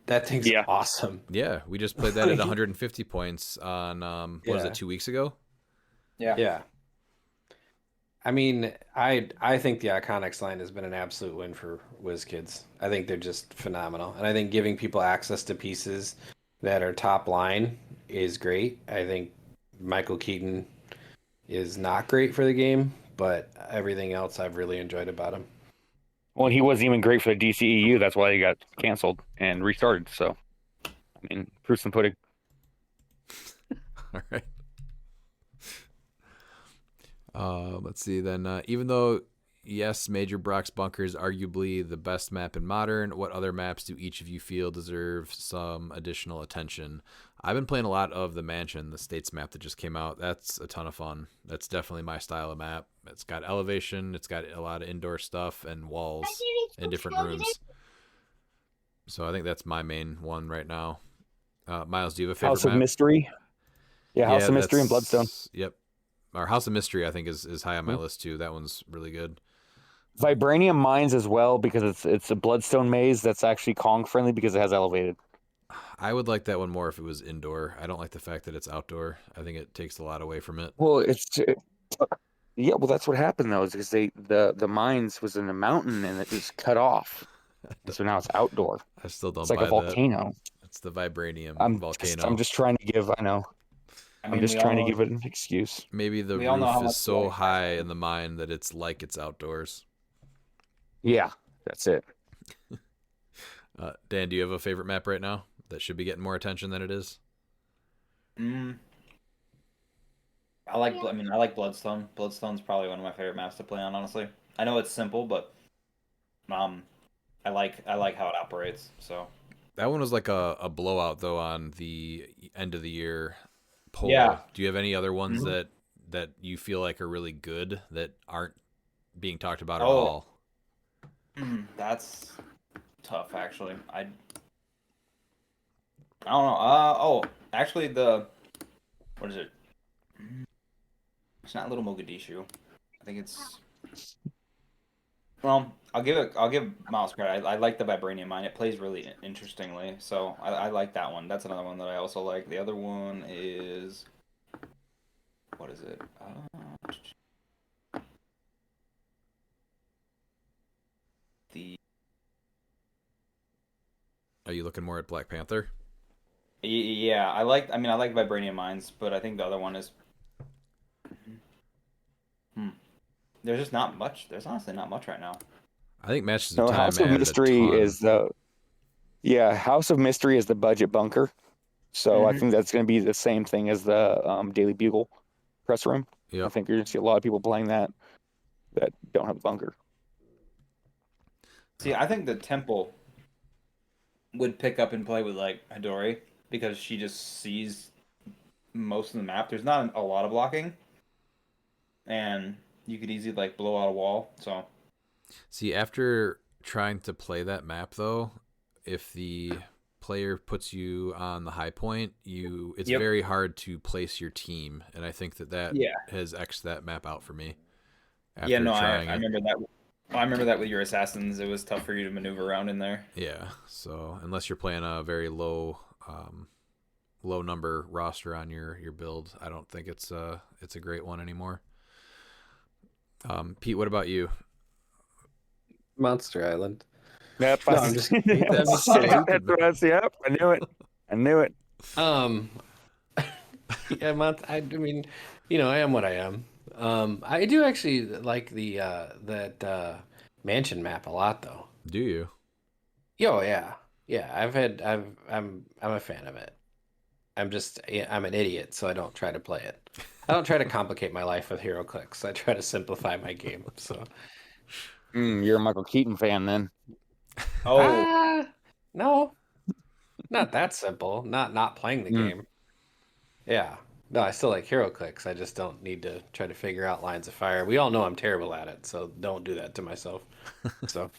That thing's awesome. Yeah, we just played that at 150 points on what was it, 2 weeks ago? Yeah. I mean, I think the Iconics line has been an absolute win for WizKids. I think they're just phenomenal, and I think giving people access to pieces that are top line is great. I think Michael Keaton is not great for the game, but everything else I've really enjoyed about him. Well, he wasn't even great for the DCEU. That's why he got canceled and restarted. So, I mean, proof and pudding. All right. Let's see then. Even though, yes, Major Brock's Bunker is arguably the best map in Modern, what other maps do each of you feel deserve some additional attention? I've been playing a lot of the Mansion, the States map that just came out. That's a ton of fun. That's definitely my style of map. It's got elevation. It's got a lot of indoor stuff and walls and different rooms. So I think that's my main one right now. Miles, do you have a favorite House of map? Mystery. Yeah, House of Mystery and Bloodstone. Yep. Our House of Mystery, I think, is high on my list too. That one's really good. Vibranium Mines as well, because it's a Bloodstone maze that's actually Kong friendly because it has elevated. I would like that one more if it was indoor. I don't like the fact that it's outdoor. I think it takes a lot away from it. Well, well, that's what happened though, is because the mines was in the mountain and it was cut off, and so now it's outdoor. I still don't. It's like buy a volcano. It's the Vibranium volcano. I'm just trying to give. I know. I'm just trying to give it an excuse. Maybe the roof is so high in the mine that it's like it's outdoors. Yeah, that's it. Dan, do you have a favorite map right now that should be getting more attention than it is? I like Bloodstone. Bloodstone's probably one of my favorite maps to play on, honestly. I know it's simple, but I like how it operates. So that one was like a blowout though on the end of the year poll. Yeah. Do you have any other ones that you feel like are really good that aren't being talked about at all? That's tough, actually. I don't know. Actually, what is it? It's not Little Mogadishu. I think it's. Well, I'll give Mouse credit. I like the Vibranium Mine. It plays really interestingly, so I like that one. That's another one that I also like. The other one is. What is it? Are you looking more at Black Panther? Yeah, I like Vibranium Mines, but I think the other one is. There's just not much. There's honestly not much right now. I think Matches No, of Time House of added Mystery a ton. is the House of Mystery is the budget bunker. So I think that's going to be the same thing as the Daily Bugle press room. Yep. I think you're going to see a lot of people playing that don't have a bunker. See, I think the Temple would pick up and play with like Hidori because she just sees most of the map. There's not a lot of blocking, and you could easily like blow out a wall. So, see, after trying to play that map though, if the player puts you on the high point, it's very hard to place your team, and I think that has X'd that map out for me. I remember that. I remember that with your assassins, it was tough for you to maneuver around in there. Yeah, so unless you're playing a very low number roster on your build, I don't think it's a great one anymore. Pete, what about you? Monster Island. Yep, No, I'm just kidding. That's yep, I knew it. Yeah, I mean, I am what I am. I do actually like that mansion map a lot, though. Do you? Oh yeah, yeah. I'm a fan of it. I'm an idiot, so I don't try to play it. I don't try to complicate my life with hero clicks. I try to simplify my game. So. You're a Michael Keaton fan then. No, not that simple. Not playing the game. Yeah. No, I still like hero clicks. I just don't need to try to figure out lines of fire. We all know I'm terrible at it, so don't do that to myself. So,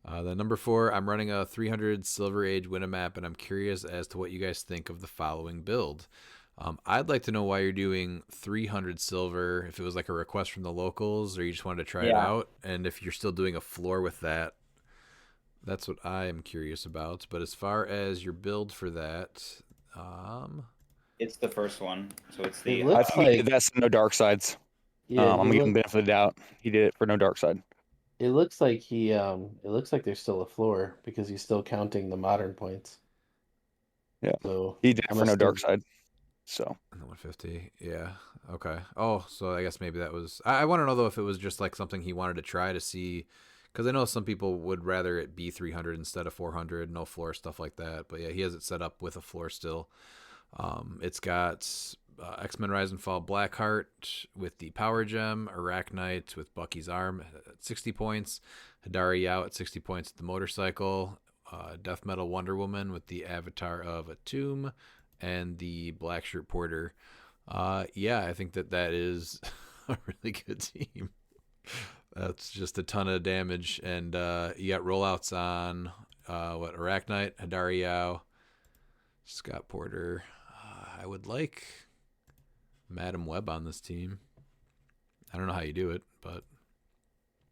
the number 4, I'm running a 300 Silver Age Winna map, and I'm curious as to what you guys think of the following build. I'd like to know why you're doing 300 silver, if it was like a request from the locals, or you just wanted to try it out, and if you're still doing a floor with that. That's what I am curious about. But as far as your build for that, it's the first one, so it's the. I think he did that no dark sides. yeah, I'm giving benefit of the doubt. He did it for no dark side. it looks like it looks like there's still a floor because he's still counting the modern points. Yeah. So He did it for no dark side. So. The 150, yeah, okay. Oh, so I guess maybe that was. I want to know though if it was just like something he wanted to try to see, because I know some people would rather it be 300 instead of 400, no floor, stuff like that. But yeah, he has it set up with a floor still. It's got X-Men Rise and Fall Blackheart with the Power Gem, Arachnite with Bucky's Arm at 60 points, Hidari Yao at 60 points with the motorcycle, Death Metal Wonder Woman with the Avatar of a Tomb, and the Black Shirt Porter. Yeah, I think that is a really good team. That's just a ton of damage, and you got rollouts on Arachnite, Hidari Yao, Scott Porter. I would like Madam Web on this team. I don't know how you do it, but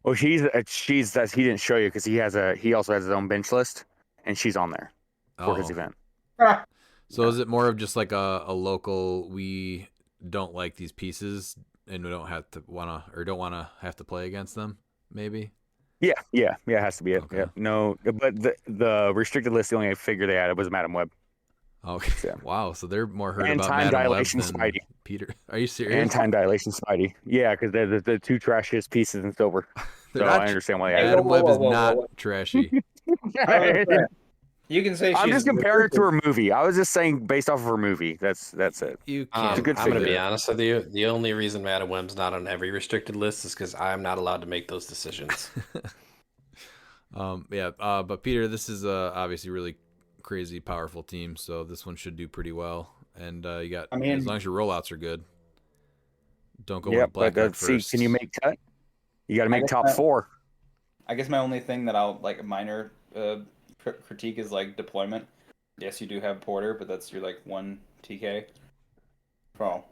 Well, she's that he didn't show you because he also has his own bench list, and she's on there for his event. So is it more of just like a local? We don't like these pieces, and we don't have to don't want to have to play against them. Maybe. Yeah, it has to be it. Okay. Yeah, no, but the restricted list, the only figure they added was Madam Web. Okay. Yeah. Wow. So they're more heard And about time Madam Web dilation than Spidey. Peter. Are you serious? And time dilation Spidey. Yeah, because they're the two trashiest pieces in silver. So not I understand why they added Madam Whoa, Web whoa, is whoa, not whoa. trashy. it. You can say I'm she's just comparing it to her movie. I was just saying based off of her movie. That's it. You can't. It's a good I'm going to figure. be honest with you. The only reason Madam Web's not on every restricted list is because I'm not allowed to make those decisions. But Peter, this is obviously really crazy, powerful team, so this one should do pretty well. and you got I mean- as long as your rollouts are good. Don't go Yep, with black card see, first. can you make cut? You got to make guess top my- 4. I guess my only thing that I'll like minor critique is like deployment. Yes, you do have Porter, but that's your like 1 TK. So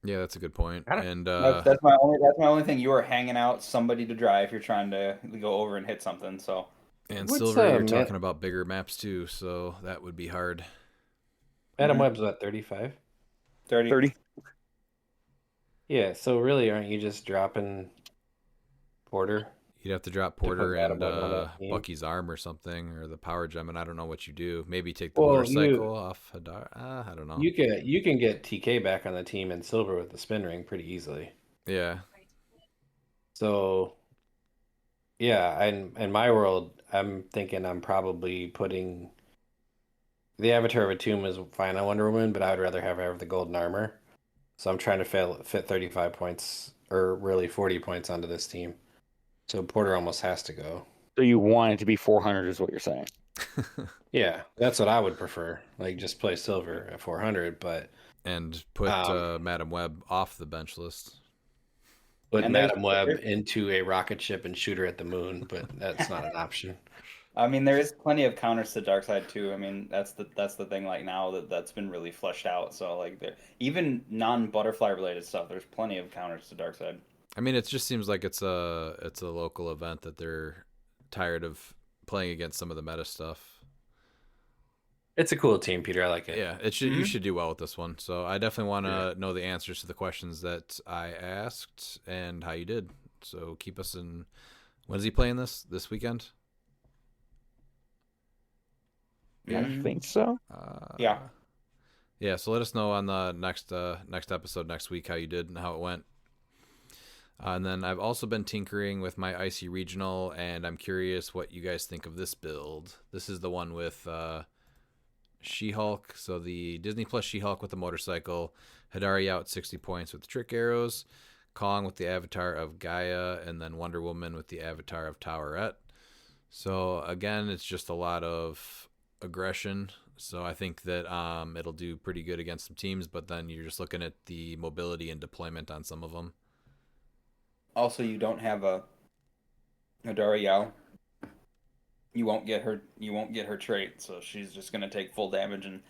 Yeah, that's a good point. And that's my only thing. You are hanging out somebody to drive. You're trying to go over and hit something. So and What's, Silver, you're Matt- talking about bigger maps too, so that would be hard. Adam Webb's what, 35? 30. Yeah, so really, aren't you just dropping Porter? You'd have to drop put Porter Adam and Webb on that team. Bucky's arm or something, or the power gem, and I don't know what you do. Maybe take the Well, motorcycle off Hadar. I don't know. You can get TK back on the team and Silver with the spin ring pretty easily. Yeah, So, yeah, in my world, I'm thinking I'm probably putting the Avatar of a Tomb is fine on Wonder Woman, but I would rather have the golden armor. So I'm trying to fit 35 points, or really 40 points onto this team. So Porter almost has to go. So you want it to be 400 is what you're saying. Yeah, that's what I would prefer. Like, just play Silver at 400, but and put Madam Web off the bench list. put And Madam there's- Web into a rocket ship and shoot her at the moon, but that's not an option. I mean, there is plenty of counters to Darkseid too. I mean, that's the thing. Like now that's been really fleshed out. So like, even non-butterfly related stuff, there's plenty of counters to Darkseid. I mean, it just seems like it's a local event that they're tired of playing against some of the meta stuff. It's a cool team, Peter. I like it. Yeah, it should you should do well with this one. So I definitely want to know the answers to the questions that I asked and how you did. So keep us in. When is he playing this weekend? I think so. Yeah. Yeah, so let us know on the next episode next week how you did and how it went. And then I've also been tinkering with my Icy Regional, and I'm curious what you guys think of this build. This is the one with She-Hulk, so the Disney Plus She-Hulk with the motorcycle, Hidari out 60 points with the trick arrows, Kong with the avatar of Gaia, and then Wonder Woman with the avatar of Towerette. So again, it's just a lot of aggression. So I think that it'll do pretty good against some teams, but then you're just looking at the mobility and deployment on some of them. Also, you don't have a Adara Yao. You won't get her trait, so she's just gonna take full damage, and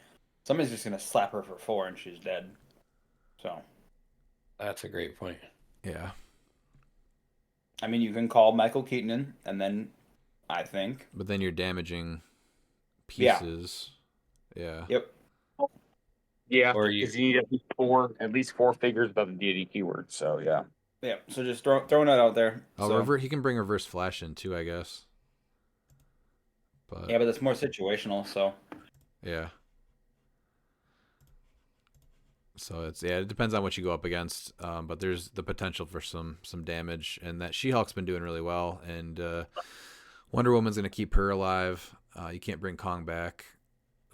somebody's just gonna slap her for 4, and she's dead. So That's a great point. Yeah. I mean, you can call Michael Keaton in, and then I think. But then you're damaging Yeah. pieces. Yeah. Yep. Yeah, Or because you need at least four figures above the deity keyword. So yeah. Yeah. So just throwing that out there. Oh, So, he can bring reverse flash in too, I guess. But yeah, but that's more situational. So yeah. So it depends on what you go up against. But there's the potential for some damage, and that She-Hulk's been doing really well, and Wonder Woman's gonna keep her alive. You can't bring Kong back,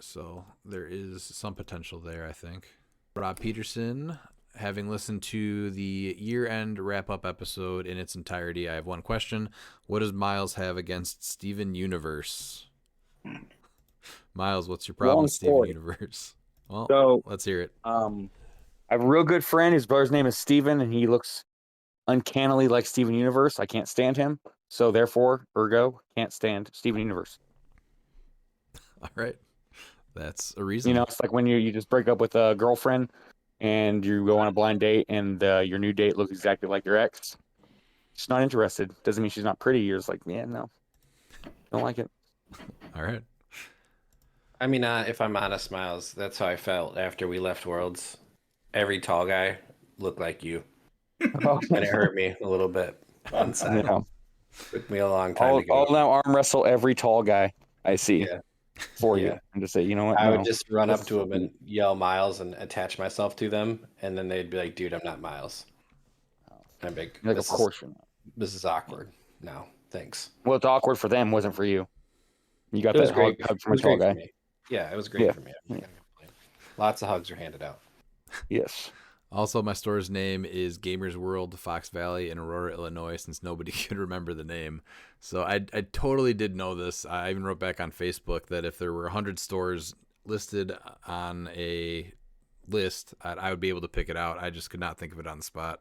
so there is some potential there, I think. Rob Peterson, having listened to the year-end wrap-up episode in its entirety, I have one question. What does Miles have against Steven Universe? Miles, what's your problem Long with Steven story. Universe? Well, So let's hear it. I have a real good friend. His brother's name is Steven, and he looks uncannily like Steven Universe. I can't stand him. So therefore, ergo, can't stand Steven Universe. All right. That's a reason. You know, it's like when you just break up with a girlfriend and you go on a blind date and your new date looks exactly like your ex. She's not interested. Doesn't mean she's not pretty. You're just like, yeah, no. Don't like it. All right. I mean, if I'm honest, Miles, that's how I felt after we left Worlds. Every tall guy looked like you, and it hurt me a little bit inside. Yeah. Took me a long time to go. I'll now arm wrestle every tall guy I see Yeah. for you Yeah. and just say, you know what? I No. would just run up to them and yell Miles and attach myself to them, and then they'd be like, "Dude, I'm not Miles." And I'm like, Like, of course you're not. This is awkward. No, thanks. Well, it's awkward for them, wasn't for you. You got It was that great. hug It from a was tall great for guy. me. Yeah, it was great Yeah. for me. I'm not gonna complain. Lots of hugs are handed out. Yes. Also, my store's name is Gamers World Fox Valley in Aurora, Illinois, since nobody could remember the name. So I totally did know this. I even wrote back on Facebook that if there were 100 stores listed on a list, I would be able to pick it out. I just could not think of it on the spot.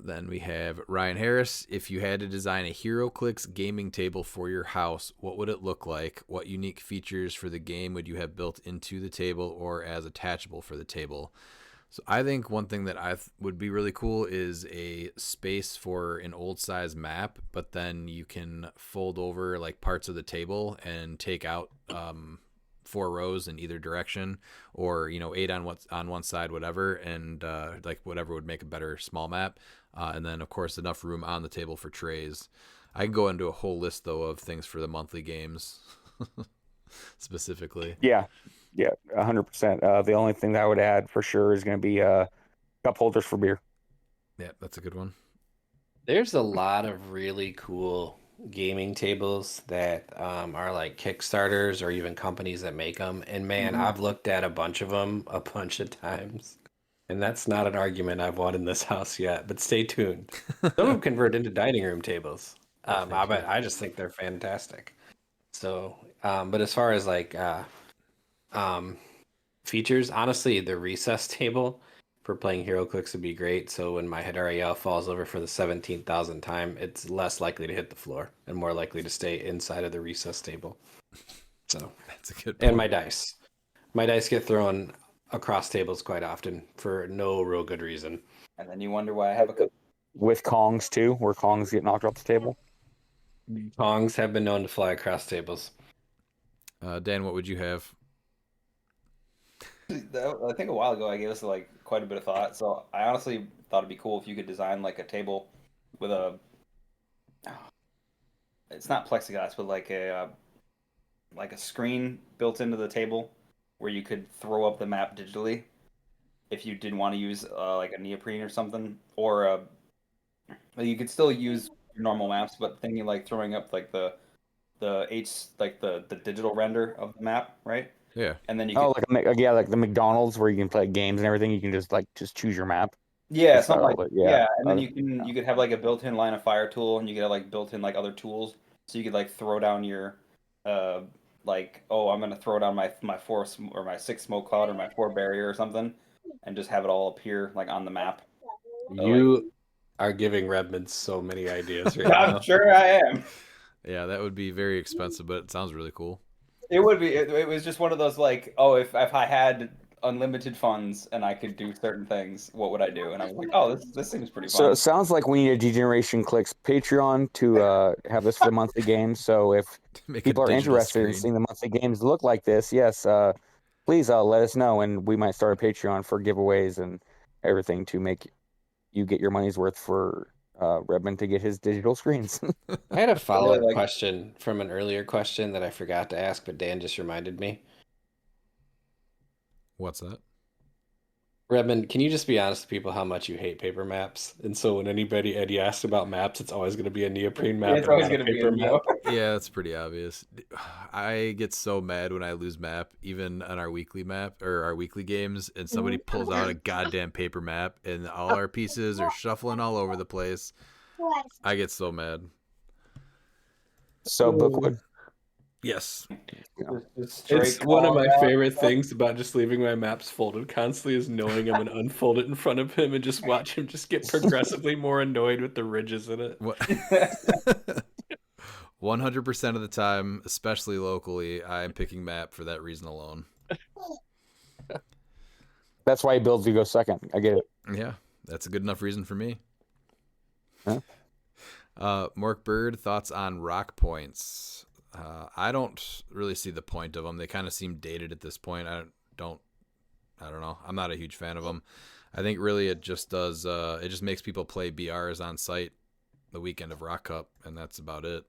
Then we have Ryan Harris. If you had to design a HeroClix gaming table for your house, what would it look like? What unique features for the game would you have built into the table or as attachable for the table? So I think one thing that would be really cool is a space for an old size map, but then you can fold over like parts of the table and take out 4 rows in either direction, or 8 on one side, whatever, and like whatever would make a better small map, and then of course enough room on the table for trays. I can go into a whole list though of things for the monthly games specifically. Yeah, 100%. The only thing that I would add for sure is going to be cup holders for beer. Yeah, that's a good one. There's a lot of really cool gaming tables that are like Kickstarters or even companies that make them. And man, I've looked at a bunch of them a bunch of times. And that's not an argument I've won in this house yet, but stay tuned. Some of them convert into dining room tables. I just think they're fantastic. So, but as far as like features, honestly, the recess table for playing HeroClix would be great. So when my Hedariel falls over for the 17,000th time, it's less likely to hit the floor and more likely to stay inside of the recess table. So that's a good point. And my dice. My dice get thrown across tables quite often for no real good reason. And then you wonder why I have a cup. With Kongs too, where Kongs get knocked off the table. Kongs have been known to fly across tables. Dan, what would you have? I think a while ago I gave this like quite a bit of thought. So I honestly thought it'd be cool if you could design like a table with it's not plexiglass, but like a screen built into the table where you could throw up the map digitally if you didn't want to use like a neoprene or something, or you could still use your normal maps, but thinking like throwing up like the digital render of the map, right? Yeah. And then you like the McDonald's where you can play games and everything. You can just choose your map. Yeah, something like yeah. And then you could have like a built-in line of fire tool, and you could have like built-in like other tools, so you could like throw down your I'm gonna throw down my 4 or my 6 smoke cloud or my 4 barrier or something, and just have it all appear like on the map. You are giving Redmond so many ideas right now. I'm sure I am. Yeah, that would be very expensive, but it sounds really cool. It would be. It was just one of those like, oh, if I had unlimited funds and I could do certain things, what would I do? And I was like, oh, this seems pretty fun. So it sounds like we need a Degeneration Clix Patreon to have this for the monthly games. So if people are interested in seeing the monthly games look like this, yes, please let us know, and we might start a Patreon for giveaways and everything to make you get your money's worth for Redmond to get his digital screens. I had a follow-up question from an earlier question that I forgot to ask, but Dan just reminded me. What's that? Redmond, can you just be honest with people how much you hate paper maps? And so when Eddie asks about maps, it's always going to be a neoprene map. It's always going to be a map. Yeah, that's pretty obvious. I get so mad when I lose map, even on our weekly map or our weekly games, and somebody pulls out a goddamn paper map, and all our pieces are shuffling all over the place. I get so mad. So Bookwood. Yes. It's one of my favorite things about just leaving my maps folded constantly is knowing I'm going to unfold it in front of him and just watch him just get progressively more annoyed with the ridges in it. 100% of the time, especially locally, I'm picking map for that reason alone. That's why he builds you go second. I get it. Yeah, that's a good enough reason for me. Huh? Mark Bird, thoughts on rock points? I don't really see the point of them. They kind of seem dated at this point. I don't know. I'm not a huge fan of them. I think really it just does. It just makes people play BRs on site the weekend of Rock Cup, and that's about it.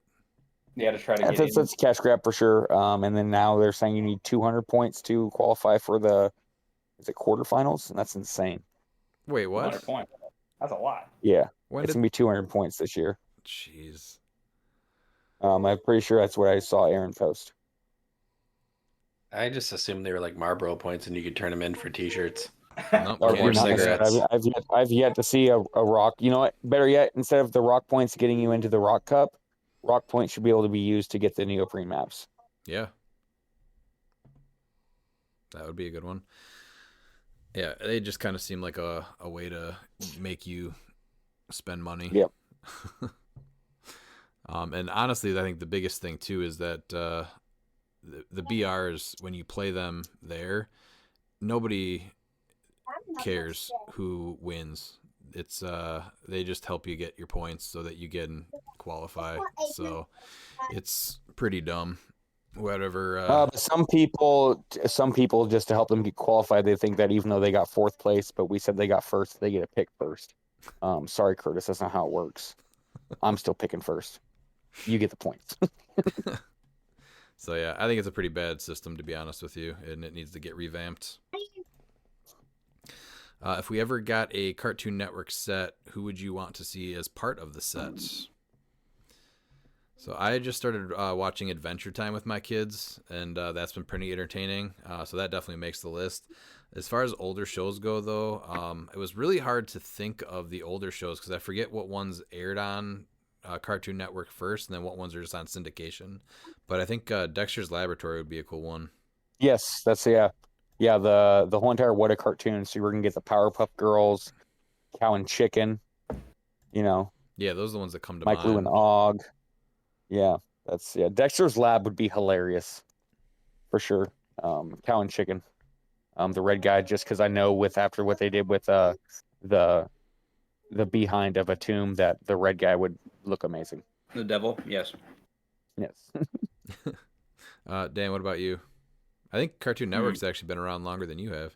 Yeah, to try to get in. That's a cash grab for sure. And then now they're saying you need 200 points to qualify for the quarterfinals, and that's insane. Wait, what? 200 points. That's a lot. Yeah, it's gonna be 200 points this year. Jeez. I'm pretty sure that's what I saw Aaron post. I just assumed they were like Marlboro points and you could turn them in for T-shirts. Nope, or cigarettes. I've yet to see a rock. You know what? Better yet, instead of the rock points getting you into the Rock Cup, rock points should be able to be used to get the neoprene maps. Yeah. That would be a good one. Yeah, they just kind of seem like a way to make you spend money. Yep. And honestly, I think the biggest thing too is that the BRs, when you play them there, nobody cares who wins. It's they just help you get your points so that you can qualify. So it's pretty dumb. Whatever. But some people just to help them get qualified, they think that even though they got fourth place, but we said they got first, they get a pick first. Sorry, Curtis, that's not how it works. I'm still picking first. You get the points. So yeah, I think it's a pretty bad system, to be honest with you, and it needs to get revamped. If we ever got a Cartoon Network set, who would you want to see as part of the set? So I just started watching Adventure Time with my kids, and that's been pretty entertaining. So that definitely makes the list. As far as older shows go, though, it was really hard to think of the older shows because I forget what ones aired on Cartoon Network first, and then what ones are just on syndication. But I think Dexter's Laboratory would be a cool one. Yes, that's the whole entire What a Cartoon. So we're gonna get the Powerpuff Girls, Cow and Chicken, Yeah, those are the ones that come to Mike, mind. Lou, and Og. Yeah, Dexter's Lab would be hilarious, for sure. Cow and Chicken, the red guy, just because I know after what they did with the behind of a tomb, that the red guy would look amazing. The devil, yes. Yes. Dan, what about you? I think Cartoon Network's actually been around longer than you have.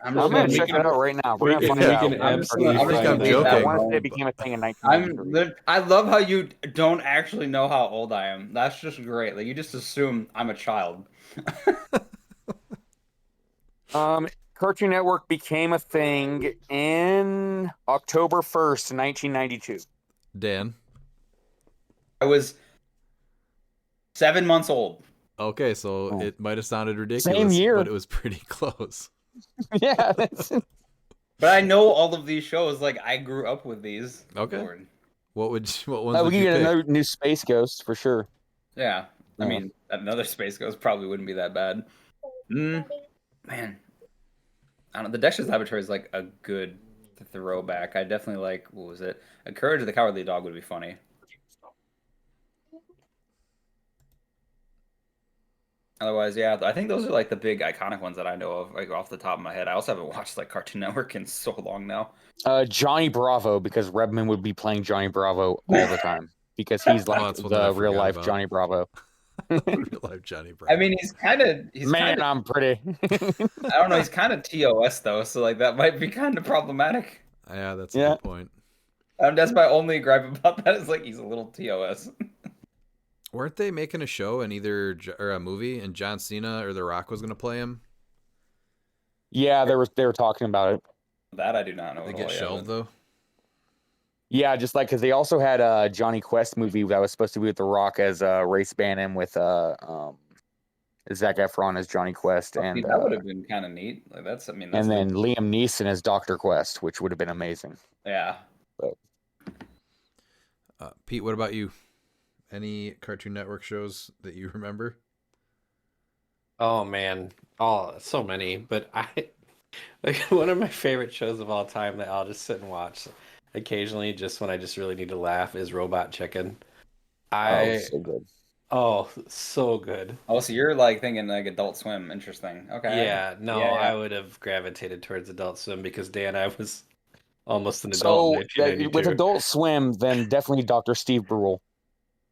I'm gonna check that out right now. We're gonna find out. I want to say it became a thing in 1993. I love how you don't actually know how old I am. That's just great. Like you just assume I'm a child. Cartoon Network became a thing in October 1st, 1992. Dan? I was 7 months old. Okay, so it might have sounded ridiculous, Same year. but it was pretty close. Yeah. But I know all of these shows. Like I grew up with these. Okay. Lord. What ones We would can you get pick? another new Space Ghost for sure. Yeah. I mean, another Space Ghost probably wouldn't be that bad. Man. I don't know. The Dexter's Laboratory is like a good throwback. I definitely like, what was it? A Courage of the Cowardly Dog would be funny. Otherwise, yeah, I think those are like the big iconic ones that I know of, like off the top of my head. I also haven't watched like Cartoon Network in so long now. Johnny Bravo, because Redman would be playing Johnny Bravo all the time because he's like that's one that I the real forgot life about. Johnny Bravo. Real life Johnny Bravo. I mean, I'm pretty. I don't know, he's kind of TOS though, so like that might be kind of problematic. Yeah, that's a good point. That's my only gripe about that is like he's a little TOS. Weren't they making a show and or a movie, and John Cena or The Rock was going to play him? Yeah, they were talking about it. That I do not know. They get shelved though. Yeah, just like because they also had a Johnny Quest movie that was supposed to be with The Rock as Race Bannon with Zac Efron as Johnny Quest, and that would have been kind of neat. Like that's and then Liam Neeson as Dr. Quest, which would have been amazing. Yeah. But Pete, what about you? Any Cartoon Network shows that you remember? Oh man, so many. But like one of my favorite shows of all time that I'll just sit and watch occasionally, just when I just really need to laugh, is Robot Chicken. so good. Oh, so good. Oh, so you're like thinking like Adult Swim? Interesting. Okay. Yeah, no, Yeah. I would have gravitated towards Adult Swim because Dan, I was almost an adult. So in 1992. with Adult Swim, then definitely Dr. Steve Brule.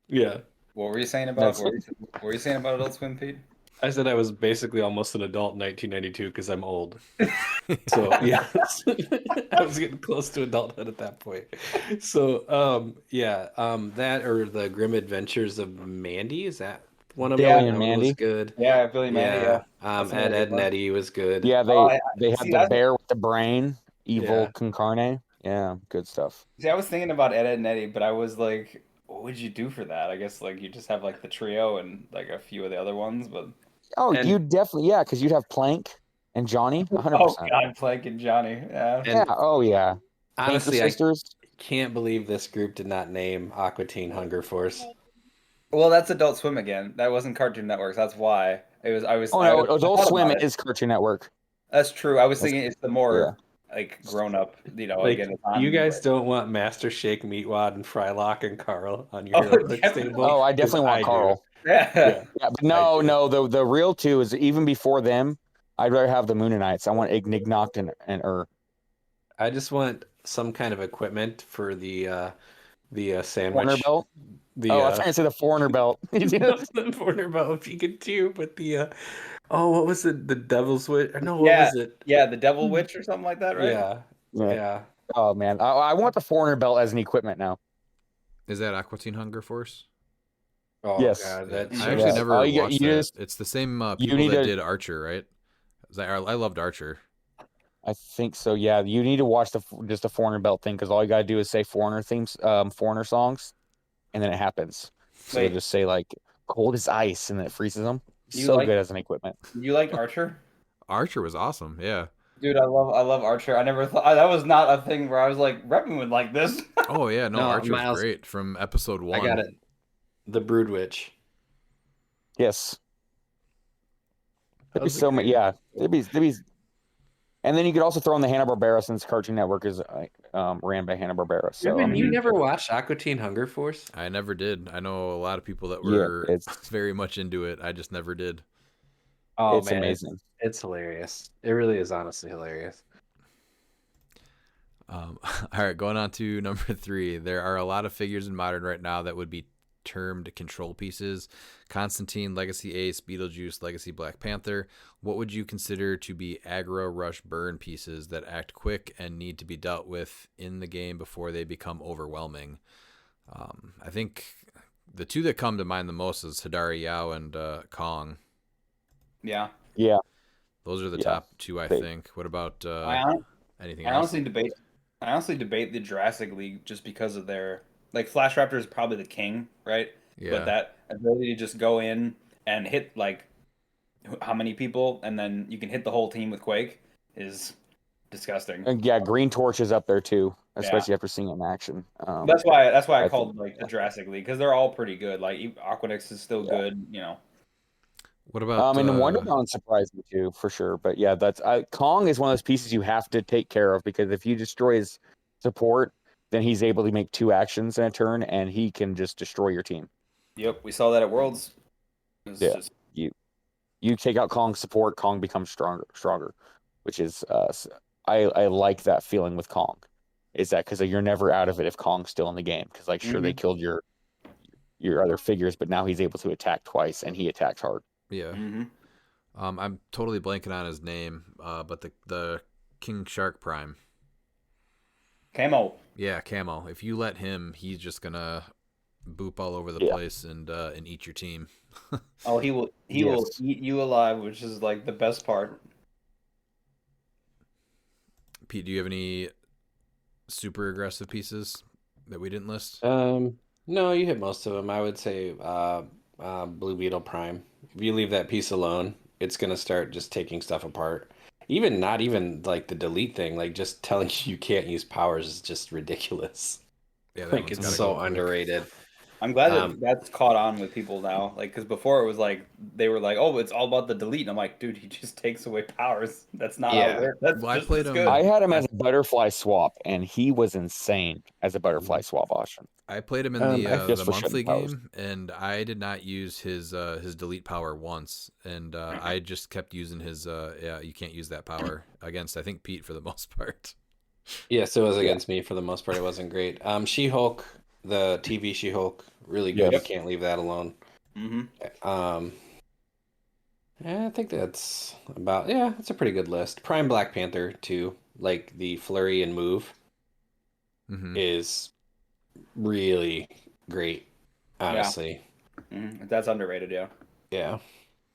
Yeah. What were you saying about what were you saying about Adult Swim, Pete? I said I was basically almost an adult in 1992 because I'm old. So yeah, I was getting close to adulthood at that point. So that or the Grim Adventures of Mandy, is that one of them? Billy That and one Mandy. was good. Yeah, Billy and Mandy. Yeah. Ed and Eddie was good. Yeah, they had see, the that's- bear with the brain, evil Yeah. Concarne. Yeah, good stuff. See, I was thinking about Ed, and Eddie, but I was like, what would you do for that? I guess like you just have like the trio and like a few of the other ones, but Oh, And- you definitely, because you'd have Plank and Johnny, 100%. oh god, Plank and Johnny. Yeah. Yeah, oh yeah. Honestly, Painter I Sisters. can't believe this group did not name Aqua Teen Hunger Force. Well, that's Adult Swim again. That wasn't Cartoon Network. That's why it was. Oh I no, was, I Adult thought Swim about it. is Cartoon Network. That's true. I was That's- thinking it's the Yeah. more like grown up. Like, Again, it's on. you guys don't want Master Shake, Meatwad, and Frylock and Carl on your Oh, HeroClix definitely. table? Oh, I 'Cause definitely want do. Carl. Yeah. Yeah. Yeah, but I do. no, the real two is even before them. I'd rather have the Moonanites. I want Ignignokt and I just want some kind of equipment for the sandwich. Foreigner belt. The Oh, I was trying to say the foreigner belt. the Foreigner belt if you could too, but the what was it? The Devil's Witch? No, what Yeah. was it? Yeah, the Devil Witch or something like that, right? Yeah. Yeah. Yeah. Oh man, I want the foreigner belt as an equipment now. Is that Aqua Teen Hunger Force? Oh Yes. god, Yeah. that's I actually Yeah. never Oh, watched you that. just- It's the same you people need that to- did Archer, right? I loved Archer. I think so. Yeah, you need to watch just the foreigner belt thing because all you gotta do is say foreigner themes, foreigner songs, and then it happens. So they Wait. just say like cold as ice, and then it freezes them. You So like- good as an equipment. You liked Archer? Archer was awesome. Yeah. Dude, I love Archer. I never thought that was not a thing where I was like, Reppin would like this. Oh yeah, no, No, Archer was Miles- great from episode 1. I got it. The Brood Witch. Yes. That There'd be was a so many. great- Yeah, there'd be. And then you could also throw in the Hanna-Barbera since Cartoon Network is ran by Hanna-Barbera. So Evan, you never watched Aqua Teen Hunger Force? I never did. I know a lot of people that Yeah, were it's- very much into it. I just never did. Oh it's man, amazing. It's hilarious. It really is honestly hilarious. All right, going on to number 3. There are a lot of figures in Modern right now that would be termed control pieces. Constantine, Legacy Ace, Beetlejuice, Legacy Black Panther. What would you consider to be aggro, rush, burn pieces that act quick and need to be dealt with in the game before they become overwhelming? I think the two that come to mind the most is Hidari Yao and Kong. Yeah. Yeah. Those are the Yeah. top two, I They- think. What about anything I else? honestly debate the Jurassic League just because of their Flash Raptor is probably the king, right? Yeah. But that ability to just go in and hit like how many people, and then you can hit the whole team with Quake is disgusting. And yeah, Green Torch is up there too, especially after seeing it in action. That's why I I called the Jurassic League because they're all pretty good. Like Aquanix is still good, What about and Wonder Woman surprised me too, for sure. But yeah, Kong is one of those pieces you have to take care of because if you destroy his support, then he's able to make 2 actions in a turn, and he can just destroy your team. Yep, we saw that at Worlds. Yeah. You take out Kong's support, Kong becomes stronger, which is I like that feeling with Kong. Is that because you're never out of it if Kong's still in the game? Because sure they killed your other figures, but now he's able to attack twice, and he attacks hard. Yeah. Mm-hmm. I'm totally blanking on his name, but the King Shark Prime. Camo. Yeah, Camo. If you let him, he's just gonna boop all over the place and eat your team. Oh, he will Yes. eat you alive, which is like the best part. Pete, do you have any super aggressive pieces that we didn't list? No, you hit most of them. I would say Blue Beetle Prime. If you leave that piece alone, it's gonna start just taking stuff apart. Not even like the delete thing, like just telling you can't use powers is just ridiculous. Yeah, that Like one's it's gotta so go quick. underrated. I'm glad that that's caught on with people now. Like, because before it was like they were like, "Oh, it's all about the delete." And I'm like, dude, he just takes away powers. That's not how Yeah. it works. That's Well, I just played as him- good. I had him as a butterfly swap, and he was insane as a butterfly swap option. I played him in just the for monthly shooting powers. game, and I did not use his delete power once, and I just kept using his you can't use that power against I think Pete for the most part. Yes, it was against me for the most part. It wasn't great. She-Hulk, the TV She-Hulk, really good. Yes. You can't leave that alone. Mm-hmm. Yeah, I think that's about it's a pretty good list. Prime Black Panther too, like the flurry and move Mm-hmm. is really great. Honestly, That's underrated, yeah. yeah.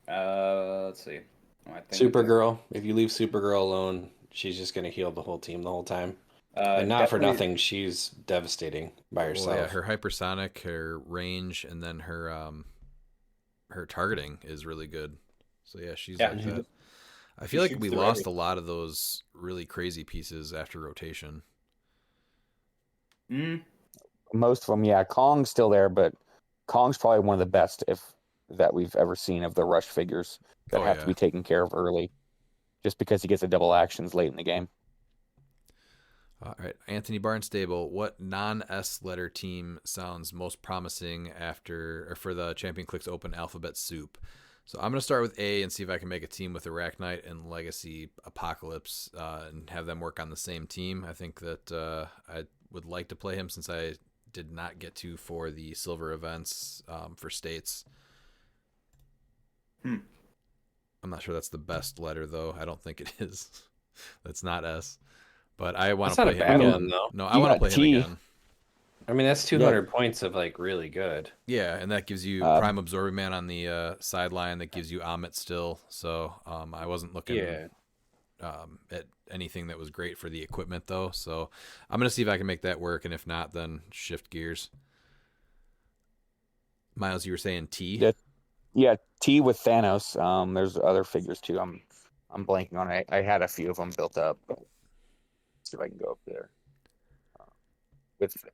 Let's see. I think Supergirl. If you leave Supergirl alone, she's just gonna heal the whole team the whole time. And not for definitely- nothing, she's devastating by herself. Well, yeah, her hypersonic, her range, and then her targeting is really good. So yeah, she's like that. I feel like shoots we through lost everything. a lot of those really crazy pieces after rotation. Mm, Most of them, yeah. Kong's still there, but Kong's probably one of the best that we've ever seen of the rush figures that have to be taken care of early, just because he gets the double actions late in the game. All right, Anthony Barnstable, what non-S letter team sounds most promising for the Champion Clix Open Alphabet Soup? So I'm going to start with A and see if I can make a team with Arachnite and Legacy Apocalypse and have them work on the same team. I think that I would like to play him since I did not get to for the silver events for states. I'm not sure that's the best letter, though. I don't think it is. That's not S. But I want to play him again. No, I want to play him again. I mean, that's 200 points of like really good. Yeah, and that gives you Prime Absorbing Man on the sideline. That gives you Amit still. So I wasn't looking at anything that was great for the equipment, though. So I'm going to see if I can make that work. And if not, then shift gears. Miles, you were saying T? Yeah, T with Thanos. There's other figures, too. I'm blanking on it. I had a few of them built up. See if I can go up there.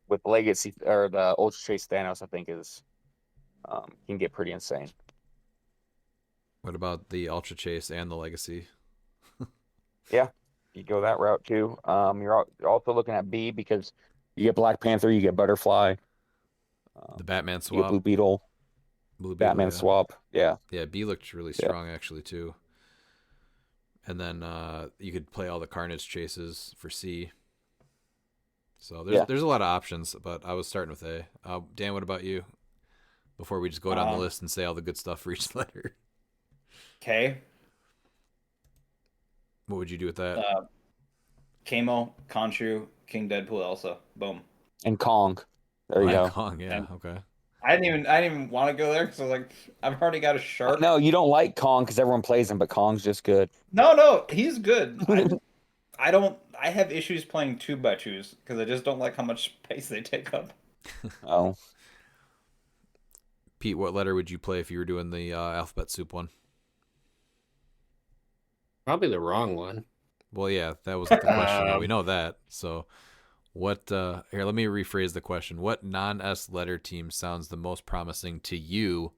With Legacy or the Ultra Chase Thanos, I think can get pretty insane. What about the Ultra Chase and the Legacy? Yeah, you go that route too. You're also looking at B because you get Black Panther, you get Butterfly, the Batman swap, you get Blue Beetle, Batman swap. Yeah, B looked really strong actually too. And then you could play all the Carnage chases for C. So there's a lot of options, but I was starting with A. Dan, what about you? Before we just go down the list and say all the good stuff for each letter. K. What would you do with that? Kamo, Khonshu, King Deadpool, Elsa. Boom. And Kong. There you go. Kong, yeah, okay. I didn't even want to go there because I was like, I've already got a shark. No, you don't like Kong because everyone plays him, but Kong's just good. No, he's good. I have issues playing 2x2s because I just don't like how much space they take up. Oh. Pete, what letter would you play if you were doing the Alphabet Soup one? Probably the wrong one. Well, yeah, that was the question. We know that. So what here, let me rephrase the question. What non-S letter team sounds the most promising to you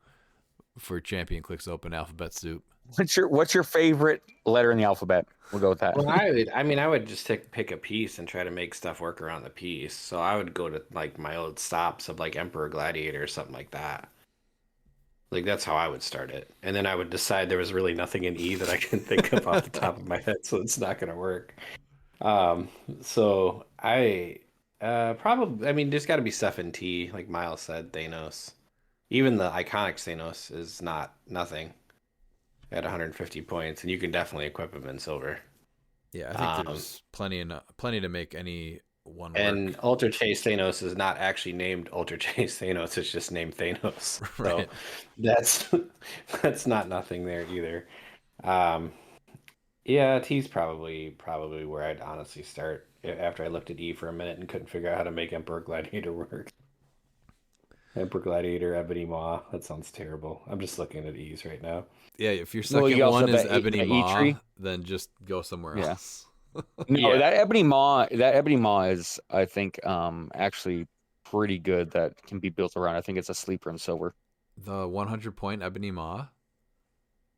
for Champion Clix Open Alphabet Soup? What's your favorite letter in the alphabet? We'll go with that. Well, I would just pick a piece and try to make stuff work around the piece. So I would go to like my old stops of like Emperor Gladiator or something like that. Like that's how I would start it. And then I would decide there was really nothing in E that I can think of off the top of my head, so it's not gonna work. So I probably there's gotta be stuff in T, like Miles said, Thanos. Even the iconic Thanos is nothing at 150 points, and you can definitely equip him in silver. Yeah, I think there's plenty to make any one work. And Ultra Chase Thanos is not actually named Ultra Chase Thanos; it's just named Thanos. Right. So that's not nothing there either. Yeah, T's probably where I'd honestly start after I looked at E for a minute and couldn't figure out how to make Emperor Gladiator work. Emperor Gladiator, Ebony Maw. That sounds terrible. I'm just looking at E's right now. Yeah, if your second one is Ebony Maw, then just go somewhere else. No, that Ebony Maw is, I think, actually pretty good. That can be built around. I think it's a sleeper in silver. The 100-point Ebony Maw?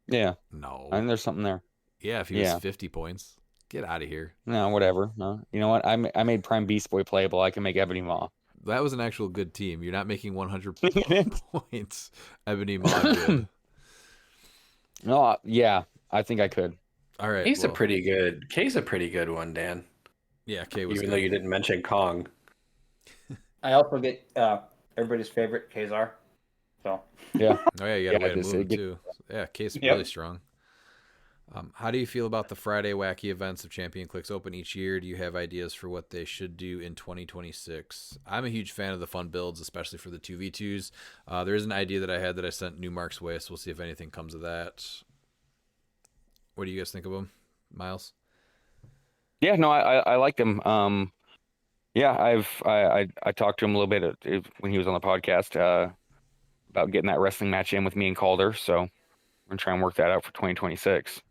Yeah. No. I think there's something there. Yeah, if he was 50 points. Get out of here. No, whatever. No, you know what? I made Prime Beast Boy playable. I can make Ebony Maw. That was an actual good team. You're not making 100 points Ebony Maw good. No, yeah, I think I could. All right. K's a pretty good one, Dan. Yeah, K was even good. though you didn't mention Kong. I also get everybody's favorite Kazar. So yeah. Oh yeah, you got a way to move him too. Yeah, K's really strong. How do you feel about the Friday wacky events of Champion Clix Open each year? Do you have ideas for what they should do in 2026? I'm a huge fan of the fun builds, especially for the 2v2s. There is an idea that I had that I sent Newmark's way, so we'll see if anything comes of that. What do you guys think of them, Miles? Yeah, no, I like them. Yeah, I talked to him a little bit when he was on the podcast about getting that wrestling match in with me and Calder. So I'm gonna try and work that out for 2026.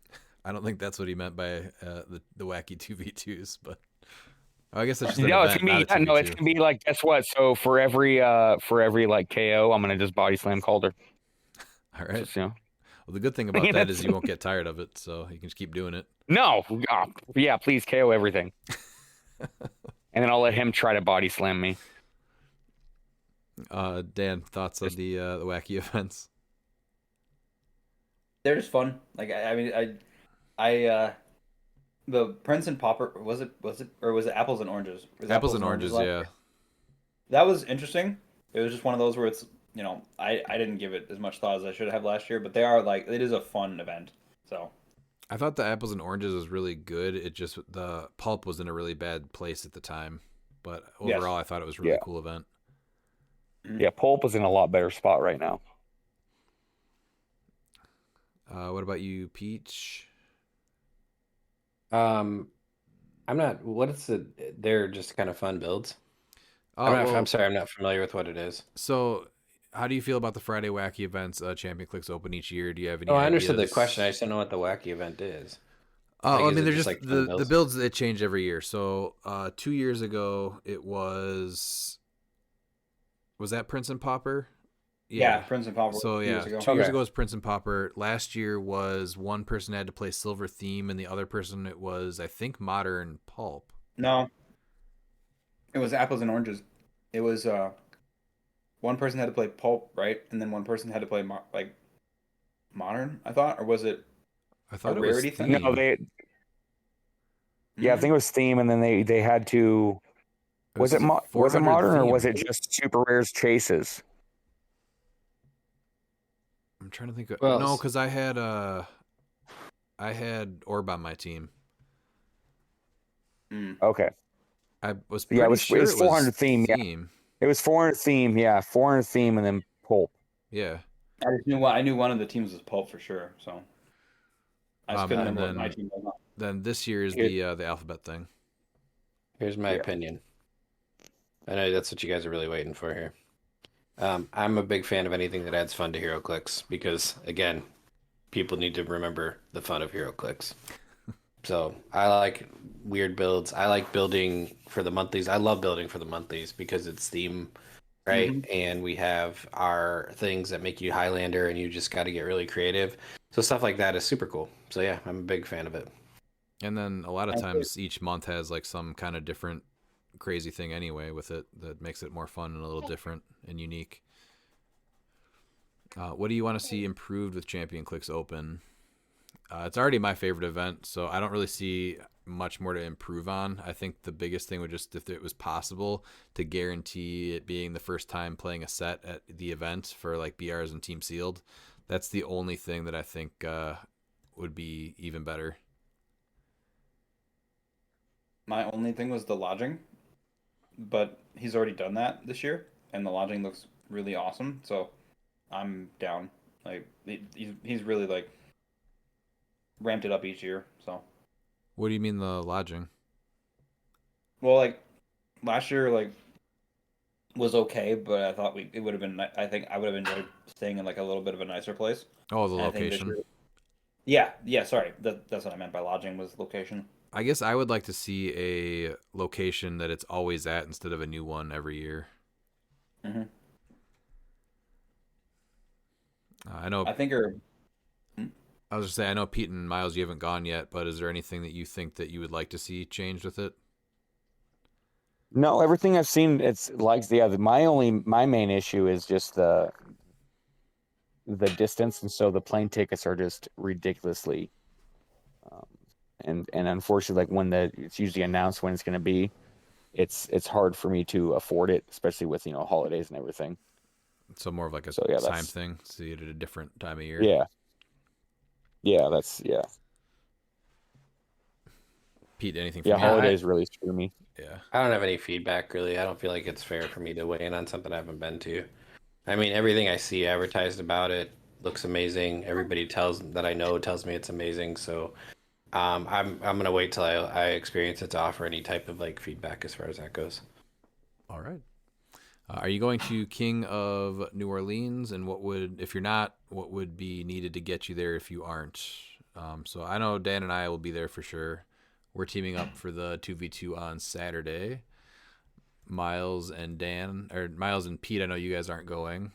I don't think that's what he meant by the wacky 2v2s, but Oh, I guess that's just an No, it's event, gonna be not a no, it's 2v2. gonna be like guess what? So for every like KO, I'm gonna just body slam Calder. All right. Just, you know. Well, the good thing I about mean, that that's is you won't get tired of it, so you can just keep doing it. no, yeah, please KO everything, and then I'll let him try to body slam me. Dan, thoughts on the wacky events? They're just fun. Like I mean, the Prince and Popper was it apples and oranges? It was Apples and oranges, last yeah. year. That was interesting. It was just one of those where it's I didn't give it as much thought as I should have last year, but they are like it is a fun event. So I thought the apples and oranges was really good. It just the pulp was in a really bad place at the time, but overall, I thought it was a really cool event. Yeah, Pulp is in a lot better spot right now. What about you, Peach? I'm not. What is it? They're just kind of fun builds. Well, I'm sorry, I'm not familiar with what it is. So, how do you feel about the Friday wacky events? Champion Clicks open each year. Do you have any? Oh, I understood the ideas? question. I just don't know what the wacky event is. I is mean, it they're just just like fun the builds? builds that change every year. So, 2 years ago, it was that Prince and Popper? yeah, Prince and Popper. So 2 yeah, years ago. 2 years ago was Prince and Popper. Last year was one person had to play Silver Theme, and the other person it was I think Modern Pulp. No, it was apples and oranges. It was one person had to play Pulp, right, and then one person had to play Modern. I thought, or was it? I thought A it was rarity thing? Theme. No, I think it was Theme, and then they had to. Was it 400 Modern or theme. was it just Super Rares Chases? I'm trying to think of Well, no, because I had Orb on my team. Okay. I was pretty it was sure it was 400 theme. theme. Yeah, it was 400 theme. Yeah, 400 theme, and then Pulp. Yeah. I knew one of the teams was Pulp for sure. So I just couldn't remember what my team was. Then this year is the alphabet thing. Here's my opinion. I know that's what you guys are really waiting for here. I'm a big fan of anything that adds fun to HeroClix because, again, people need to remember the fun of HeroClix. So I like weird builds. I like building for the monthlies. I love building for the monthlies because it's theme, right? Mm-hmm. And we have our things that make you Highlander and you just got to get really creative. So stuff like that is super cool. So yeah, I'm a big fan of it. And then a lot of times each month has like some kind of different crazy thing anyway with it that makes it more fun and a little different and unique. What do you want to see improved with Champion Clicks Open? It's already my favorite event, so I don't really see much more to improve on. I think the biggest thing would just, if it was possible, to guarantee it being the first time playing a set at the event for like BRs and Team Sealed. That's the only thing that I think would be even better. My only thing was the lodging, but he's already done that this year, and the lodging looks really awesome. So I'm down. Like he's really like ramped it up each year. So what do you mean the lodging? Well, like last year, like was okay, but I thought it would have been. I think I would have enjoyed staying in like a little bit of a nicer place. Oh, the location. Yeah. Sorry, that's what I meant by lodging was location. I guess I would like to see a location that it's always at instead of a new one every year. Mm-hmm. I know. I think I was just saying, I know Pete and Miles, you haven't gone yet, but is there anything that you think that you would like to see changed with it? No, everything I've seen, it's like my main issue is just the distance, and so the plane tickets are just ridiculously. And unfortunately, like when it's usually announced when it's going to be, it's hard for me to afford it, especially with holidays and everything. So more of like a time thing. See it at a different time of year. Yeah. Pete, anything? Yeah, holidays really screw me. Yeah. I don't have any feedback really. I don't feel like it's fair for me to weigh in on something I haven't been to. I mean, everything I see advertised about it looks amazing. Everybody tells me it's amazing. So I'm gonna wait till I experience it to offer any type of like feedback as far as that goes. All right. Are you going to King of New Orleans? And if you're not, what would be needed to get you there if you aren't? So I know Dan and I will be there for sure. We're teaming up for the 2v2 on Saturday. Miles and Pete, I know you guys aren't going.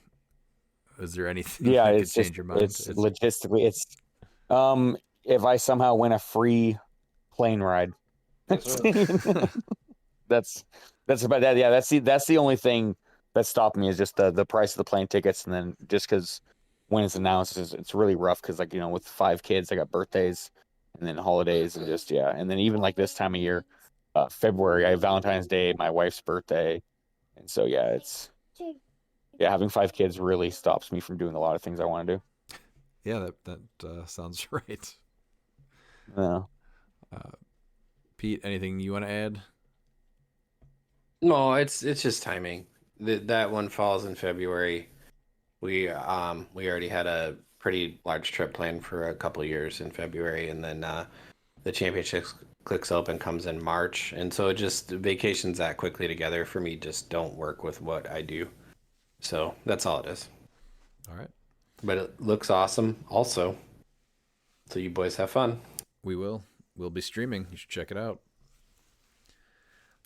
Is there anything that could change your mind? It's logistically, if I somehow win a free plane ride, that's about that. Yeah, that's the only thing that stopped me is just the price of the plane tickets, and then just because when it's announced, it's really rough because with 5 kids, I got birthdays and then holidays and and then even like this time of year, February, I have Valentine's Day, my wife's birthday, and so having 5 kids really stops me from doing a lot of things I want to do. Yeah, that sounds right. No. Pete, anything you want to add? No, it's just timing. That one falls in February. We already had a pretty large trip planned for a couple of years in February, and then the championship cliX Open comes in March, and so just vacations that quickly together for me just don't work with what I do. So that's all it is. All right. But it looks awesome also. So you boys have fun. We will. We'll be streaming. You should check it out.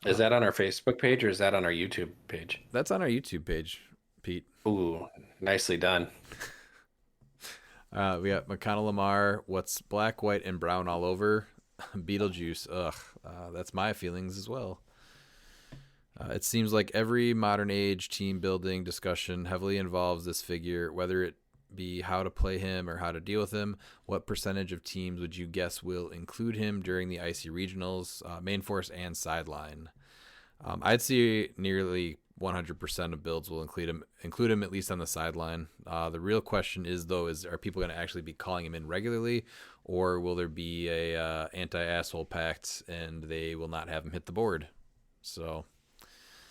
Is that on our Facebook page or is that on our YouTube page? That's on our YouTube page, Pete. Ooh, nicely done. We got McConnell Lamar. What's black, white, and brown all over? Beetlejuice. Ugh. That's my feelings as well. It seems like every modern age team building discussion heavily involves this figure, whether it be how to play him or how to deal with him. What percentage of teams would you guess will include him during the IC regionals, main force and sideline? I'd say nearly 100% of builds will include him at least on the sideline. The real question is though, are people going to actually be calling him in regularly, or will there be a anti-asshole pact and they will not have him hit the board? So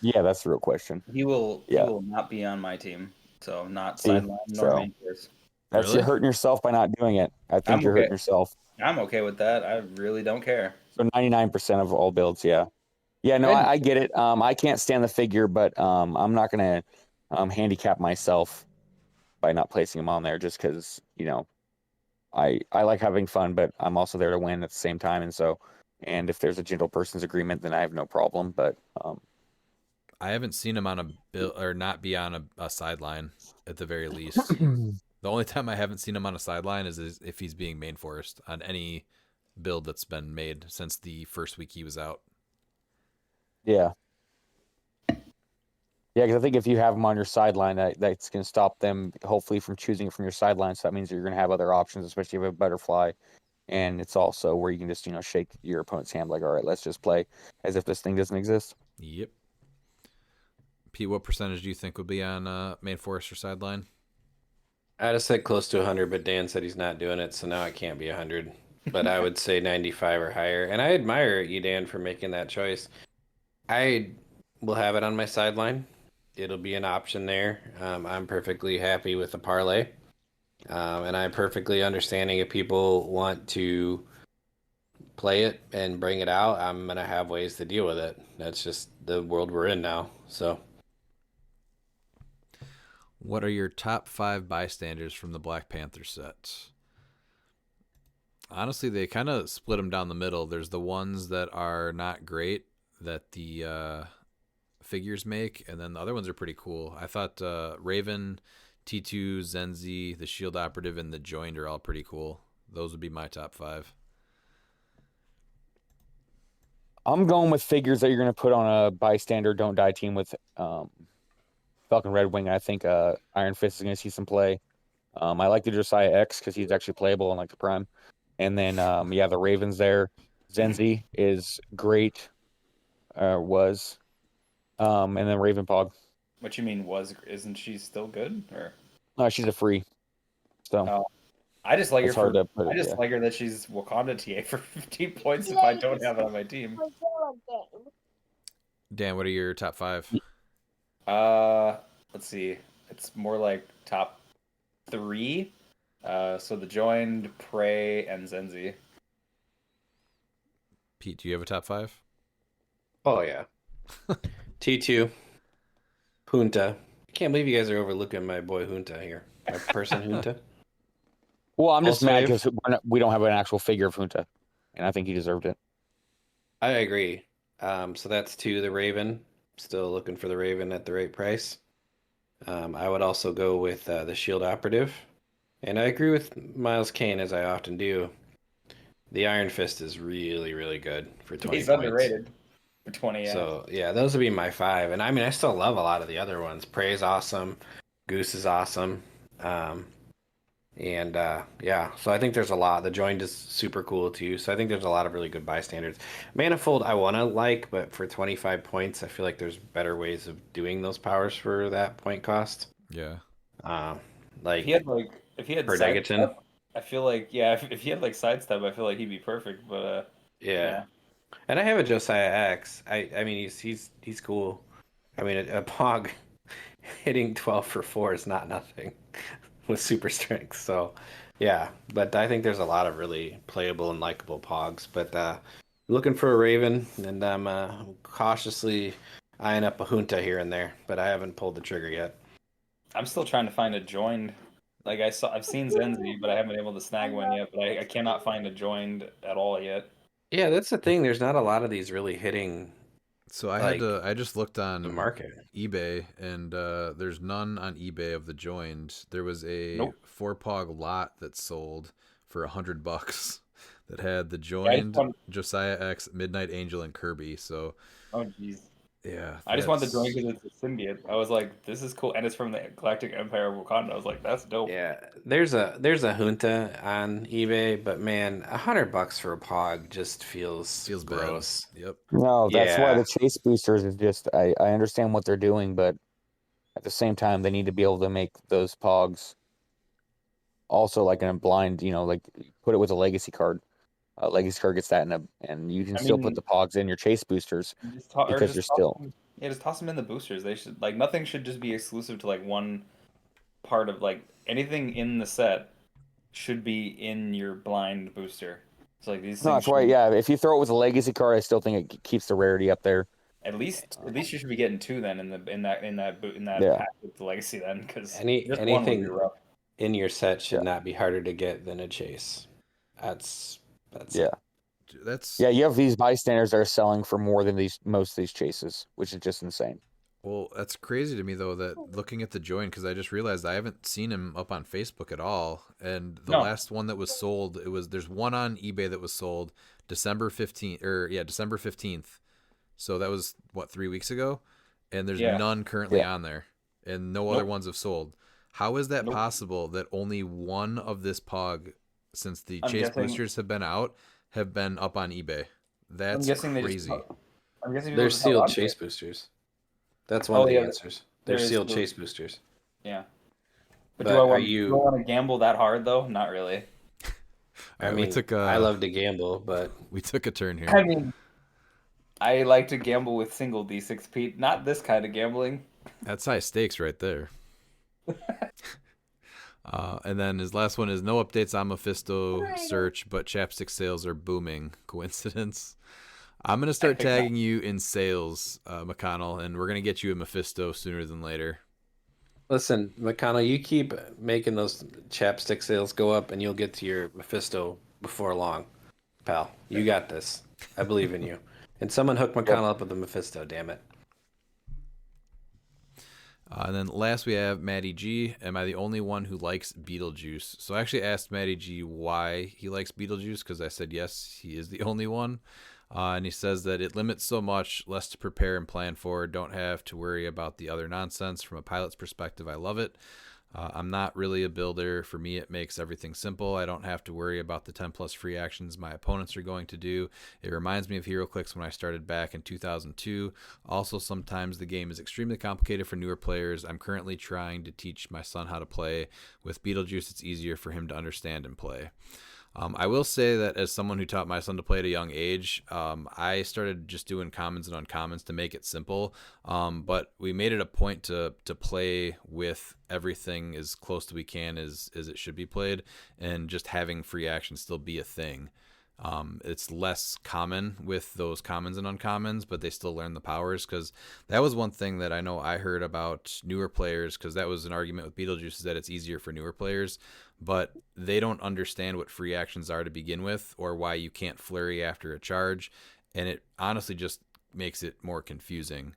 yeah, that's the real question. He will not be on my team, so not sideline nor main force. That's Really? You're hurting yourself by not doing it. I think you're hurting yourself. I'm okay with that. I really don't care. So 99% of all builds, yeah. Yeah, no, I get it. I can't stand the figure, but I'm not going to handicap myself by not placing him on there just because, I like having fun, but I'm also there to win at the same time. And if there's a gentle person's agreement, then I have no problem. But I haven't seen him on a build or not be on a sideline at the very least. The only time I haven't seen him on a sideline is if he's being main forced on any build that's been made since the first week he was out. Yeah. Yeah, because I think if you have him on your sideline, that's going to stop them, hopefully, from choosing it from your sideline. So that means that you're going to have other options, especially if you have a butterfly. And it's also where you can just, shake your opponent's hand like, all right, let's just play as if this thing doesn't exist. Yep. Pete, what percentage do you think would be on main force or sideline? I'd have said close to 100, but Dan said he's not doing it, so now it can't be 100. But I would say 95 or higher. And I admire you, Dan, for making that choice. I will have it on my sideline. It'll be an option there. I'm perfectly happy with the parlay. And I'm perfectly understanding if people want to play it and bring it out, I'm going to have ways to deal with it. That's just the world we're in now. So, what are your top 5 bystanders from the Black Panther set? Honestly, they kind of split them down the middle. There's the ones that are not great that the figures make, and then the other ones are pretty cool. I thought Raven, T2, Zenzi, the Shield Operative, and the Joined are all pretty cool. Those would be my top 5. I'm going with figures that you're going to put on a bystander don't die team with Falcon Red Wing. I think Iron Fist is going to see some play. I like the Josiah X because he's actually playable in like the Prime. And then the Ravens there. Zenzi is great. Was. And then Raven Pog. What you mean isn't she still good or? No, she's a free. So I just like her. Like her that she's Wakanda TA for 15 points if I don't have it on my team. Dan, what are your top 5? Let's see. It's more like top 3. So the Joined, Prey, and Zenzi. Pete, do you have a top 5? Oh, yeah. T2. Junta. I can't believe you guys are overlooking my boy Junta here. My person Junta. Well, I'm just mad because we don't have an actual figure of Junta, and I think he deserved it. I agree. So that's two. The Raven. Still looking for the Raven at the right price. I would also go with the Shield Operative. And I agree with Miles Kane, as I often do. The Iron Fist is really, really good for 20 He's points. underrated for 20. Yeah. So, yeah, those would be my 5. And I mean, I still love a lot of the other ones. Prey's awesome. Goose is awesome. Yeah, so I think there's a lot. The Joined is super cool too. So I think there's a lot of really good bystanders. Manifold I want to like, but for 25 points, I feel like there's better ways of doing those powers for that point cost. Yeah. Like if he had for Negaton. sidestep, I feel like if he had like sidestep, I feel like he'd be perfect. But yeah. And I have a Josiah X. I mean he's cool. I mean a Pog hitting 12 for 4 is not nothing with super strength. So yeah, but I think there's a lot of really playable and likable Pogs. But looking for a Raven, and I'm cautiously eyeing up a Junta here and there, but I haven't pulled the trigger yet. I'm still trying to find a Joined. Like I've seen Zenzi, but I haven't been able to snag one yet. But I cannot find a Joined at all yet. Yeah, that's the thing. There's not a lot of these really hitting. So I just looked on the market. eBay, and there's none on eBay of the Joined. There was a 4-pog lot that sold for $100 that had the Joined, Josiah X, Midnight Angel, and Kirby. So, oh jeez. Yeah, I just want the Joined because it's a symbiote. I was like, this is cool, and it's from the Galactic Empire of Wakanda. I was like, that's dope. Yeah, there's a Junta on eBay, but man, $100 for a Pog just feels gross. Bad. Yep. No, that's why the chase boosters is just. I understand what they're doing, but at the same time, they need to be able to make those Pogs also like in a blind. Like put it with a legacy card. Legacy card gets that and you can still put the Pogs in your chase boosters because you're still. Just toss them in the boosters. They should nothing should just be exclusive to like one part of anything in the set should be in your blind booster. So like these. No, that's right. Yeah, if you throw it with a legacy card, I still think it keeps the rarity up there. At least you should be getting 2 then in that pack with the legacy then because anything in your set should not be harder to get than a chase. That's yeah. You have these bystanders that are selling for more than most of these chases, which is just insane. Well, that's crazy to me though, that looking at the Join, because I just realized I haven't seen him up on Facebook at all. And the last one that was sold, there's one on eBay that was sold December 15th. So that was 3 weeks ago, and there's none currently on there, and no other ones have sold. How is that possible that only one of this Pog, since the chase boosters have been out, have been up on eBay? That's crazy. I'm guessing they're sealed chase boosters. That's one of the answers. They're sealed chase boosters. Yeah. But do I want to gamble that hard though? Not really. I mean, I love to gamble, but we took a turn here. I mean, I like to gamble with single D6 Pete, not this kind of gambling. That's high stakes right there. And then his last one is no updates on Mephisto search, but chapstick sales are booming. Coincidence? I'm going to start tagging you in sales, McConnell, and we're going to get you a Mephisto sooner than later. Listen, McConnell, you keep making those chapstick sales go up, and you'll get to your Mephisto before long, pal. You got this. I believe in you. And someone hook McConnell up with the Mephisto, damn it. And then last we have Matty G. Am I the only one who likes Beetlejuice? So I actually asked Matty G why he likes Beetlejuice, because I said yes, he is the only one. And he says that it limits so much, less to prepare and plan for, don't have to worry about the other nonsense. From a pilot's perspective, I love it. I'm not really a builder. For me, it makes everything simple. I don't have to worry about the 10 plus free actions my opponents are going to do. It reminds me of HeroClix when I started back in 2002. Also, sometimes the game is extremely complicated for newer players. I'm currently trying to teach my son how to play. With Beetlejuice, it's easier for him to understand and play. I will say that as someone who taught my son to play at a young age, I started just doing commons and uncommons to make it simple. But we made it a point to play with everything as close to we can as it should be played, and just having free action still be a thing. It's less common with those commons and uncommons, but they still learn the powers, because that was one thing that I know I heard about newer players, because that was an argument with Beetlejuice, is that it's easier for newer players, but they don't understand what free actions are to begin with, or why you can't flurry after a charge. and it honestly just makes it more confusing.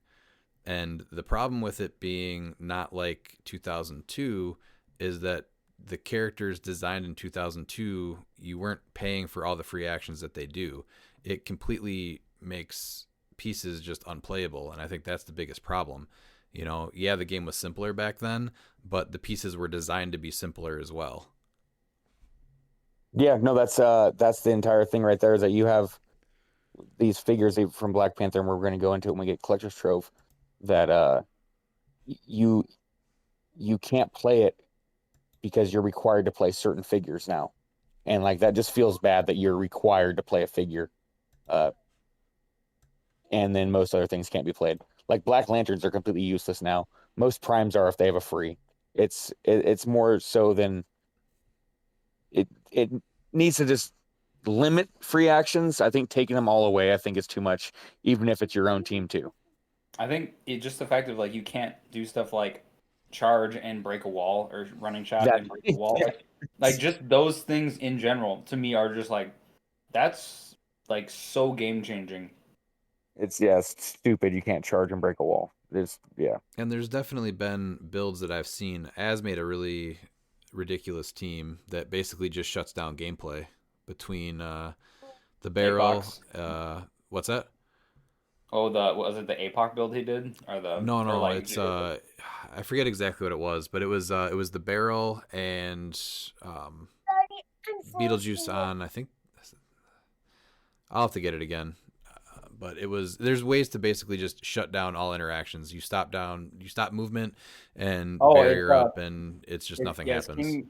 And the problem with it being not like 2002 is that the characters designed in 2002, you weren't paying for all the free actions that they do. It completely makes pieces just unplayable, and I think that's the biggest problem. You know, yeah, the game was simpler back then, but the pieces were designed to be simpler as well. Yeah, no, that's the entire thing right there, is that you have these figures from Black Panther, and we're going to go into it when we get Collector's Trove, that you can't play it because you're required to play certain figures now. And like that just feels bad that you're required to play a figure. And then most other things can't be played. Like Black Lanterns are completely useless now. Most primes are if they have a free. It's more so than it needs to just limit free actions. I think taking them all away, I think, is too much, even if it's your own team too. I think it just the fact of like you can't do stuff like charge and break a wall or running shot and break a wall. Like just those things in general to me are just like that's like so game changing. It's stupid. You can't charge and break a wall. And there's definitely been builds that I've seen. Az made a really ridiculous team that basically just shuts down gameplay between the barrel. What's that? Oh, was it the APOC build he did, or the no, it's I forget exactly what it was, but it was the barrel and Beetlejuice on, I think. I'll have to get it again. But there's ways to basically just shut down all interactions. You stop movement and barrier up, and it's just nothing happens.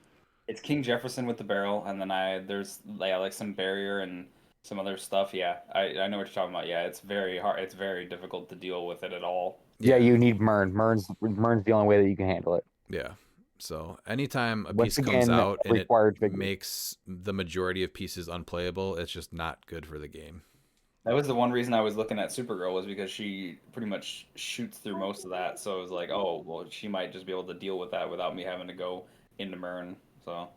It's King Jefferson with the barrel, and then there's like some barrier and some other stuff. Yeah, I know what you're talking about. Yeah, it's very hard. It's very difficult to deal with it at all. Yeah, you need Mern. Mern's the only way that you can handle it. Yeah. So anytime a piece comes out and it makes the majority of pieces unplayable, it's just not good for the game. That was the one reason I was looking at Supergirl, was because she pretty much shoots through most of that. So it was like, oh, well, she might just be able to deal with that without me having to go into Mern. So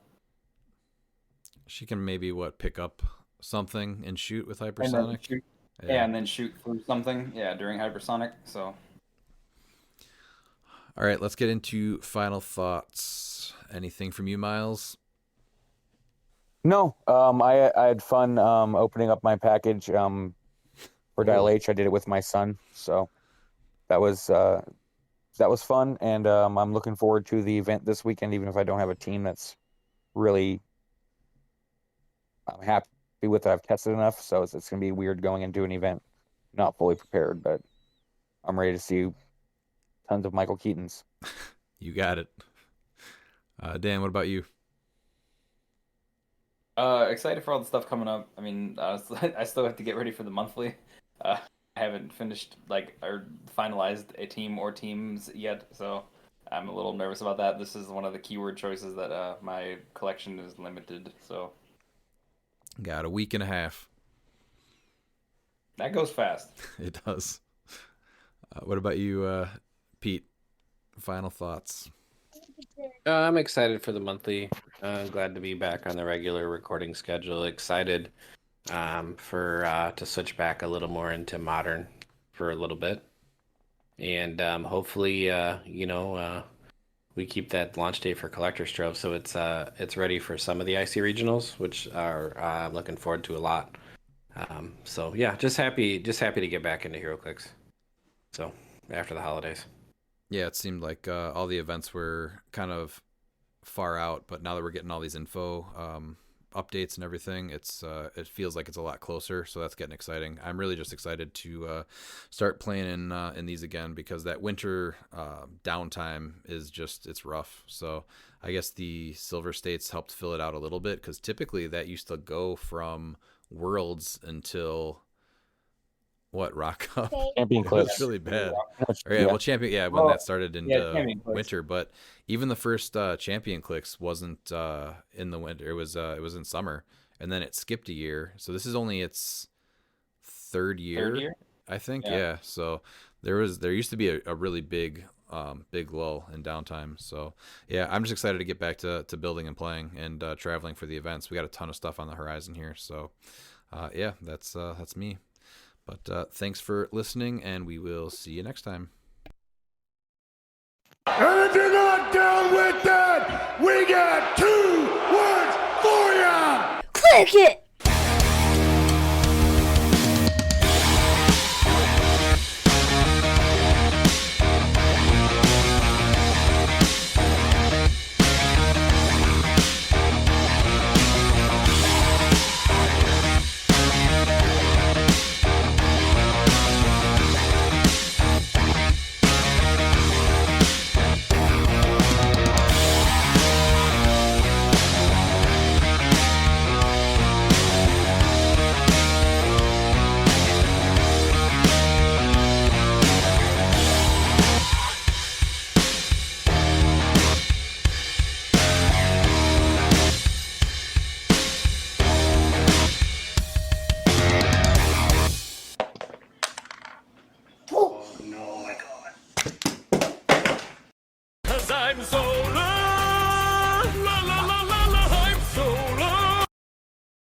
she can maybe pick up something and shoot with hypersonic. And then shoot through something. Yeah, during hypersonic. So. All right, let's get into final thoughts. Anything from you, Miles? No, I had fun opening up my package for Dial H. I did it with my son, so that was fun, and I'm looking forward to the event this weekend, even if I don't have a team that's really I'm happy with that I've tested enough. So it's going to be weird going into an event not fully prepared, but I'm ready to see tons of Michael Keatons. You got it. Dan, what about you? Excited for all the stuff coming up. I mean, I still have to get ready for the monthly. I haven't finished or finalized a team or teams yet, so I'm a little nervous about that. This is one of the keyword choices that my collection is limited, so. Got a week and a half. That goes fast. It does. What about you, Pete? Final thoughts? I'm excited for the monthly. Glad to be back on the regular recording schedule. Excited to switch back a little more into modern for a little bit, and hopefully, we keep that launch date for Collector's Trove so it's ready for some of the IC regionals, which are I'm looking forward to a lot. So yeah, just happy to get back into HeroClix. So after the holidays. Yeah, it seemed like all the events were kind of far out, but now that we're getting all these info updates and everything, it feels like it's a lot closer. So that's getting exciting. I'm really just excited to start playing in these again, because that winter downtime is it's rough. So I guess the Silver States helped fill it out a little bit, because typically that used to go from Worlds until Rock Cup? Champion Clips. It's really bad. When that started into winter, but even the first Champion Clix wasn't in the winter. It was in summer, and then it skipped a year. So this is only its third year, I think. Yeah. So there used to be a really big lull in downtime. So yeah, I'm just excited to get back to building and playing and traveling for the events. We got a ton of stuff on the horizon here. So yeah, that's me. But thanks for listening, and we will see you next time. And if you're not down with that, we got 2 words for ya! Click it!